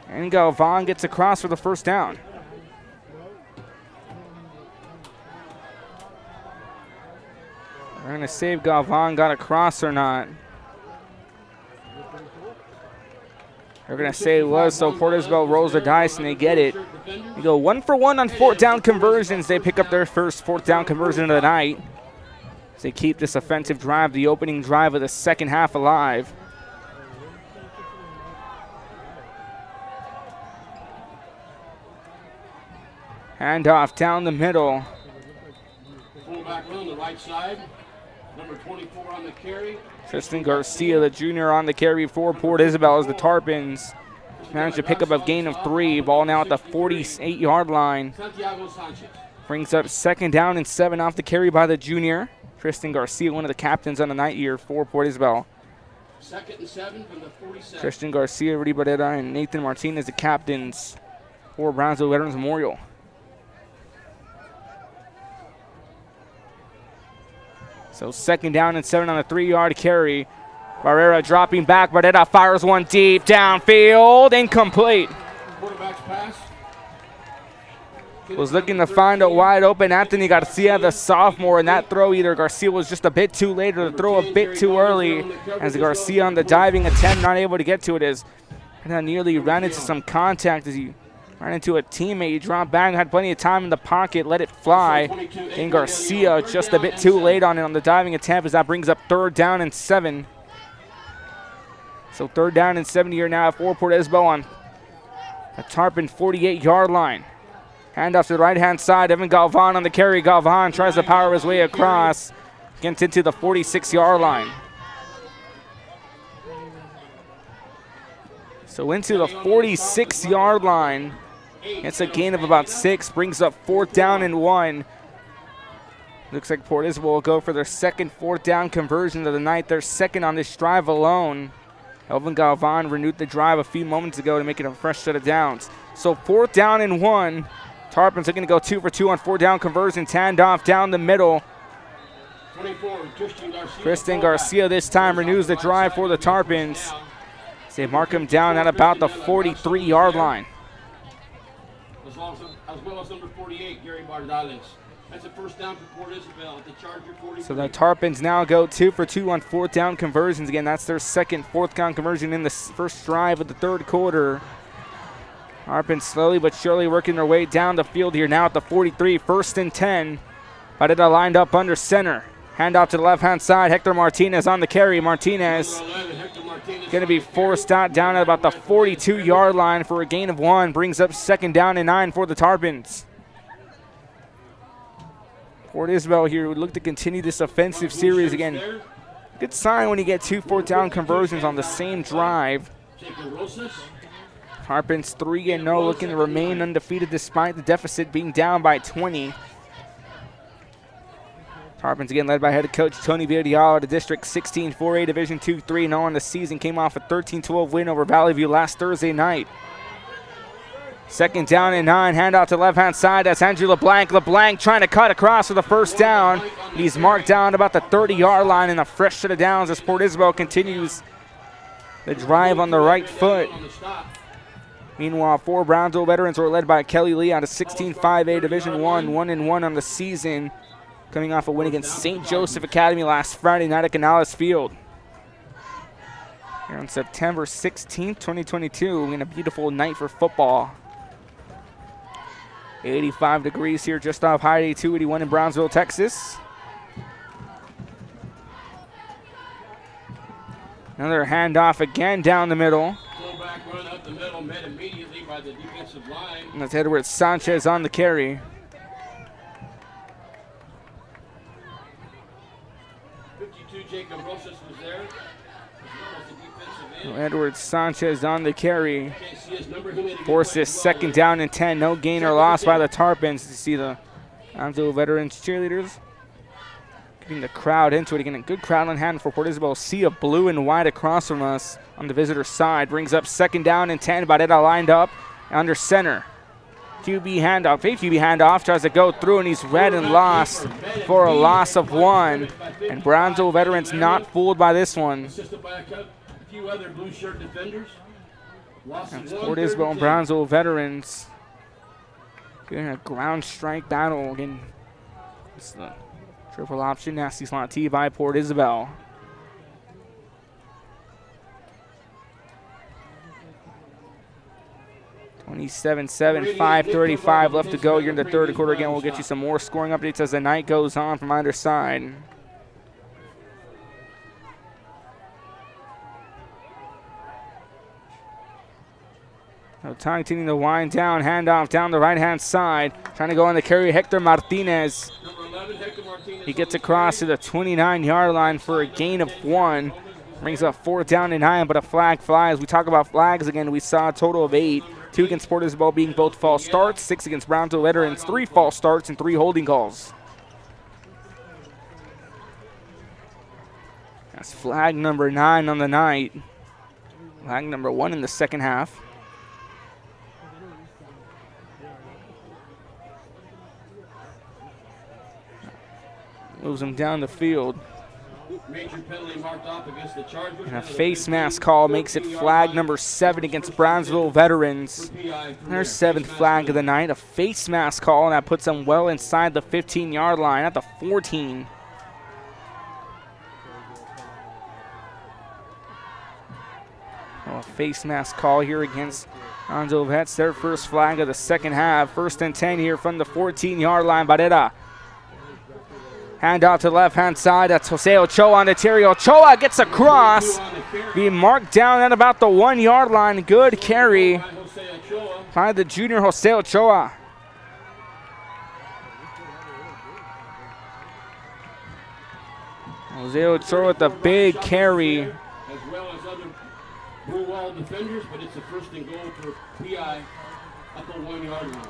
And Galvan gets across for the 1st down. We're going to see if Galvan got across or not. They're going to say it was, so Port Isabel rolls the dice and they get it. They go 1 for 1 on 4th down conversions. They pick up their first 4th down conversion of the night. As they keep this offensive drive, the opening drive of the second half, alive. Handoff down the middle. Fullback on the right side. Number 24 on the carry. Tristan Garcia, the junior, on the carry for Port Isabel as the Tarpons managed to pick up a gain of 3. Ball now at the 48-yard line. Santiago Sanchez. Brings up 2nd down and 7 off the carry by the junior. Tristan Garcia, one of the captains on the night here for Port Isabel. 2nd and 7 from the 47. Tristan Garcia, Rudy Barrera, and Nathan Martinez, the captains for Brownsville Veterans Memorial. So 2nd down and 7 on a 3-yard carry. Barrera dropping back. Barrera fires one deep downfield. Incomplete. Quarterback's pass. Was looking to find a wide open Anthony Garcia, the sophomore, and that throw either Garcia was just a bit too late or the throw a bit too early. As Garcia on the diving attempt, not able to get to it, as nearly ran into some contact as he ran into a teammate. He dropped back, had plenty of time in the pocket, let it fly. And Garcia just a bit too late on it on the diving attempt, as that brings up 3rd down and 7. So 3rd down and 7 here now for Port Isabel on a Tarpon 48-yard line. Handoff to the right-hand side. Evan Galvan on the carry. Galvan tries to power his way across. Gets into the 46-yard line. So into the 46-yard line. It's a gain of about 6. Brings up 4th down and 1. Looks like Port Isabel will go for their second 4th down conversion of the night. Their second on this drive alone. Elvin Galvan renewed the drive a few moments ago to make it a fresh set of downs. So 4th down and 1. Tarpons are going to go 2 for 2 on 4th down conversions. Handoff down the middle. 24, Tristan Garcia this time renews the drive for the Tarpons. They mark him down at about the 43-yard line. As well as number 48, Gary Bardales. That's a 1st down for Port Isabel at the Charger 43. So the Tarpons now go 2 for 2 on 4th down conversions. Again, that's their second 4th down conversion in the first drive of the 3rd quarter. Tarpons slowly but surely working their way down the field here now at the 43, 1st and 10. Barrera lined up under center. Handoff to the left-hand side. Hector Martinez on the carry. Martinez going to be forced out down at about the 42-yard line for a gain of 1. Brings up 2nd down and 9 for the Tarpons. Port Isabel here would look to continue this offensive series again. Good sign when you get 2 4th down conversions on the same drive. Tarpons 3-0, looking to remain undefeated despite the deficit being down by 20. Tarpons again led by head coach Tony Villarreal, the District 16 4A Division 2 3-0 on the season. Came off a 13-12 win over Valley View last Thursday night. Second down and 9. Handoff to left-hand side. That's Andrew LeBlanc. LeBlanc trying to cut across for the first down. He's marked down about the 30-yard line and a fresh set of downs as Port Isabel continues the drive on the right foot. Meanwhile, 4 Brownsville veterans were led by Kelly Lee out of 16-5A Division I, 1-1 on the season, coming off a win against St. Joseph Academy last Friday night at Canales Field. Here on September 16th, 2022, in a beautiful night for football. 85 degrees here just off Highway 281 in Brownsville, Texas. Another handoff again down the middle. Fullback run up the middle, met immediately by the defensive line. And that's Edward Sanchez on the carry. 52, Jacob Rosas was there. As well as the defensive end. Edward Sanchez on the carry. Can't see his number. He made a good Forces play. second down and 10. No gain or loss by the Tarpons. You see the Brownsville veterans cheerleaders getting the crowd into it. Again, a good crowd on hand for Port Isabel. Sea of blue and white across from us on the visitor side. Brings up second down and 10. Barrera lined up under center. QB handoff. Fake QB handoff. Tries to go through and he's read and lost for a loss of 1. And Brownsville veterans not fooled by this one. Assisted by a few other blue shirt defenders. Loss of 1, Port Isabel and Brownsville veterans getting a ground strike battle. Again, it's the triple option, nasty slot T by Port Isabel. (27-7), 5:35 left to go here in the third quarter. Again, we'll get you some more scoring updates as the night goes on from either side. So time continuing to wind down, handoff down the right-hand side. Trying to go on the carry, Hector Martinez. He gets across to the 29-yard line for a gain of 1. Brings up 4th down and 9, but a flag flies. We talk about flags again. We saw a total of 8. 2 against Port Isabel being both false starts. 6 against Brownsville veterans. 3 false starts and 3 holding calls. That's flag number 9 on the night. Flag number 1 in the second half. Moves him down the field. Major penalty marked off against the Chargers. And a face mask call makes it flag number 7 against Brownsville veterans. Their 7th flag of the night. A face mask call, and that puts them well inside the 15-yard line at the 14. A face mask call here against Brownsville Vets. Their first flag of the second half. 1st and 10 here from the 14-yard line. Barrera. Handoff to the left-hand side. That's Jose Ochoa on the Terry. Ochoa gets across. Being marked down at about the 1-yard line. Good carry by the junior Jose Ochoa. Jose Ochoa with the big carry. As well as other blue wall defenders, but it's a 1st and goal for PI at the 1-yard line.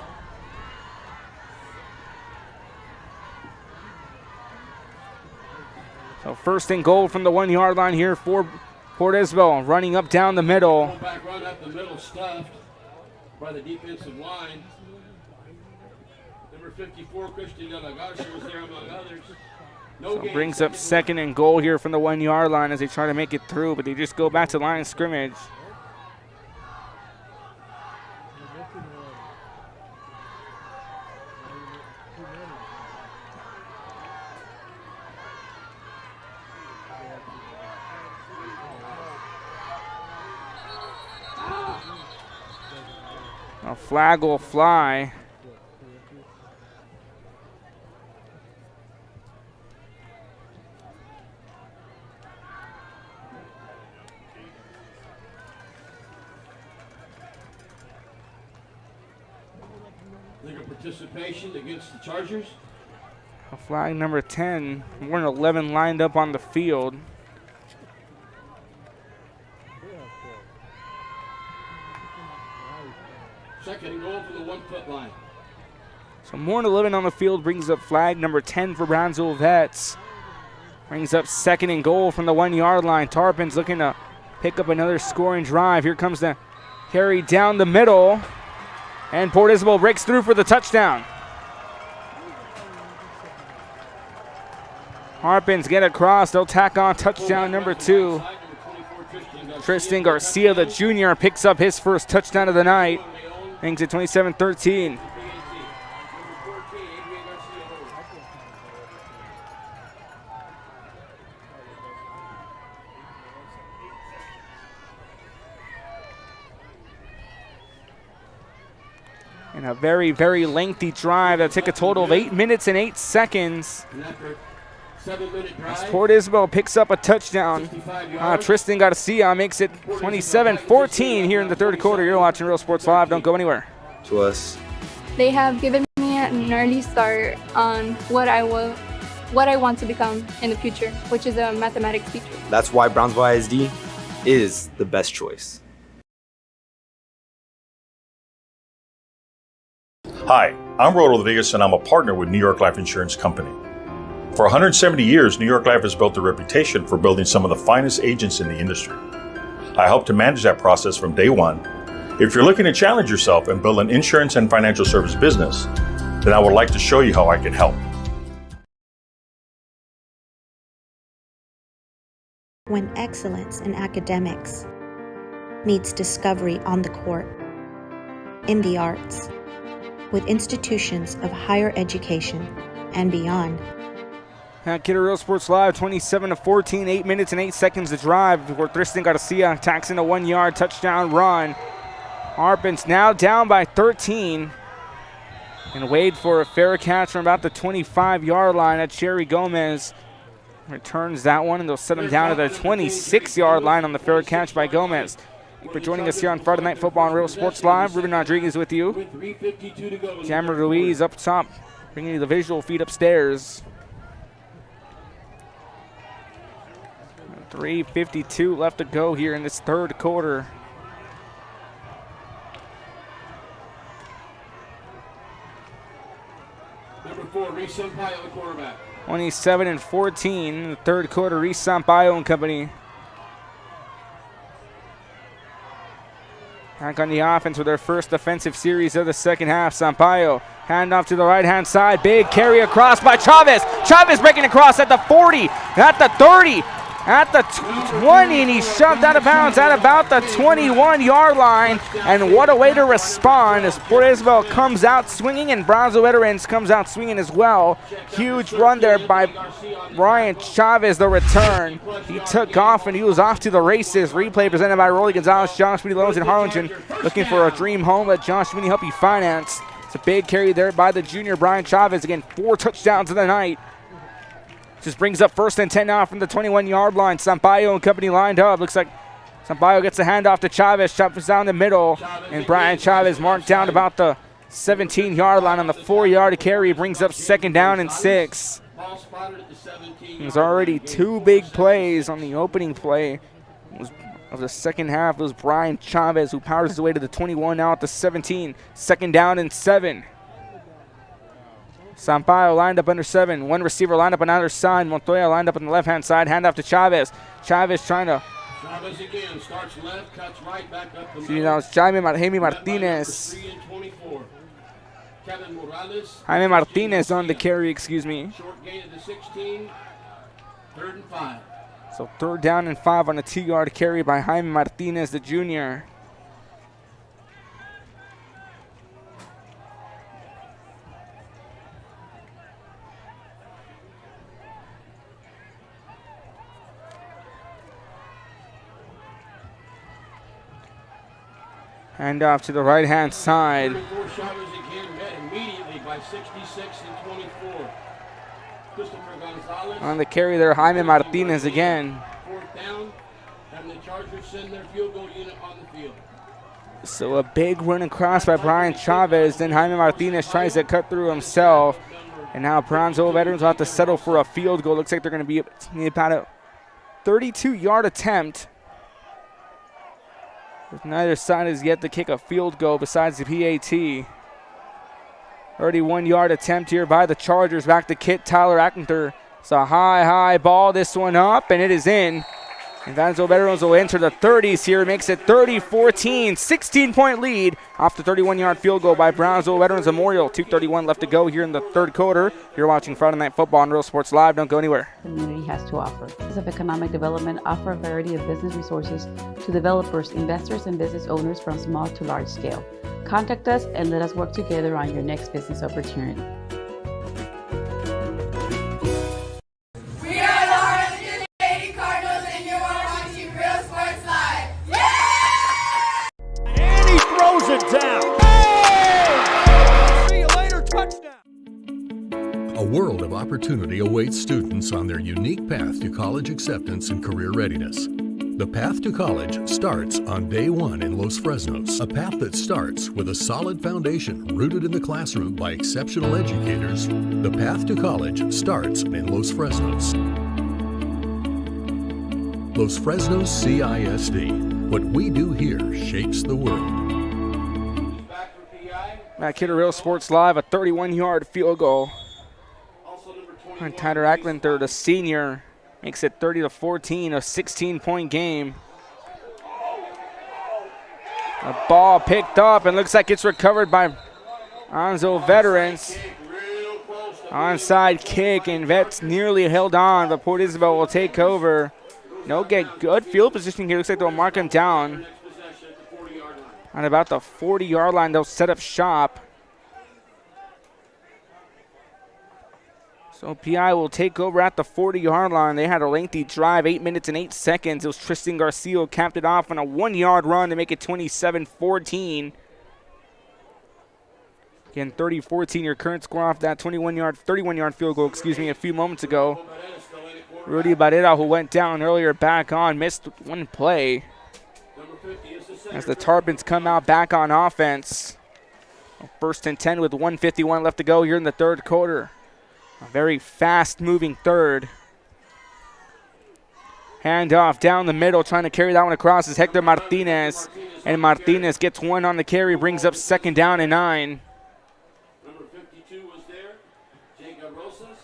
So 1st and goal from the 1-yard line here for Port Isabel, running up down the middle. Fullback run up the middle, stuffed by the defensive line. Number 54, Christian De La Garcia was there among others. So brings up 2nd and goal here from the 1-yard line as they try to make it through, but they just go back to line of scrimmage. A flag will fly. Legal participation against the Chargers. A flag number 10. More than 11 lined up on the field. Second and goal from the 1-foot line. So more than 11 on the field brings up flag number 10 for Brownsville Vets. Brings up 2nd and goal from the 1-yard line. Tarpons looking to pick up another scoring drive. Here comes the carry down the middle. And Port Isabel breaks through for the touchdown. Harpins get across. They'll tack on touchdown number 2. Tristan Garcia, the junior, picks up his first touchdown of the night. Makes it 27-13. And a very, very lengthy drive that took a total of 8 minutes and 8 seconds. As Port Isabel picks up a touchdown. Tristan Garcia makes it 27-14 here in the third quarter. You're watching Real Sports Live. Don't go anywhere. To us, they have given me an early start on what I want to become in the future, which is a mathematics teacher. that's why Brownsville ISD is the best choice. Hi, I'm Rodo Rodriguez, and I'm a partner with New York Life Insurance Company. For 170 years, New York Life has built a reputation for building some of the finest agents in the industry. I help to manage that process from day one. If you're looking to challenge yourself and build an insurance and financial service business, then I would like to show you how I can help. When excellence in academics meets discovery on the court, in the arts, with institutions of higher education and beyond. Kidder Real Sports Live, 27-14, 8 minutes and 8 seconds to drive before Tristan Garcia tacks in a 1-yard touchdown run. Harpins now down by 13 and wait for a fair catch from about the 25-yard line at Cherry Gomez. Returns that one, and they'll set him down to the 26-yard line on the fair catch by Gomez. Thank you for joining us here on Friday Night Football on Real Sports Live. Ruben Rodriguez with you. Jammer Ruiz up top, bringing you the visual feed upstairs. 3:52 left to go here in this third quarter. Number 4, Reese Sampaio, the quarterback. 27-14, the third quarter, Reese Sampaio and company. Back on the offense with their first offensive series of the second half. Sampaio, handoff to the right-hand side. Big carry across by Chavez. Chavez breaking across at the 40, at the 30, at the 20, and he shoved out of bounds at about the 21-yard line. And what a way to respond as Port Isabel comes out swinging and Brownsville Veterans comes out swinging as well. Huge run there by Ryan Chavez, the return. He took off and he was off to the races. Replay presented by Rolly Gonzalez, Josh Sweeney Loans in Harlingen. Looking for a dream home, let Josh Sweeney help you finance. It's a big carry there by the junior Brian Chavez. Again, 4 touchdowns of the night. Just brings up 1st and 10 now from the 21-yard line. Sampaio and company lined up. Looks like Sampaio gets the handoff to Chavez. Chavez down the middle. And Brian Chavez marked down about the 17-yard line on the 4-yard carry. Brings up 2nd down and 6. There's already 2 big plays on the opening play of the second half. It was Brian Chavez who powers his way to the 21, now at the 17. 2nd down and 7. Sampaio lined up under 7. One receiver lined up on either side. Montoya lined up on the left-hand side. Handoff to Chavez. Chavez trying to... Chavez again, starts left, cuts right, back up the middle. Now it's Jaime Martinez. Jaime Martinez on the carry, excuse me. Short gain of the 16, 3rd and 5. So 3rd down and 5 on a 2-yard carry by Jaime Martinez, the junior. Hand off to the right-hand side. Chavez again met immediately by 66 and 24. Christopher Gonzalez. On the carry there, Jaime Martinez again. 4th down, and the Chargers send their field goal unit on the field. So a big run across by Brian Chavez. Then Jaime Martinez tries to cut through himself. And now Brownsville Veterans will have to settle for a field goal. Looks like they're going to be about a 32-yard attempt. Neither side has yet to kick a field goal besides the PAT. 31-yard attempt here by the Chargers. Back to Kit Tyler Ackenthor. It's a high ball. This one up, and it is in. And Brownsville Veterans will enter the 30s here. Makes it 30-14, 16-point lead off the 31-yard field goal by Brownsville Veterans Memorial. 2:31 left to go here in the third quarter. You're watching Friday Night Football on Real Sports Live. Don't go anywhere. The community has to offer. Office of Economic Development offer a variety of business resources to developers, investors, and business owners from small to large scale. Contact us and let us work together on your next business opportunity. We are the Harlingen Lady Cardinals, and you are watching Real Sports Live. Yeah! And he throws it down. See you later, touchdown. A world of opportunity awaits students on their unique path to college acceptance and career readiness. The path to college starts on day one in Los Fresnos, a path that starts with a solid foundation rooted in the classroom by exceptional educators. The path to college starts in Los Fresnos. Los Fresnos CISD. What we do here shapes the world. Back here to Real Sports Live, a 31-yard field goal. And Tyler Ackland, the senior, makes it 30-14, a 16-point game. The ball picked up and looks like it's recovered by Brownsville Veterans. Onside kick, and Vets nearly held on, but Port Isabel will take over. No, get good field position here. Looks like they'll mark him down. At about the 40-yard line, they'll set up shop. So PI will take over at the 40-yard line. They had a lengthy drive, 8 minutes and 8 seconds. It was Tristan Garcia who capped it off on a 1-yard run to make it 27-14. Again, 30-14, your current score off that 31-yard field goal, a few moments ago. Rudy Barrera, who went down earlier, back on, missed one play. As the Tarpons come out back on offense. First and 10 with 1:51 left to go here in the third quarter. A very fast-moving third. Handoff down the middle, trying to carry that one across is Hector Martinez. And Martinez gets one on the carry, brings up 2nd down and 9. Number 52 was there, Jacob Rosas.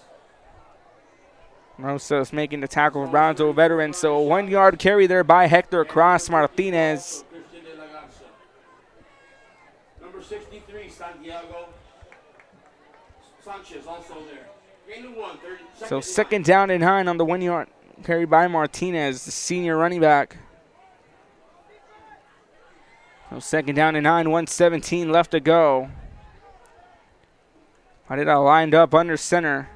Rosas making the tackle for Brownsville Veterans. So a 1-yard carry there by Hector across Martinez. Number 63, Santiago Sanchez, also there. So 2nd down and 9 on the 1-yard carry by Martinez, the senior running back. So 2nd down and 9, 1:17 left to go. Padilla lined up under center.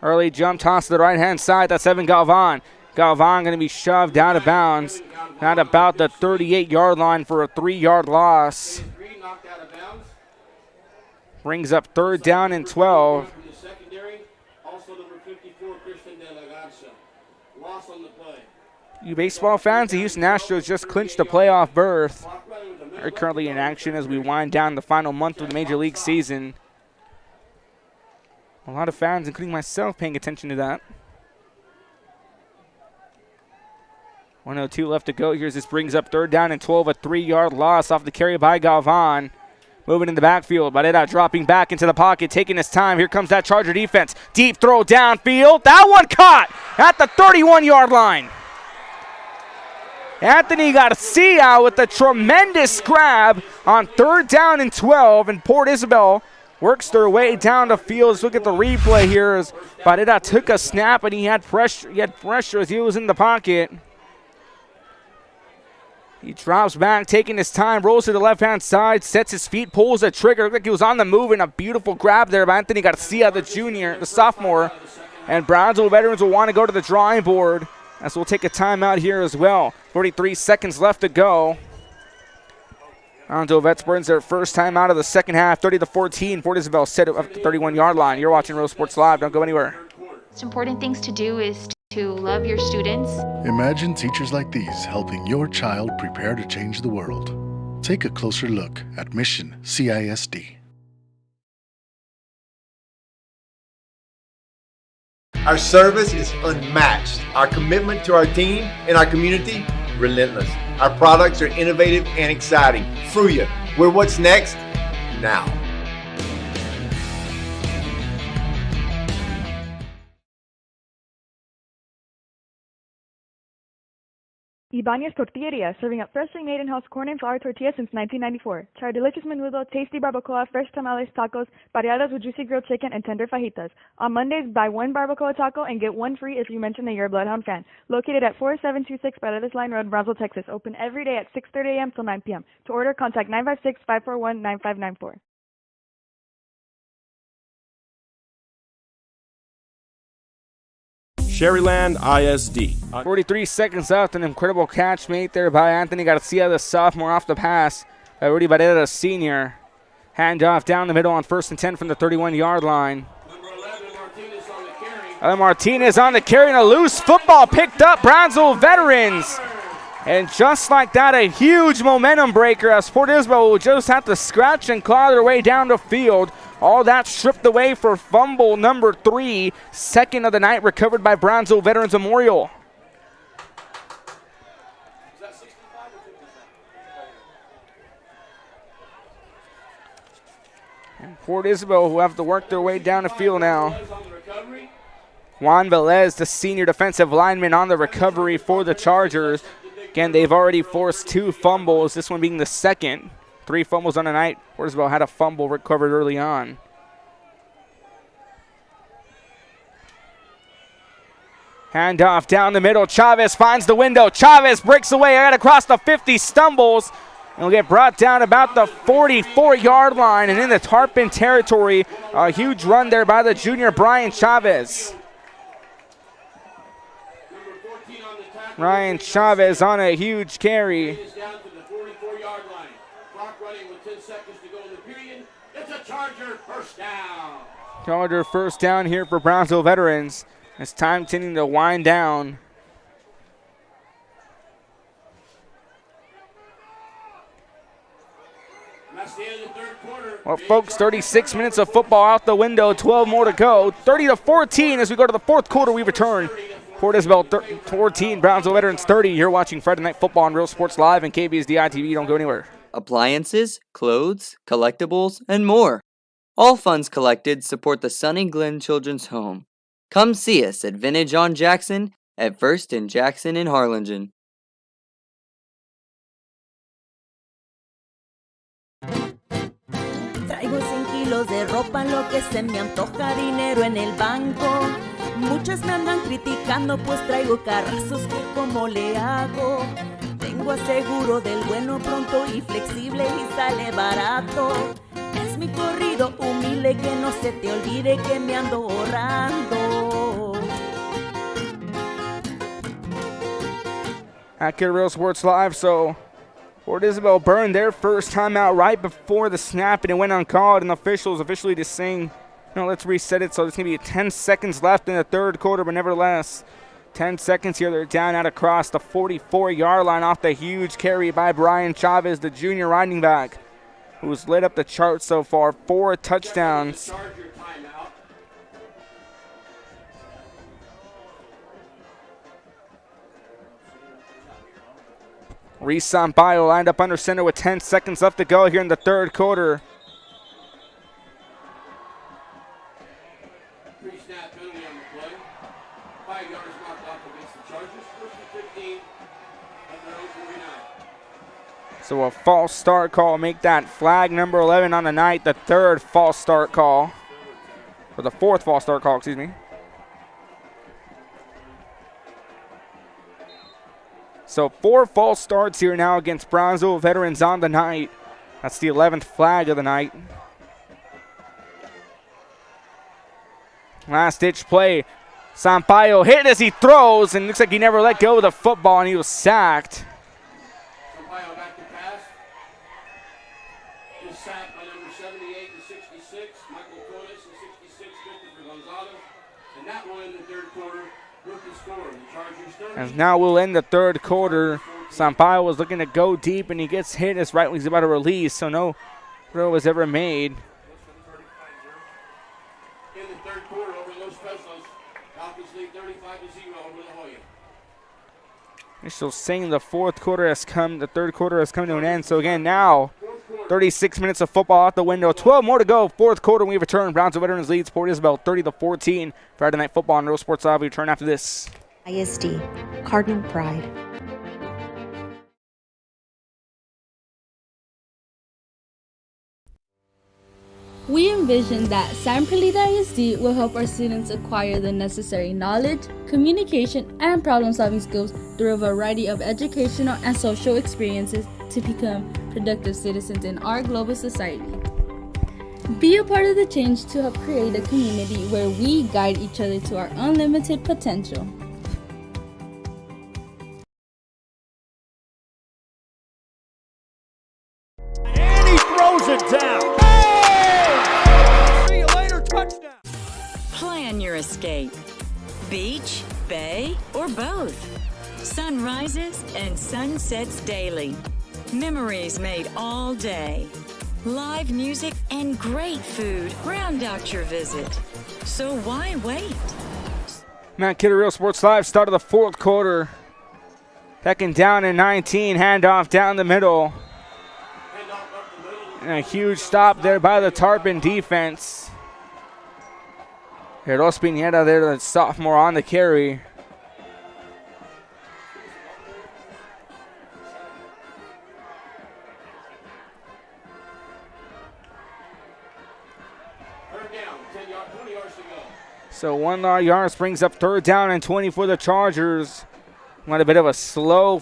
Early jump toss to the right-hand side. That's Evan Galvan. Galvan going to be shoved out of bounds. At about the 38-yard line for a 3-yard loss. Brings up 3rd down and 12. You baseball fans, the Houston Astros just clinched the playoff berth. They're currently in action as we wind down the final month of the Major League season. A lot of fans, including myself, paying attention to that. 1:02 left to go. Here's this brings up 3rd down and 12, a 3-yard loss off the carry by Galvan. Moving in the backfield, Barrera dropping back into the pocket, taking his time. Here comes that Charger defense. Deep throw downfield. That one caught at the 31-yard line. Anthony Garcia with a tremendous grab on 3rd down and 12, and Port Isabel works their way down the field. Let's look at the replay here as Barrera took a snap and he had pressure as he was in the pocket. He drops back, taking his time, rolls to the left-hand side, sets his feet, pulls the trigger. Looked like he was on the move, and a beautiful grab there by Anthony Garcia, the sophomore. And Brownsville Veterans will want to go to the drawing board as we'll take a timeout here as well. 43 seconds left to go. Brownsville Vets burns their first time out of the second half, 30-14. Port Isabel set up at the 31-yard line. You're watching Real Sports Live. Don't go anywhere. Most important things to do is to love your students. Imagine teachers like these helping your child prepare to change the world. Take a closer look at Mission CISD. Our service is unmatched. Our commitment to our team and our community, relentless. Our products are innovative and exciting. Fruya, we're what's next now. Ibanez Tortilleria, serving up freshly made in-house corn and flour tortillas since 1994. Try our delicious menudo, tasty barbacoa, fresh tamales, tacos, variadas with juicy grilled chicken, and tender fajitas. On Mondays, buy one barbacoa taco and get one free if you mention that you're a Bloodhound fan. Located at 4726 Paredes Line Road, Brownsville, Texas. Open every day at 6:30 a.m. till 9 p.m. To order, contact 956-541-9594. Sherryland ISD. 43 seconds left, an incredible catch made there by Anthony Garcia, the sophomore, off the pass by Rudy Barrera, the senior. Handoff down the middle on 1st and 10 from the 31-yard line. Martinez on the carry, and a loose football picked up. Brownsville veterans. And just like that, a huge momentum breaker as Port Isabel will just have to scratch and claw their way down the field. All that stripped away for fumble number 3, second of the night, recovered by Brownsville Veterans Memorial. And Port Isabel will have to work their way down the field now. Juan Velez, the senior defensive lineman, on the recovery for the Chargers. Again, they've already forced 2 fumbles, this one being the second. 3 fumbles on the night. Port Isabel had a fumble recovered early on. Handoff down the middle. Chavez finds the window. Chavez breaks away right across the 50, stumbles, and will get brought down about the 44-yard line and in the Tarpon territory. A huge run there by the junior Brian Chavez. Ryan Chavez on a huge carry. Charger first down here for Brownsville Veterans. It's time tending to wind down. Well, folks, 36 minutes of football out the window, 12 more to go. 30-14 as we go to the fourth quarter. We return. Port Isabel 14, Brownsville Veterans 30. You're watching Friday Night Football on Real Sports Live and KBSDI TV. Don't go anywhere. Appliances, clothes, collectibles, and more. All funds collected support the Sunny Glen Children's Home. Come see us at Vintage on Jackson at 1st and Jackson in Harlingen. Traigo 100 kilos de ropa, lo que se me antoja, dinero en el banco. Muchas me andan criticando, pues traigo carrazos que como le hago. Tengo aseguro del bueno, pronto y flexible y sale barato. Es mi corrido humilde, que no se te olvide que me ando ahorrando. Back here at Real Sports Live, so Port Isabel burned their first timeout right before the snap, and it went uncalled, and the officials officially just saying, no, let's reset it. So there's going to be 10 seconds left in the third quarter, but nevertheless, 10 seconds here. They're down out across the 44-yard line off the huge carry by Brian Chavez, the junior running back, who's lit up the chart so far. 4 touchdowns. Reese Sampaio lined up under center with 10 seconds left to go here in the third quarter. Pre-snap penalty on the play. 5 yards marked off against the Chargers. 1st and 15 at their own 49. So a false start call, make that flag number 11 on the night, the third false start call. Or the fourth false start call, excuse me. So 4 false starts here now against Brownsville Veterans on the night. That's the 11th flag of the night. Last-ditch play. Sampaio hit as he throws, and looks like he never let go of the football, and he was sacked. Sampaio back to pass. Is sacked by number 78 and 66, Michael Conis, and 66, Christopher Gonzalez. And that will end the third quarter. Rookie score. The Chargers 30. As now we'll end the third quarter. Sampaio was looking to go deep, and he gets hit as right when he's about to release, so no throw was ever made. In the third quarter over Los Pesos, Falcons lead 35-0 over La Jolla. Initial saying the third quarter has come to an end. So again, now 36 minutes of football out the window. 12 more to go. Fourth quarter, we return. Brownsville Veterans leads Port Isabel 30-14. Friday Night Football on Real Sports Live. We return after this. ISD, Cardinal Pride. We envision that San Perlita ISD will help our students acquire the necessary knowledge, communication, and problem-solving skills through a variety of educational and social experiences to become productive citizens in our global society. Be a part of the change to help create a community where we guide each other to our unlimited potential. And he throws it down. Hey! See you later, touchdown. Plan your escape. Beach, bay, or both. Sun rises and sunsets daily. Memories made all day. Live music and great food round out your visit. So why wait? Matt Kidder, Real Sports Live, start of the fourth quarter. Second down and 19, handoff down the middle. And a huge stop there by the Tarpon defense. Eros Pineda there, the sophomore on the carry. So 1 yard brings up third down and 20 for the Chargers. Went a bit of a slow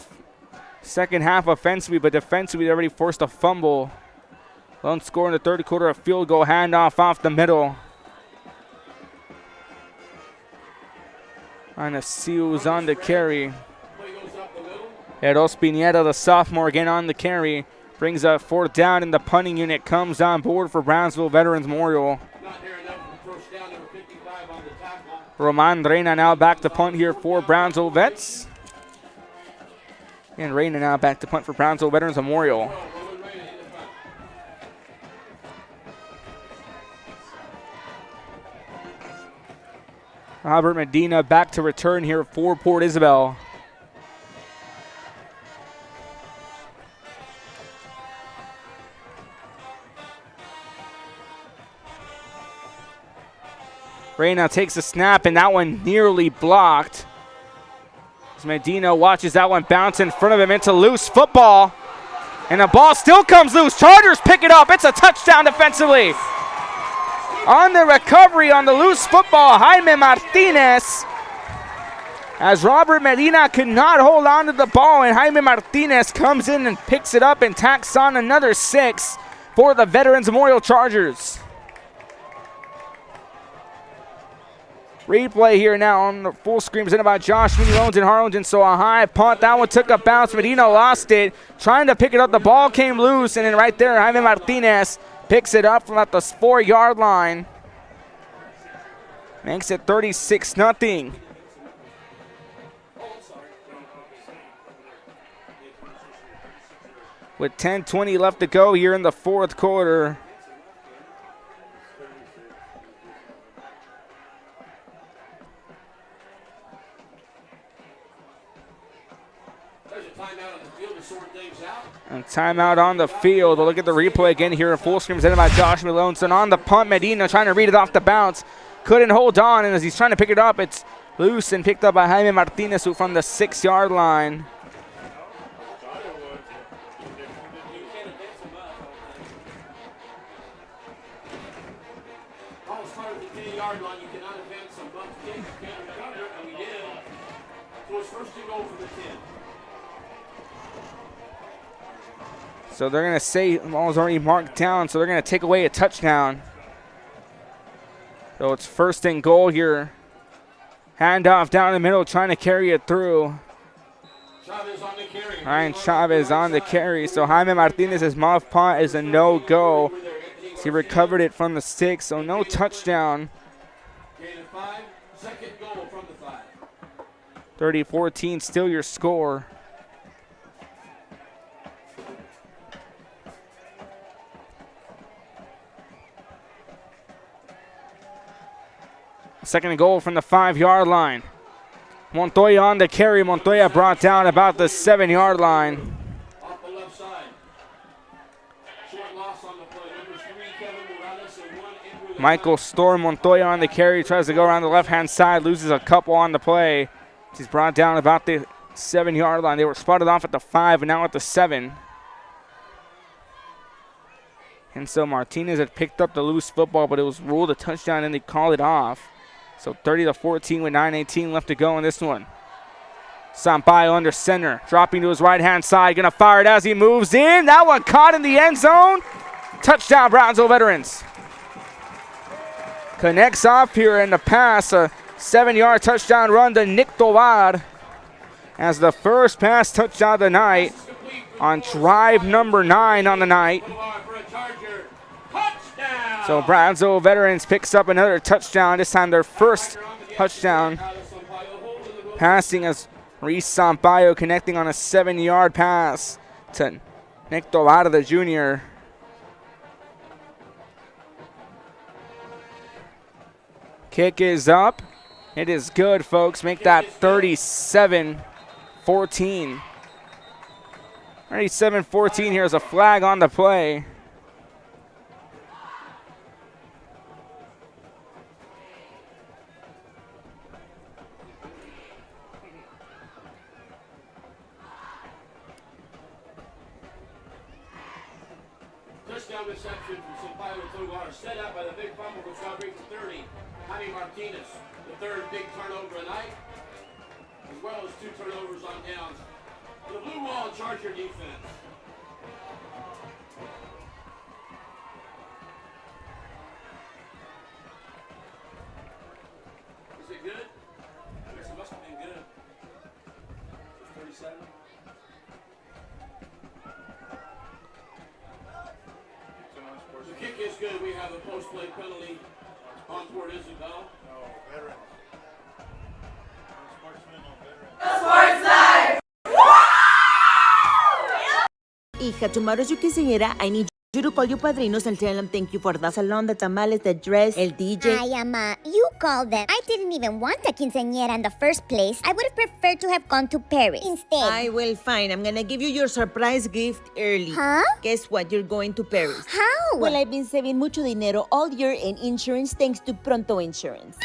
second half offensively, but defensively they already forced a fumble. Lone score in the third quarter, a field goal handoff off the middle. And a Seals on the carry. Eros Pineda, the sophomore, again on the carry. Brings up fourth down, and the punting unit comes on board for Brownsville Veterans Memorial. Roman Reina now back to punt here for Brownsville Vets. And Reina now back to punt for Brownsville Veterans Memorial. Robert Medina back to return here for Port Isabel. Reina takes a snap, and that one nearly blocked. As Medina watches that one bounce in front of him into loose football. And the ball still comes loose. Chargers pick it up. It's a touchdown defensively. On the recovery on the loose football, Jaime Martinez. As Robert Medina could not hold on to the ball, and Jaime Martinez comes in and picks it up and tacks on another 6 for the Veterans Memorial Chargers. Replay here now on the full screen presented by Josh Loans in Harlingen. So a high punt. That one took a bounce. Medina lost it. Trying to pick it up. The ball came loose. And then right there, Jaime Martinez picks it up from at the 4-yard line. Makes it 36-0. With 10:20 left to go here in the fourth quarter. And timeout on the field. We'll look at the replay again here in full screen presented by Josh Malonson. On the punt, Medina trying to read it off the bounce. Couldn't hold on, and as he's trying to pick it up, it's loose and picked up by Jaime Martinez from the 6-yard line. So they're going to say the ball is already marked down, so they're going to take away a touchdown. So it's first and goal here. Handoff down the middle, trying to carry it through. Ryan Chavez on the carry. So Jaime Martinez's muff punt is a no-go. So he recovered it from the 6, so no touchdown. 30-14, still your score. Second and goal from the 5-yard line. Montoya on the carry. Montoya brought down about the 7-yard line. Michael Storm, Montoya on the carry, tries to go around the left-hand side, loses a couple on the play. He's brought down about the 7-yard line. They were spotted off at the 5 and now at the 7. And so Martinez had picked up the loose football, but it was ruled a touchdown, and they call it off. So 30-14 with 9:18 left to go in this one. Sampaio under center, dropping to his right-hand side, going to fire it as he moves in. That one caught in the end zone. Touchdown, Brownsville Veterans. Connects off here in the pass, a 7-yard touchdown run to Nick Tovar as the first pass touchdown of the night on drive number 9 on the night. So Brownsville Veterans picks up another touchdown, this time their first touchdown. Passing as Reese Sampaio connecting on a 7-yard pass to Nick Tovar, the junior. Kick is up. It is good, folks. Make that 37-14. 37-14. Here's a flag on the play. Touchdown reception from Sampaio to Tovar, set up by the big fumble recovery from 30. Jaime Martinez, the third big turnover of the night, as well as 2 turnovers on downs. The blue wall Charger defense. Is it good? I guess it must have been good. 37. The kick is good. We have a post-play penalty on toward Isabel. Sports Live! Hija, tomorrow's your quinceañera. I need you to call your padrinos and tell them thank you for the salon, the tamales, the dress, el DJ. Ay, Ama, you called them. I didn't even want a quinceañera in the first place. I would have preferred to have gone to Paris instead. I will, fine. I'm gonna give you your surprise gift early. Huh? Guess what? You're going to Paris. How? Well, I've been saving mucho dinero all year in insurance thanks to Pronto Insurance.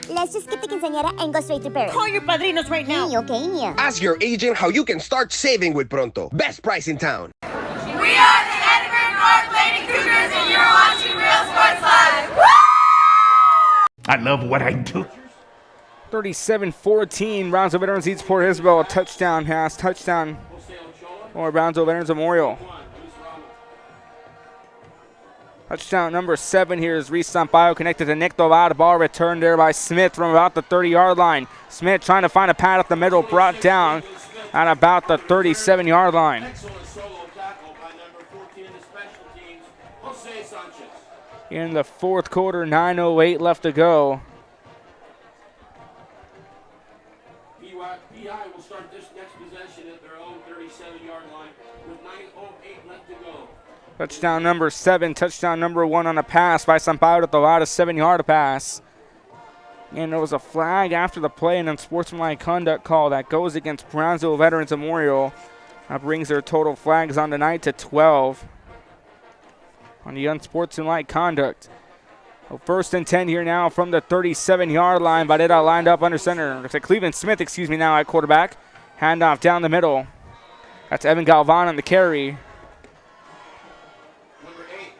Let's just skip the quinceañera and go straight to Paris. Call your padrinos right now. Okay. Ask your agent how you can start saving with Pronto. Best price in town. We are the Edinburgh North Lady Cougars, and you're watching Real Sports Live. I love what I do. 37-14. Brownsville Veterans leads Port Isabel. A touchdown pass. Touchdown for Brownsville Veterans Memorial. Touchdown number 7 here is Reese Sampaio connected to Nick Tovar. Ball returned there by Smith from about the 30-yard line. Smith trying to find a pad up the middle, brought down at about the 37-yard line. In the fourth quarter, 9:08 left to go. PI will start this next possession at their own 37-yard line with 9:08 left to go. Touchdown number 7, touchdown number 1 on a pass by Sampaio to Tovar, a 7-yard pass. And there was a flag after the play and unsportsmanlike conduct call that goes against Brownsville Veterans Memorial. That brings their total flags on the night to 12 on the unsportsmanlike conduct. So 1st and 10 here now from the 37-yard line. Varela lined up under center. Looks like Cleveland Smith, now at quarterback. Handoff down the middle. That's Evan Galvan on the carry. Number 8,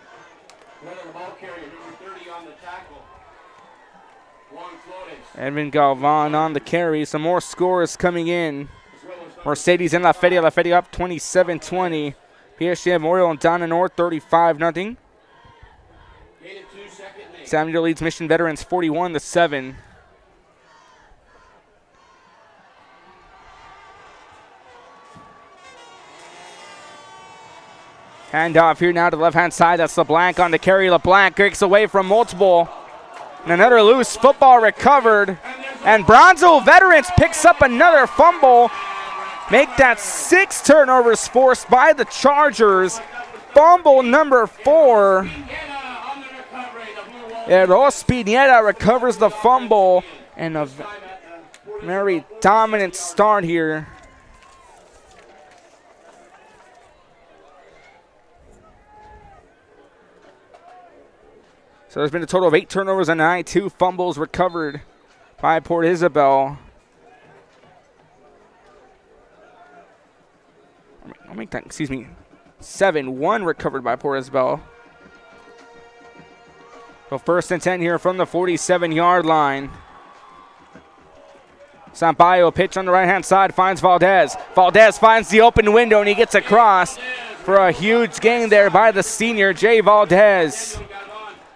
one of the ball carrier, number 30 on the tackle. Juan Flores. Evan Galvan on the carry. Some more scores coming in. Mercedes and La Feria. La Feria up 27-20. PSG Memorial and Donna North 35-0. Samuel leads Mission Veterans 41-7. Handoff here now to the left-hand side. That's LeBlanc on the carry. LeBlanc breaks away from multiple. And another loose football recovered. And Brownsville Veterans picks up another fumble. Make that 6 turnovers forced by the Chargers. Fumble number 4. Eros Pineda recovers the fumble. And a very dominant start here. So there's been a total of 8 turnovers and 2 fumbles recovered by Port Isabel. I'll make that, 7. 1 recovered by Port Isabel. So 1st and 10 here from the 47-yard line. Sampaio pitch on the right-hand side, finds Valdez. Valdez finds the open window, and he gets across for a huge gain there by the senior, Jay Valdez.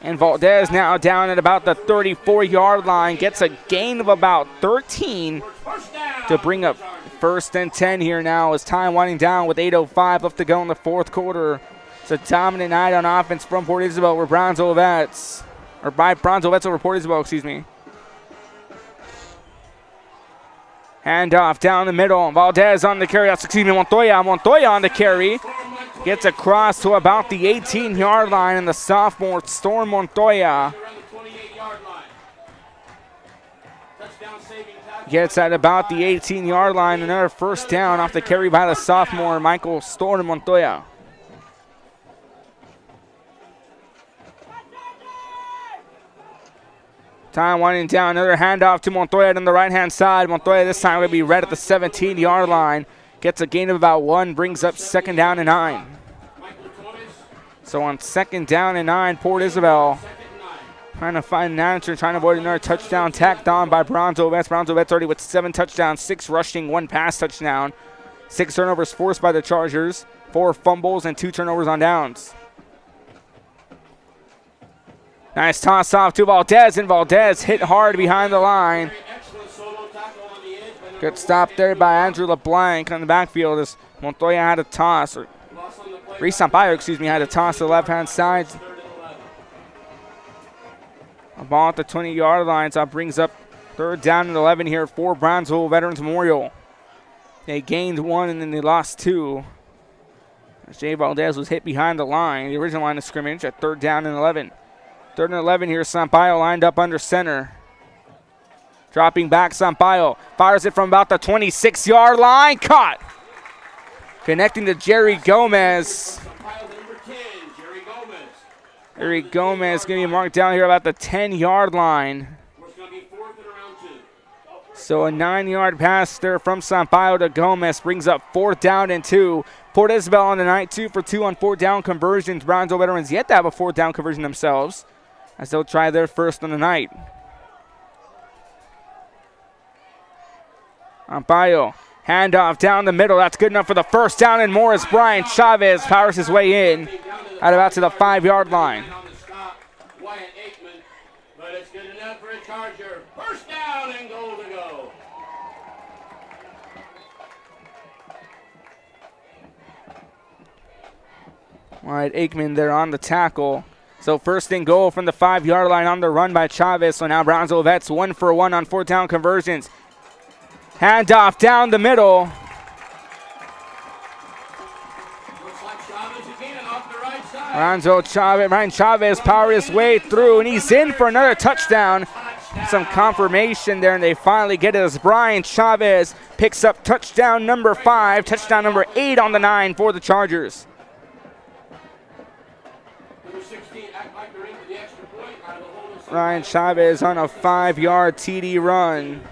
And Valdez now down at about the 34-yard line, gets a gain of about 13 to bring up 1st and 10 here now as time winding down with 8:05 left to go in the 4th quarter. It's a dominant night on offense from Port Isabel over Brownsville Vets. Or by Brownsville Vets over Port Isabel, excuse me. Handoff down the middle. Valdez on the carry. Montoya. Montoya on the carry. Gets across to about the 18-yard line, and the sophomore Storm Montoya gets at about the 18-yard line. Another 1st down off the carry by the sophomore Michael Storm Montoya. Time winding down. Another handoff to Montoya on the right-hand side. Montoya this time will be right at the 17-yard line. Gets a gain of about 1, brings up 2nd down and 9. So on 2nd down and 9, Port Isabel trying to find an answer, trying to avoid another touchdown tacked on by Brownsville Vets. Brownsville Vets already with 7 touchdowns, 6 rushing, 1 pass touchdown. 6 turnovers forced by the Chargers, 4 fumbles, and 2 turnovers on downs. Nice toss off to Valdez, and Valdez hit hard behind the line. Good stop there by Andrew LeBlanc on the backfield as Montoya had a toss. Reese Sampaio, had a toss to the left-hand side. A ball at the 20-yard line, so that brings up 3rd down and 11 here for Brownsville Veterans Memorial. They gained 1 and then they lost 2. As Jay Valdez was hit behind the line, the original line of scrimmage at 3rd down and 11. 3rd and 11 here, Sampaio lined up under center. Dropping back, Sampaio fires it from about the 26-yard line. Caught. Connecting to Jerry Gomez. Jerry Gomez going to be marked down here about the 10-yard line. So a 9-yard pass there from Sampaio to Gomez brings up 4th down and 2. Port Isabel on the night, 2 for 2 on 4th down conversions. Brownsville Veterans yet to have a 4th down conversion themselves, as they'll try their first on the night. Sampaio, handoff down the middle. That's good enough for the 1st down and more as Brian Chavez powers his way in at about to the 5-yard line. But it's good enough for a Charger. 1st down and goal to go. All right, Aikman there on the tackle. So 1st and goal from the 5-yard line on the run by Chavez. So now Brownsville Vets 1 for 1 on 4th down conversions. Handoff down the middle. Brownsville Chavez, Ryan Chavez powered his way through, and he's in for another touchdown. Some confirmation there, and they finally get it as Brian Chavez picks up touchdown number 5, touchdown number 8 on the 9 for the Chargers. Ryan Chavez on a 5-yard TD run.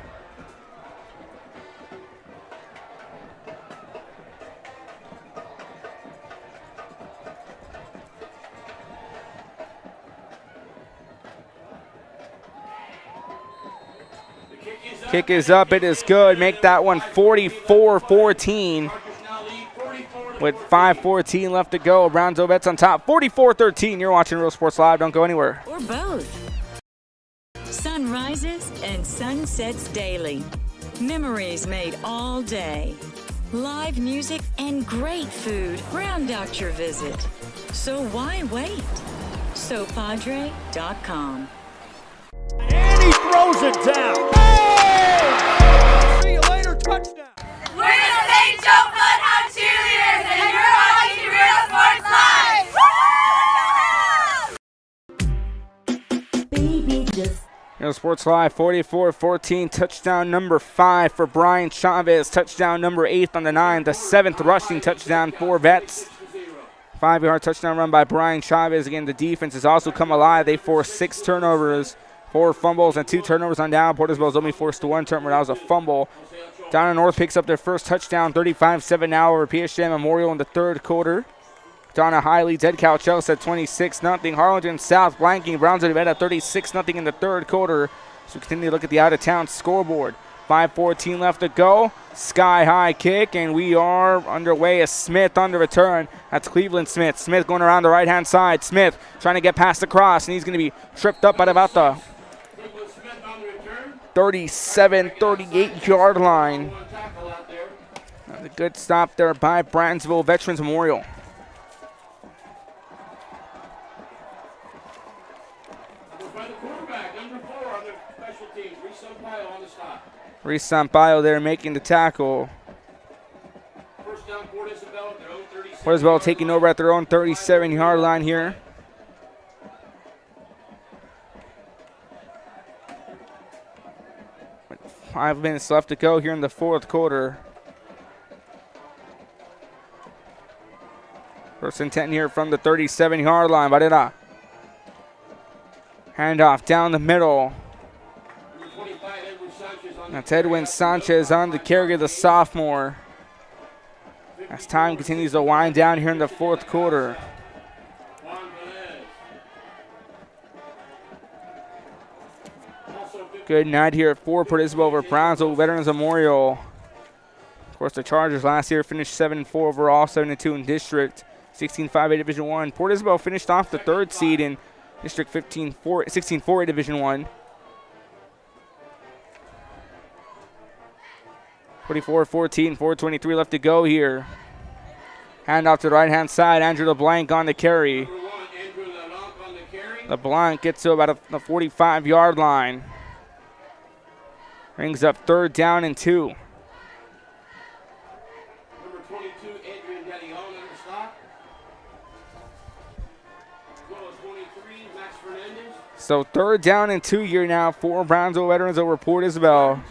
Kick is up, it is good. Make that one 44-14. With 5:14 left to go, Brownsville Vets on top, 44-13. You're watching Real Sports Live. Don't go anywhere. Or both. Sun rises and sun sets daily. Memories made all day. Live music and great food round out your visit. So why wait? SoPadre.com. And he throws it down. Oh! See you later, touchdown. We're the St. Joe Bloodhound Cheerleaders, and you're watching Real Sports Live. Baby, just Real Sports Live, 44-14, touchdown number 5 for Brian Chavez, touchdown number 8 on the 9, the 7th rushing touchdown for Vets. 5-yard touchdown run by Brian Chavez. Again, the defense has also come alive. They forced 6 turnovers, 4 fumbles, and 2 turnovers on down. Port Isabel's only forced 1 turnover. That was a fumble. Down in North picks up their first touchdown, 35-7 now over PSJ Memorial in the 3rd quarter. Donna High leads Ed Calchels at 26-0. Harlingen South blanking Brownsville at 36-0 in the third quarter. So we continue to look at the out-of-town scoreboard. 5:14 left to go. Sky high kick, and we are underway as Smith on the return. That's Cleveland Smith. Smith going around the right-hand side. Smith trying to get past the cross, and he's going to be tripped up at about the 37, 38-yard line. A good stop there by Brownsville Veterans Memorial. Reese Sampaio there making the tackle. First down, Port Isabel, their own 37. Port Isabel taking over at their own 37-yard line here. With 5 minutes left to go here in the fourth quarter. First and 10 here from the 37-yard line. Barrera. Handoff down the middle. That's Edwin Sanchez on the carry of the sophomore. As time continues to wind down here in the fourth quarter. Good night here for Port Isabel over Brownsville Veterans Memorial. Of course, the Chargers last year finished 7-4 overall, 7-2 in district, 16-5A Division I. Port Isabel finished off the third seed in District 16-4A Division I. 44-14, 4:23 left to go here. Handoff to the right-hand side. Andrew LeBlanc on the carry. LeBlanc gets to about the 45-yard line. Brings up third down and 2. Number 22, Adrian Gadillon on the stop. As well as 23, Max Fernandez. So third down and 2 here now for Brownsville Veterans over Port Isabel.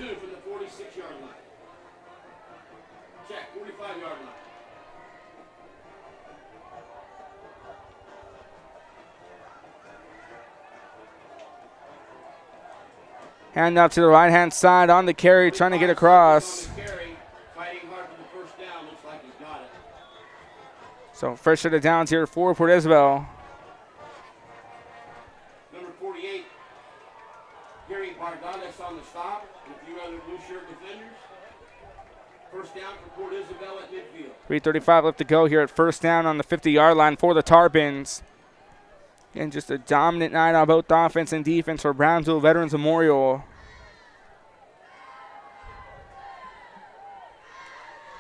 Hand up to the right-hand side on the carry, trying to get across. So fresh set of downs here for Port Isabel. Number 48, Gary Bardanes on the stop, and a few other blue shirt defenders. First down for Port Isabel at midfield. 3:35 left to go here at first down on the 50-yard line for the Tarpons. Again, just a dominant night on both offense and defense for Brownsville Veterans Memorial.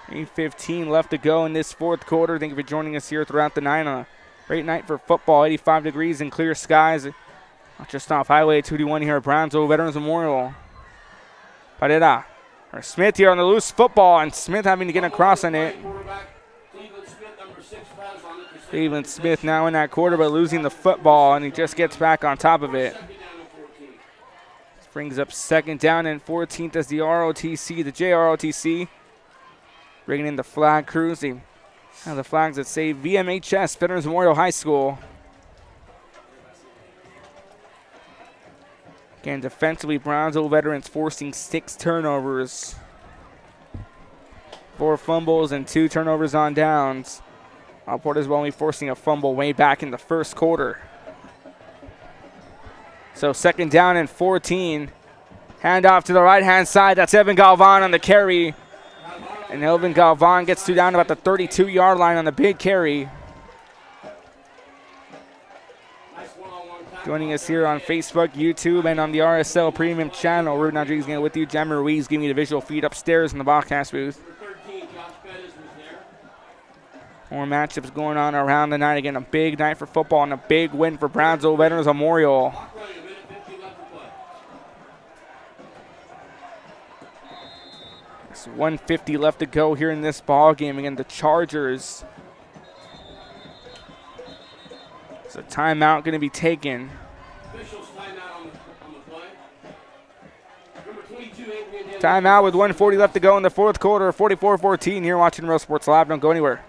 8:15 left to go in this fourth quarter. Thank you for joining us here throughout the night on a great night for football. 85 degrees and clear skies. Just off Highway 221 here at Brownsville Veterans Memorial. Barrera, or Smith here on the loose football, and Smith having to get across on it. Cleveland Smith now in that quarter, but losing the football, and he just gets back on top of it. This brings up second down and 14th as the ROTC, the JROTC, bringing in the flag crews. They have the flags that say VMHS, Veterans Memorial High School. Again, defensively, Brownsville Veterans forcing 6 turnovers. 4 fumbles and 2 turnovers on downs. Port Isabel only forcing a fumble way back in the first quarter. So second down and 14. Handoff to the right-hand side. That's Evan Galvan on the carry. And Evan Galvan gets to down about the 32-yard line on the big carry. Joining us here on Facebook, YouTube, and on the RSL Premium channel. Ruben Rodriguez again with you. Jamie Ruiz giving you the visual feed upstairs in the broadcast booth. More matchups going on around the night. Again, a big night for football and a big win for Brownsville Veterans Memorial. It's 1:50 left to go here in this ball game. Again, the Chargers. It's a timeout going to be taken. Timeout with 1:40 left to go in the fourth quarter. 44-14 here watching Real Sports Live. Don't go anywhere.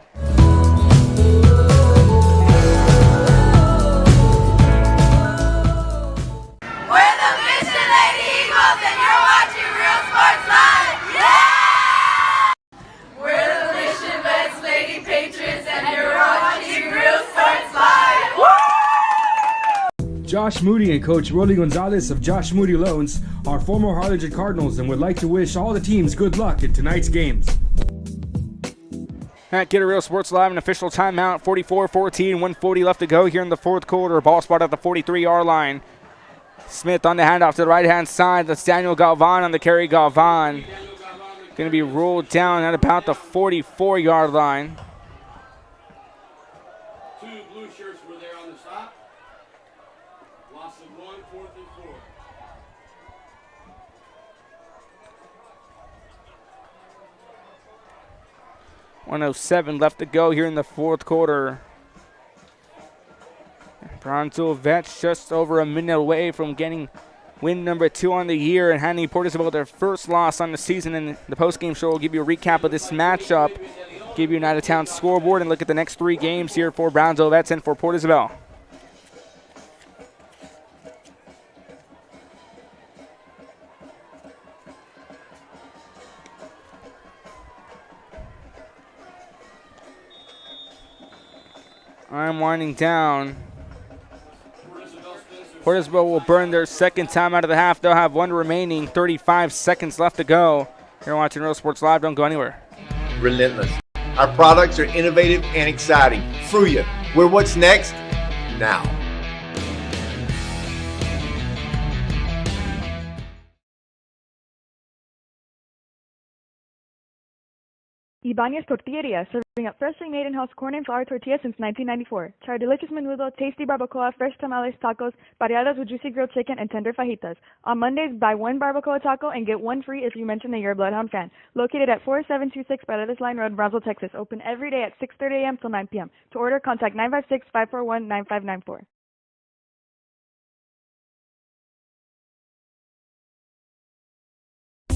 We're the Mission Vets Lady Patriots, and you're watching Real Coach Moody and Coach Rolly Gonzalez of Josh Moody Loans are former Harlingen Cardinals and would like to wish all the teams good luck in tonight's games. At Get It Real Sports Live, an official timeout, 44-14, 1:40 left to go here in the fourth quarter. Ball spot at the 43-yard line. Smith on the handoff to the right-hand side. That's Daniel Galvan on the carry. Galvan going to be ruled down at about the 44-yard line. Two blue shirts were there on the stop. Loss of 1, 4th and 4. .107 left to go here in the fourth quarter. Brownsville Vets just over a minute away from getting win number 2 on the year and handing Port Isabel their first loss on the season. And the postgame show will give you a recap of this matchup, give you an out-of-town scoreboard, and look at the next 3 games here for Brownsville Vets and for Port Isabel. I'm winding down. Port Isabel will burn their second time out of the half. They'll have 1 remaining, 35 seconds left to go. You're watching Real Sports Live. Don't go anywhere. Relentless. Our products are innovative and exciting. Fruya, we're what's next now. Ibanez Tortilleria, serving up freshly made in-house corn and flour tortillas since 1994. Try delicious menudo, tasty barbacoa, fresh tamales, tacos, pareadas with juicy grilled chicken, and tender fajitas. On Mondays, buy 1 barbacoa taco and get 1 free if you mention that you're a Bloodhound fan. Located at 4726 Paredes Line Road, Brownsville, Texas. Open every day at 6:30 a.m. till 9 p.m. To order, contact 956-541-9594.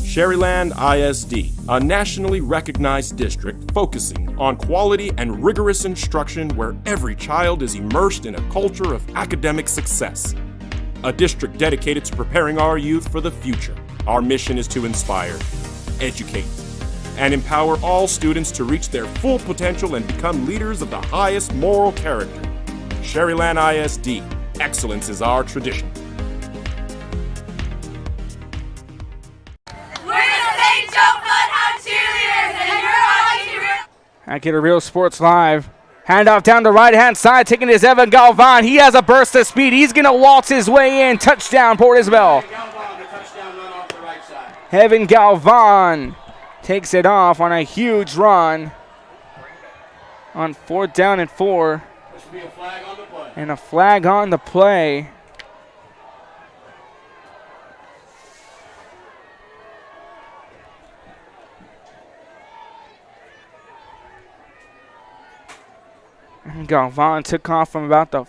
Sherryland ISD, a nationally recognized district focusing on quality and rigorous instruction where every child is immersed in a culture of academic success. A district dedicated to preparing our youth for the future. Our mission is to inspire, educate, and empower all students to reach their full potential and become leaders of the highest moral character. Sherryland ISD, excellence is our tradition. I Get a Real Sports Live. Handoff down the right-hand side, taking his Evan Galvan. He has a burst of speed. He's going to waltz his way in. Touchdown, Port Isabel. Evan Galvan takes it off on a huge run on 4th down and 4. And a flag on the play. And Galvan took off from about the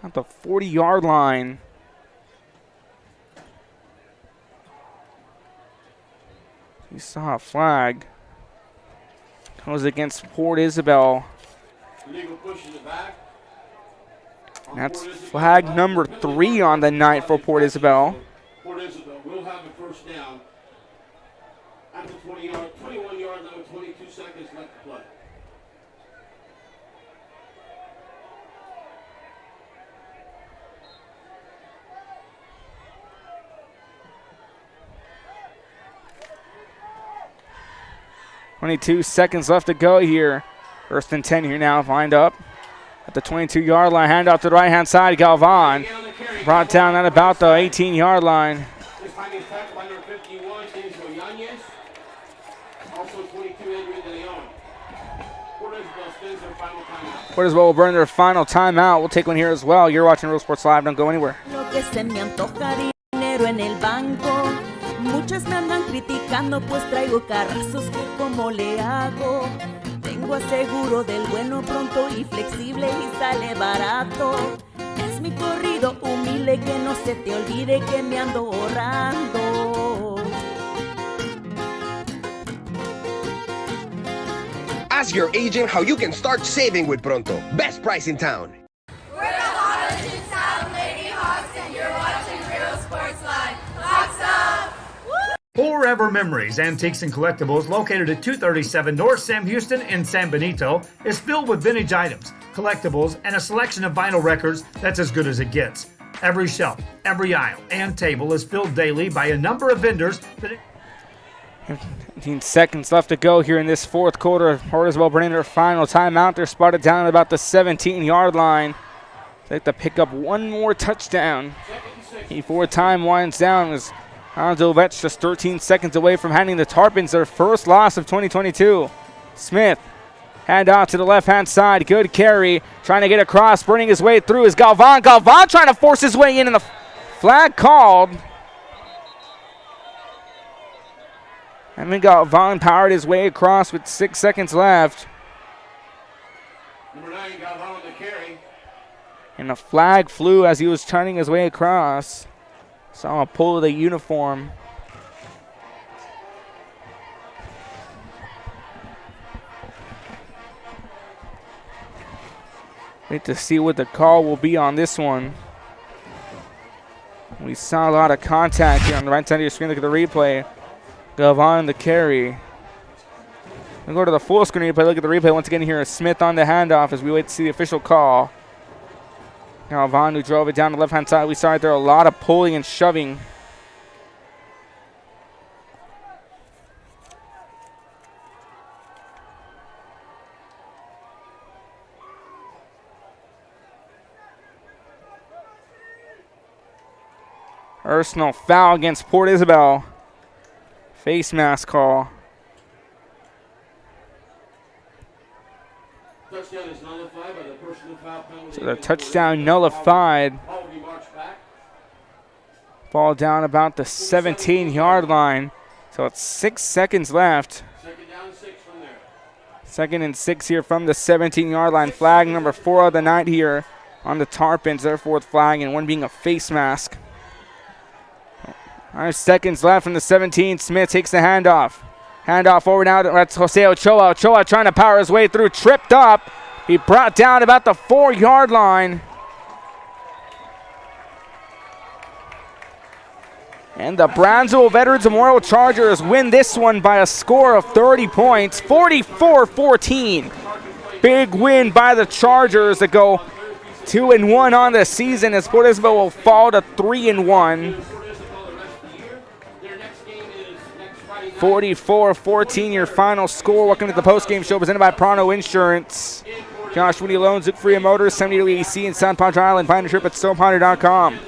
40-yard line. You saw a flag. Goes against Port Isabel. And that's flag number 3 on the night for Port Isabel. Port Isabel will have a first down at the 21-yard line with 22 seconds left to play. .22 left to go here. 1st and 10 here now, lined up at the 22-yard line. Handoff to the right-hand side. Galvan brought down at about the 18-yard line. Port Isabel will burn their final timeout. We'll take one here as well. You're watching Real Sports Live. Don't go anywhere. Muchas me andan criticando pues traigo carrazos que como le hago. Tengo aseguro del bueno pronto y flexible y sale barato. Es mi corrido humilde que no se te olvide que me ando ahorrando. Ask your agent how you can start saving with Pronto. Best price in town. We're the Harlingen South Lady Hawks and you're watching Real Sports Live. Hawks up! Forever Memories, Antiques and Collectibles, located at 237 North Sam Houston in San Benito, is filled with vintage items, collectibles, and a selection of vinyl records that's as good as it gets. Every shelf, every aisle, and table is filled daily by a number of vendors that... 15 seconds left to go here in this fourth quarter. Portisville bringing their final timeout. They're spotted down at about the 17-yard line. They have to pick up one more touchdown before time winds down, as Brownsville Vets just 13 seconds away from handing the Tarpons their first loss of 2022. Smith, hand off to the left-hand side. Good carry. Trying to get across. Burning his way through is Galvan. Galvan trying to force his way in, and the flag called. And then Galvan powered his way across with 6 seconds left. Number 9, Galvan with the carry. And the flag flew as he was turning his way across. Saw a pull of the uniform. Wait to see what the call will be on this one. We saw a lot of contact here on the right side of your screen. Look at the replay. Galvan the carry. We'll go to the full screen replay. Look at the replay once again here. Smith on the handoff as we wait to see the official call. Galvan, who drove it down the left-hand side. We saw right there a lot of pulling and shoving. Personal foul against Port Isabel. Face mask call. Touchdown is nullified by the personal foul penalty. So the touchdown nullified. Ball down about the 17-yard line. So it's 6 seconds left. Second down, 6 from there. Second and 6 here from the 17-yard line. Flag number 4 of the night here on the Tarpons. Their fourth flag, and one being a face mask. 5 seconds left from the 17. Smith takes the handoff. Handoff forward now. That's Jose Ochoa. Ochoa trying to power his way through. Tripped up. He brought down about the 4-yard line. And the Brownsville Veterans Memorial Chargers win this one by a score of 30 points, 44-14. Big win by the Chargers that go 2-1 on the season, as Port Isabel will fall to 3-1. 44-14 your final score. Welcome to the postgame show presented by Pronto Insurance. Josh Moody Loans, Luke Freya Motors, 72 AC in South Padre Island. Find a trip at StonePonder.com.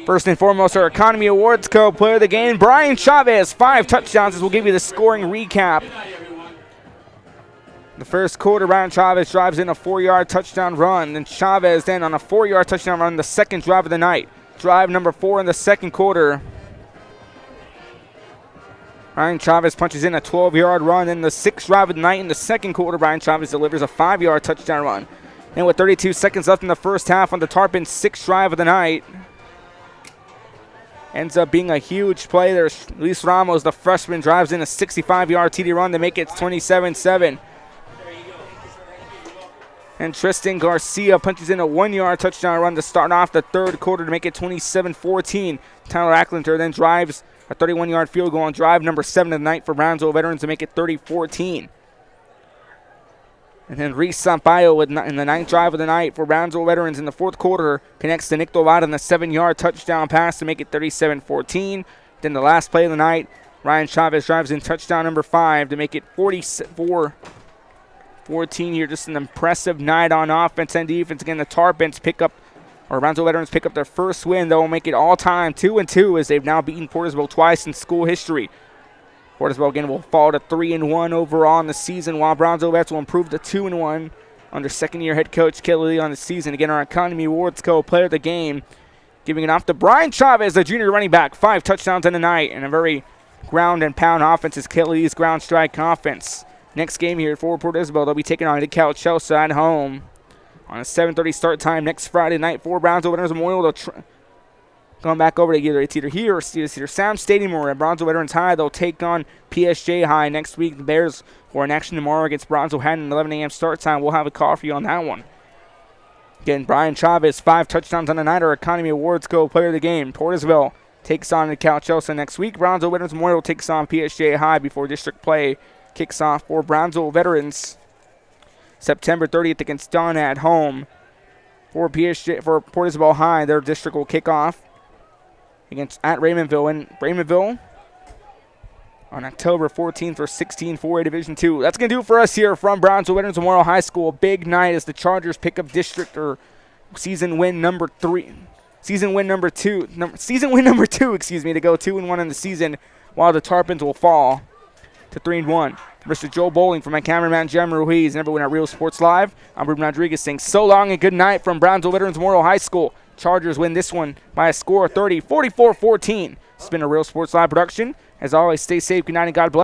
First and foremost, our Economy Awards co-player of the game, Brian Chavez, 5 touchdowns, as we'll give you the scoring recap. The first quarter, Brian Chavez drives in a 4-yard touchdown run. Then Chavez then on a 4-yard touchdown run, the second drive of the night. Drive number 4 in the second quarter. Brian Chavez punches in a 12-yard run. Then the 6th drive of the night in the second quarter, Brian Chavez delivers a 5-yard touchdown run. And with 32 seconds left in the first half on the Tarpons' 6th drive of the night, ends up being a huge play. There's Luis Ramos, the freshman, drives in a 65-yard TD run to make it 27-7. And Tristan Garcia punches in a 1-yard touchdown run to start off the third quarter to make it 27-14. Tyler Acklinter then drives a 31-yard field goal on drive number 7 of the night for Brownsville Veterans to make it 30-14. And then Reese Sampaio in the 9th drive of the night for Brownsville Veterans in the fourth quarter connects to Nick Dovada on the 7-yard touchdown pass to make it 37-14. Then the last play of the night, Ryan Chavez drives in touchdown number 5 to make it 44-14 here. Just an impressive night on offense and defense. Again, the Tarpons Brownsville Veterans pick up their first win. That will make it all-time 2-2 as they've now beaten Port Isabel twice in school history. Port Isabel again will fall to 3-1 overall in the season, while Brownsville Vets will improve to 2-1 under second-year head coach Kelly Lee on the season. Again, our Economy Awards co-player of the game, giving it off to Brian Chavez, the junior running back. 5 touchdowns in the night, and a very ground-and-pound offense is Kelly Lee's ground strike offense. Next game here for Port Isabel, they'll be taking on DeKalb Chelsea at home on a 7:30 start time next Friday night for Brownsville Veterans Memorial. Going back over to either here or either Sam Stadium or at Brownsville Veterans High. They'll take on PSJ High next week. The Bears who are in action tomorrow against Brownsville Haddon at 11 a.m. start time. We'll have a call for you on that one. Again, Brian Chavez, 5 touchdowns on the night. Our Economy Awards co-player of the game. Port Isabel takes on DeKalb Chelsea next week. Brownsville Veterans Memorial takes on PSJ High before district play kicks off for Brownsville Veterans September 30th against Dawn at home. for Port Isabel High. Their district will kick off at Raymondville. And Raymondville on October 14th for 16-4A Division II. That's going to do it for us here from Brownsville Veterans Memorial High School. A big night as the Chargers pick up season win number 2, to go 2-1 in the season, while the Tarpons will fall to 3-1. Mr. Joe Bowling from my cameraman Jem Ruiz and everyone at Real Sports Live, I'm Ruben Rodriguez saying so long and good night from Brownsville Veterans Memorial High School. Chargers win this one by a score of 44-14. It's been a Real Sports Live production. As always, stay safe, good night, and God bless.